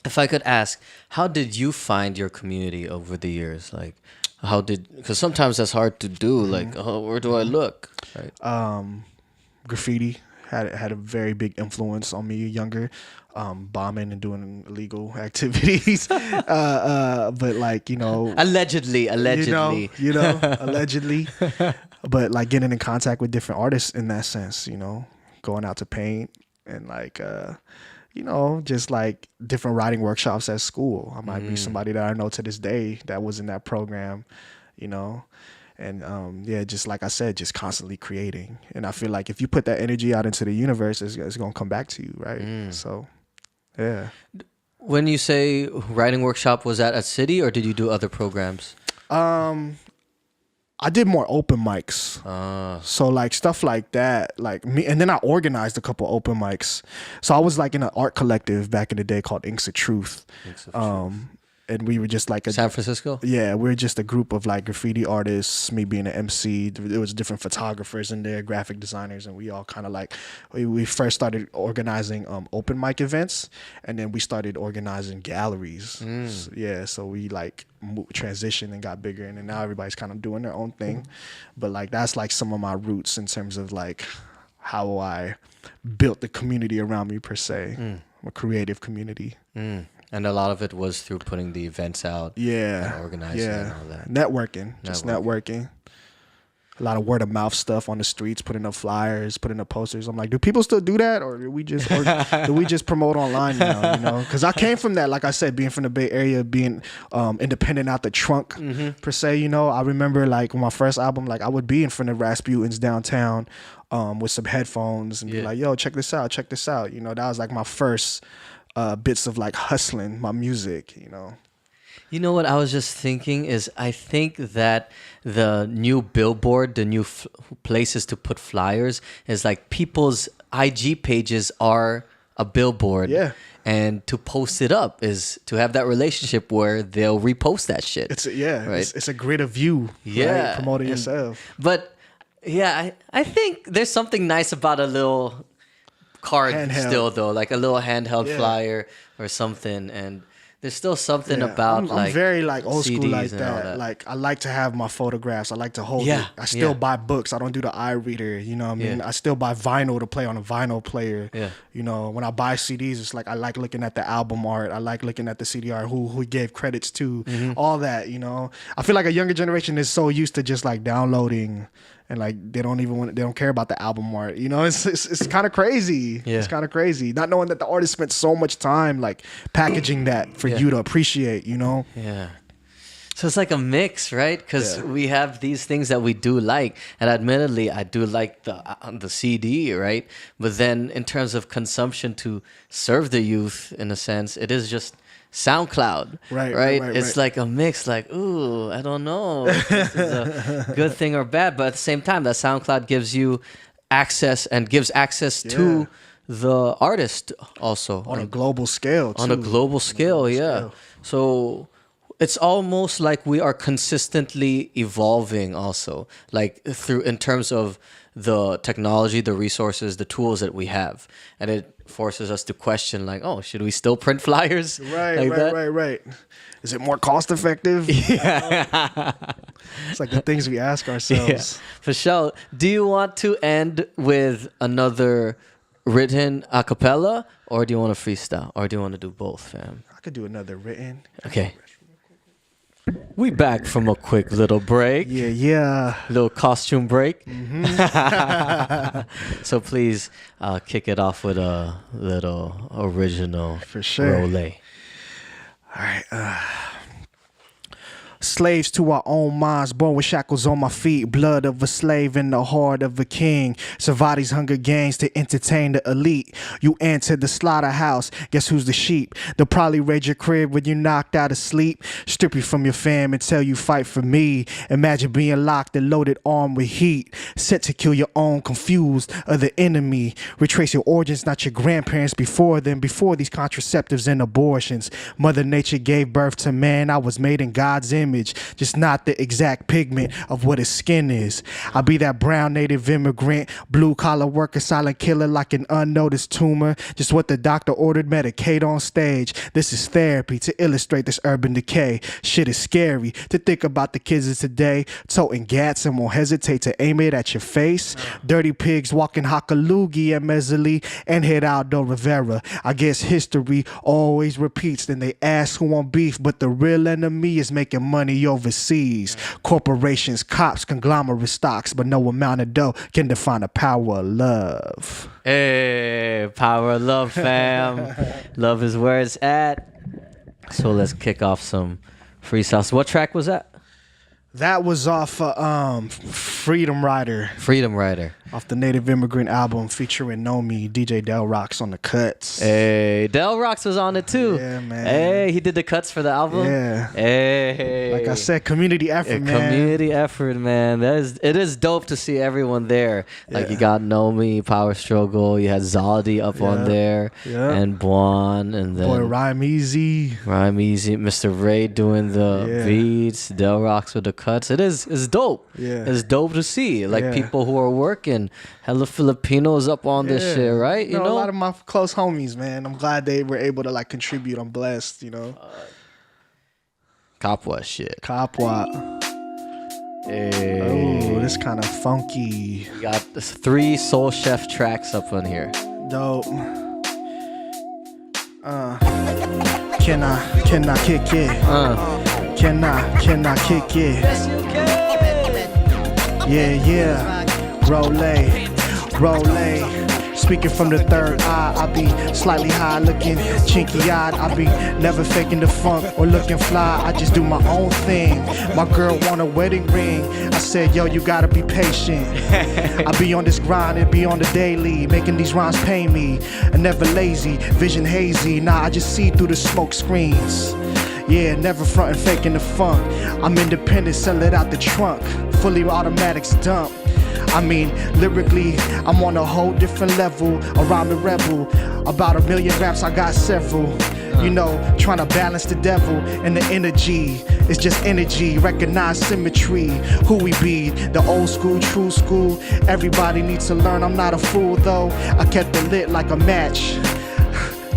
If I could ask, how did you find your community over the years? Like, because sometimes that's hard to do. Like, where do I look? Right.
Graffiti had a very big influence on me younger, bombing and doing illegal activities. But like,
Allegedly.
allegedly. But like getting in contact with different artists in that sense, going out to paint and like, just like different writing workshops at school. I might be somebody that I know to this day that was in that program, and just like I said, just constantly creating. And I feel like if you put that energy out into the universe, it's going to come back to you, right? So, yeah.
When you say writing workshop, was that at City or did you do other programs?
I did more open mics. So like stuff like that, like me, and then I organized a couple open mics. So I was like in an art collective back in the day called Inks of Truth. And we were just like
San Francisco?
Yeah, we were just a group of like graffiti artists, me being an MC. There was different photographers in there, graphic designers, and we all kind of like, we first started organizing open mic events, and then we started organizing galleries. So we like transitioned and got bigger, and then now everybody's kind of doing their own thing. But like that's like some of my roots in terms of like how I built the community around me per se, a creative community.
And a lot of it was through putting the events out, and organizing and all that.
Networking. A lot of word of mouth stuff on the streets, putting up flyers, putting up posters. I'm like, do people still do that, or do we just promote online now? Because I came from that, like I said, being from the Bay Area, being independent out the trunk per se. I remember like my first album, like I would be in front of Rasputin's downtown with some headphones and be like, yo, check this out. That was like my first bits of like hustling my music.
You know what I was just thinking is I think that the new billboard, the new places to put flyers is like people's IG pages are a billboard.
Yeah.
And to post it up is to have that relationship where they'll repost that shit.
It's a grid of you.
Yeah.
Right? Promoting yourself.
But yeah, I think there's something nice about a little card
handheld.
Still though, like a little handheld flyer or something, and there's still something about
I'm very like old
CDs
school like
that.
Like I like to have my photographs. I like to hold it. I still buy books. I don't do the iReader. You know what I mean? I still buy vinyl to play on a vinyl player.
Yeah.
When I buy CDs, it's like I like looking at the album art. I like looking at the CD art. Who he gave credits to? All that. I feel like a younger generation is so used to just like downloading. And like they don't care about the album art. It's kind of crazy.
Yeah.
It's kind of crazy not knowing that the artist spent so much time like packaging that for you to appreciate.
Yeah. So it's like a mix, right? Because we have these things that we do like, and admittedly, I do like the CD, right? But then in terms of consumption to serve the youth, in a sense, it is just SoundCloud, right? It's like a mix, like, ooh, I don't know if this is a good thing or bad, but at the same time, that SoundCloud gives you access and gives access to the artist also.
On a global scale, too.
On a global scale, yeah. So it's almost like we are consistently evolving also, like in terms of the technology, the resources, the tools that we have. And it forces us to question like, oh, should we still print flyers?
Right. Is it more cost effective?
Yeah.
It's like the things we ask ourselves.
Yeah, for sure. Do you want to end with another written a cappella, or do you want to freestyle, or do you want to do both, fam?
I could do another written.
Okay. We back from a quick little break.
Yeah.
Little costume break. So please kick it off with a little original
for sure.
Ro3lay.
All right. Slaves to our own minds, born with shackles on my feet, blood of a slave in the heart of a king. Savati's Hunger Games to entertain the elite. You enter the slaughterhouse, guess who's the sheep? They'll probably raid your crib when you're knocked out of sleep, strip you from your fam and tell you fight for me. Imagine being locked and loaded, armed with heat, set to kill your own, confused of the enemy. Retrace your origins, not your grandparents before them, before these contraceptives and abortions. Mother Nature gave birth to man, I was made in God's image. image, just not the exact pigment of what his skin is. I be that brown native immigrant, blue collar worker, silent killer like an unnoticed tumor. Just what the doctor ordered, Medicaid on stage. This is therapy to illustrate this urban decay. Shit is scary to think about the kids of today, toting gats and won't hesitate to aim it at your face. Dirty pigs walking Hakalugi and Mezzali and Geraldo Rivera. I guess history always repeats. Then they ask who want beef, but the real enemy is making money overseas. Corporations, cops, conglomerate stocks, but no amount of dough can define the power of love.
Hey, power of love, fam. Love is where it's at. So let's kick off some freestyles. What track was that?
That was off Freedom Rider.
Freedom Rider.
Off the Native Immigrant album featuring Nomi, DJ Del Rocks on the cuts.
Hey, Del Rocks was on it too.
Yeah, man.
Hey, he did the cuts for the album.
Yeah.
Hey.
Like I said, community effort, man.
Community effort, man. It is dope to see everyone there. Like you got Nomi, Power Struggle, you had Zaldi up on there, and Buon, and then
Boy Rhyme Easy,
Mister REY doing the beats, Del Rocks with the cuts. It's dope.
Yeah.
It's dope to see. Like people who are working, hella Filipinos up on this shit, right? You know,
a lot of my close homies, man. I'm glad they were able to like contribute. I'm blessed, you know.
Kapwa shit.
Kapwa.
Hey.
Oh, this kind of funky.
We got 3 Soul Chef tracks up on here.
Dope. Can I kick it? Can I kick it?
Yes, you can.
Yeah. Ro3lay. Speaking from the third eye, I be slightly high, looking chinky-eyed. I be never faking the funk or looking fly. I just do my own thing. My girl want a wedding ring. I said, yo, you gotta be patient. I be on this grind and be on the daily, making these rhymes pay me. And never lazy, vision hazy. Nah, I just see through the smoke screens. Yeah, never frontin' faking the funk. I'm independent, sell it out the trunk. Fully automatics dump. I mean, lyrically, I'm on a whole different level. A rhyming rebel. About 1 million raps, I got several. You know, trying to balance the devil and the energy. It's just energy, recognize symmetry. Who we be, the old school, true school. Everybody needs to learn, I'm not a fool though. I kept it lit like a match.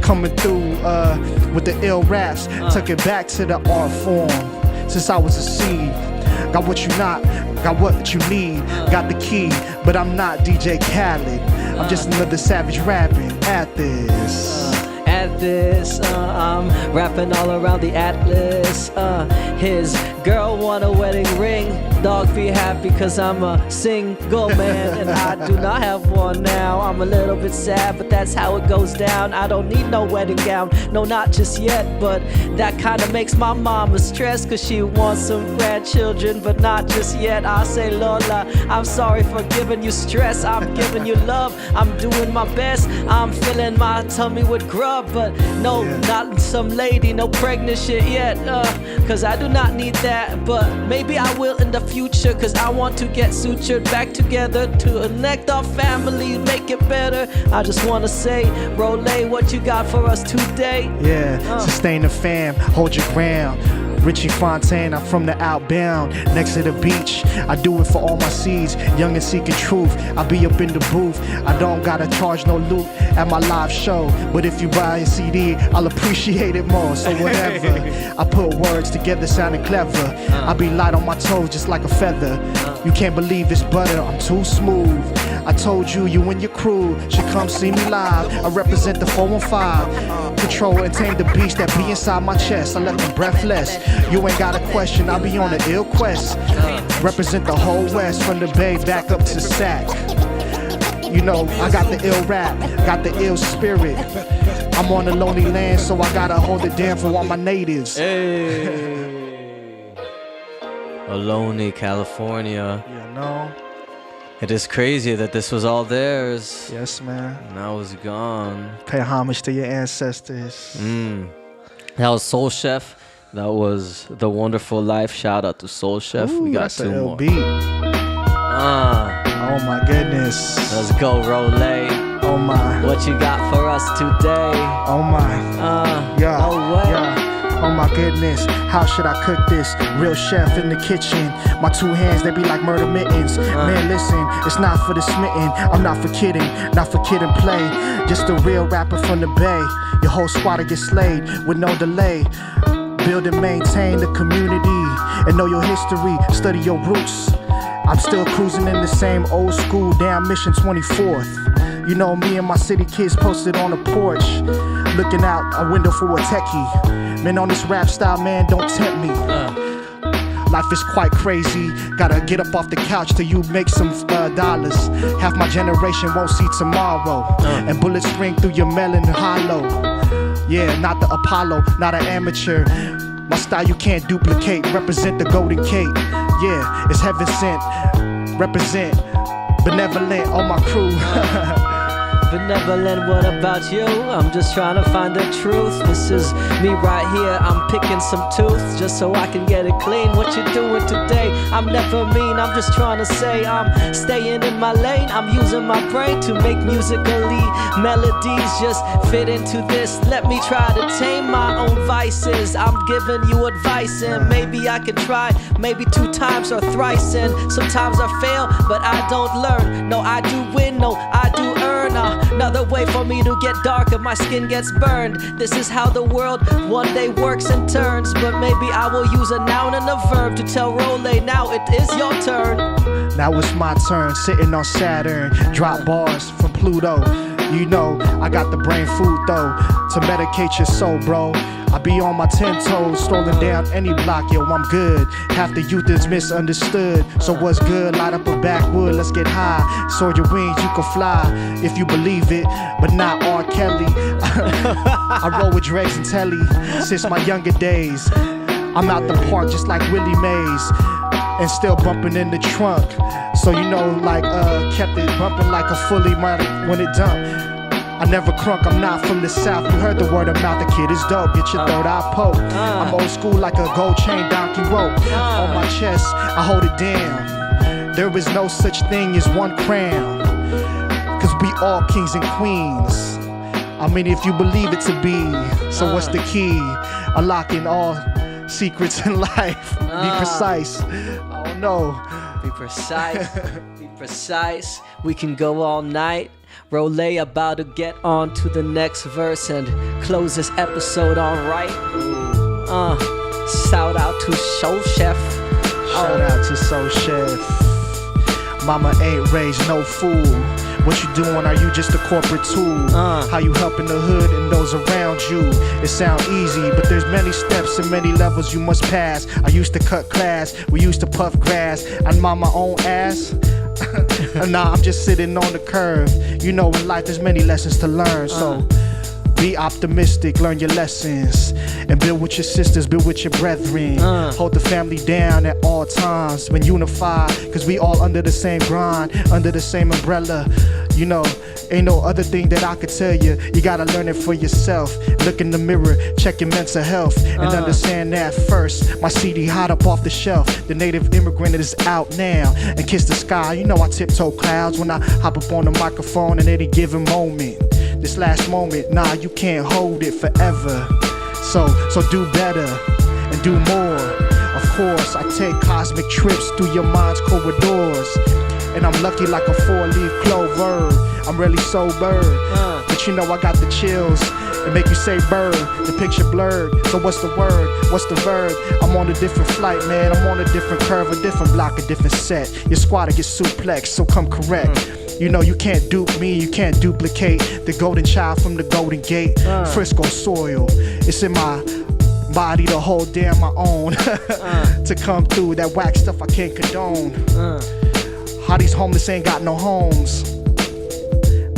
Coming through with the ill raps. Took it back to the art form. Since I was a seed. Got what you not, got what you need. Got the key, but I'm not DJ Khaled. I'm just another savage rapping at this.
I'm rapping all around the Atlas. His girl want a wedding ring. Dog be happy cause I'm a single man and I do not have one now. I'm a little bit sad, but that's how it goes down. I don't need no wedding gown, no, not just yet. But that kinda makes my mama stressed cause she wants some grandchildren, but not just yet. I say, Lola, I'm sorry for giving you stress. I'm giving you love, I'm doing my best. I'm filling my tummy with grub, but no, not some lady, no pregnant shit yet. Cause I do not need that, but maybe I will in the future. Cause I want to get sutured back together to connect our families, make it better. I just wanna say, Ro3lay, what you got for us today?
Yeah, sustain the fam, hold your ground. Richie Fontaine, I'm from the outbound, next to the beach. I do it for all my seeds, young and seeking truth. I be up in the booth, I don't gotta charge no loot at my live show. But if you buy a CD, I'll appreciate it more, so whatever. I put words together sounding clever. I be light on my toes just like a feather. You can't believe this butter, I'm too smooth. I told you, you and your crew should come see me live. I represent the 415. Control and tame the beast that be inside my chest. I left them breathless. You ain't got a question, I'll be on an ill quest. Represent the whole West, from the Bay back up to Sac. You know, I got the ill rap, got the ill spirit. I'm on a lonely land, so I gotta hold it down for all my natives.
Hey. Ohlone, California.
You know?
It is crazy that this was all theirs.
Yes, man.
Now it's gone.
Pay homage to your ancestors.
That was Soul Chef. That was The Wonderful Life. Shout out to Soul Chef.
Ooh,
we got
that's
2 more.
beat. Oh my goodness.
Let's go, Ro3lay.
Oh my.
What you got for us today?
Oh my.
No way.
Oh my goodness, how should I cook this? Real chef in the kitchen. My 2 hands, they be like murder mittens. Man, listen, it's not for the smitten. I'm not for kidding, not for kid and play. Just a real rapper from the Bay. Your whole squad will get slayed with no delay. Build and maintain the community and know your history, study your roots. I'm still cruising in the same old school, damn Mission 24th. You know, me and my city kids posted on the porch, looking out a window for a techie. Man, on this rap style, man, don't tempt me. Life is quite crazy. Gotta get up off the couch till you make some dollars. Half my generation won't see tomorrow. And bullets ring through your melon hollow. Yeah, not the Apollo, not an amateur. My style you can't duplicate. Represent the Golden Gate. Yeah, it's heaven sent. Represent benevolent on my crew.
Benevolent, what about you? I'm just trying to find the truth. This is me right here, I'm picking some tooth just so I can get it clean. What you doing today? I'm never mean, I'm just trying to say I'm staying in my lane. I'm using my brain to make musically melodies just fit into this. Let me try to tame my own vices. I'm giving you advice and maybe I can try, maybe 2 times or thrice. And sometimes I fail, but I don't learn. No, I do win, no, I do earn. Another way for me to get darker, my skin gets burned. This is how the world one day works and turns. But maybe I will use a noun and a verb to tell Ro3lay, now it is your turn.
Now it's my turn, sitting on Saturn. Drop bars from Pluto. You know, I got the brain food though, to medicate your soul, bro. I be on my 10 toes, strolling down any block, yo, I'm good. Half the youth is misunderstood. So what's good? Light up a backwood, let's get high. Soar your wings, you can fly, if you believe it, but not R. Kelly. I roll with Dregs and Telly since my younger days. I'm out the park just like Willie Mays, and still bumping in the trunk. So you know, like, kept it bumping like a fully when it dumped. I never crunk, I'm not from the south. You heard the word of mouth, the kid is dope. Get your third eye poke. I'm old school like a gold chain donkey rope. On my chest, I hold it down. There is no such thing as one crown, cause we all kings and queens. I mean, if you believe it to be. So what's the key? Unlocking all secrets in life. Be precise. I don't know.
Be precise. Be precise. We can go all night. Ro3lay about to get on to the next verse and close this episode on right. Shout out to Soul Chef.
Shout out to Soul Chef. Mama ain't raised no fool. What you doing? Are you just a corporate tool? How you helping the hood and those around you? It sound easy, but there's many steps and many levels you must pass. I used to cut class, we used to puff grass, and mind my own ass. Nah, I'm just sitting on the curve. You know, in life there's many lessons to learn, so be optimistic, learn your lessons, and build with your sisters, build with your brethren. Hold the family down at all times, when unified, cause we all under the same grind, under the same umbrella. You know, ain't no other thing that I could tell you. You gotta learn it for yourself. Look in the mirror, check your mental health, and understand that first. My CD hot up off the shelf. The native immigrant is out now, and kiss the sky. You know I tiptoe clouds when I hop up on the microphone in any given moment. This last moment, nah, you can't hold it forever. So do better and do more. Of course, I take cosmic trips through your mind's corridors, and I'm lucky like a 4-leaf clover. I'm really sober, but you know I got the chills and make you say bird. The picture blurred, so what's the word? What's the verb? I'm on a different flight, man. I'm on a different curve, a different block, a different set. Your squad get suplexed, so come correct. You know you can't dupe me, you can't duplicate the golden child from the Golden Gate. Frisco soil, it's in my body to hold down my own. To come through that whack stuff I can't condone. How these homeless ain't got no homes.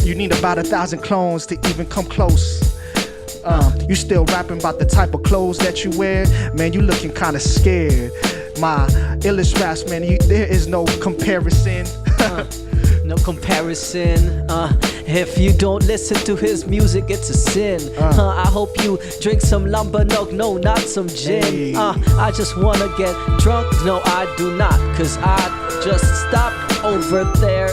You need about 1,000 clones to even come close. You still rapping about the type of clothes that you wear? Man, you looking kinda scared. My illest raps, man, there is no comparison.
No comparison. If you don't listen to his music, it's a sin. I hope you drink some lumber, no, not some gin. I just wanna get drunk, no, I do not, cause I just stopped over there.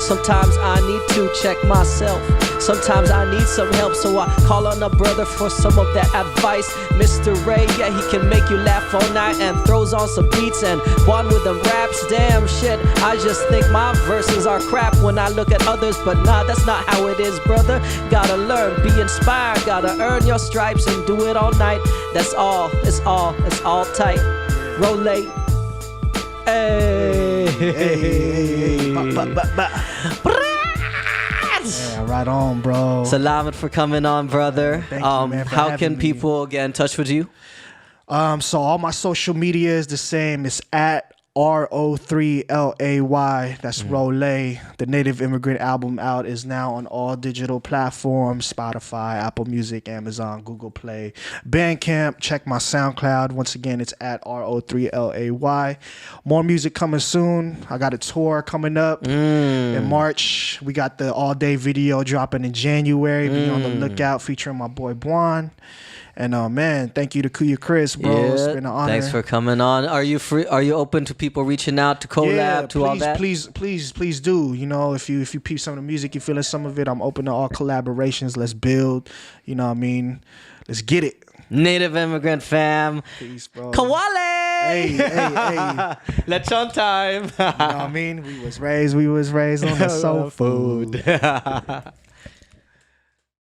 Sometimes I need to check myself. Sometimes I need some help, so I call on a brother for some of that advice. Mister REY, yeah, he can make you laugh all night and throws on some beats and one with them raps. Damn shit, I just think my verses are crap when I look at others, but nah, that's not how it is, brother. Gotta learn, be inspired, gotta earn your stripes and do it all night. That's all, it's all tight. Ro3lay. Hey.
Yeah, right on, bro.
Salamat for coming on, brother.
Thank you, man, for
how
having
can
me.
people get in touch with you?
So all my social media is the same. It's at Ro3lay. That's Ro3lay. The Native Immigrant album out is now on all digital platforms: Spotify, Apple Music, Amazon, Google Play, Bandcamp. Check my SoundCloud. Once again, it's at Ro3lay. More music coming soon. I got a tour coming up in March. We got the all-day video dropping in January. Be on the lookout, featuring my boy Bwan. And man, thank you to KuyaChris, bro.
Yeah,
it's been an honor.
thanks for coming on. Are you free? Are you open to people reaching out to collab, to all that?
Please do. You know, if you peep some of the music, you feeling some of it, I'm open to all collaborations. Let's build. You know what I mean? Let's get it.
Native Immigrant fam.
Peace, bro.
Kawali!
Hey.
Lechon time.
You know what I mean? We was raised on the soul food.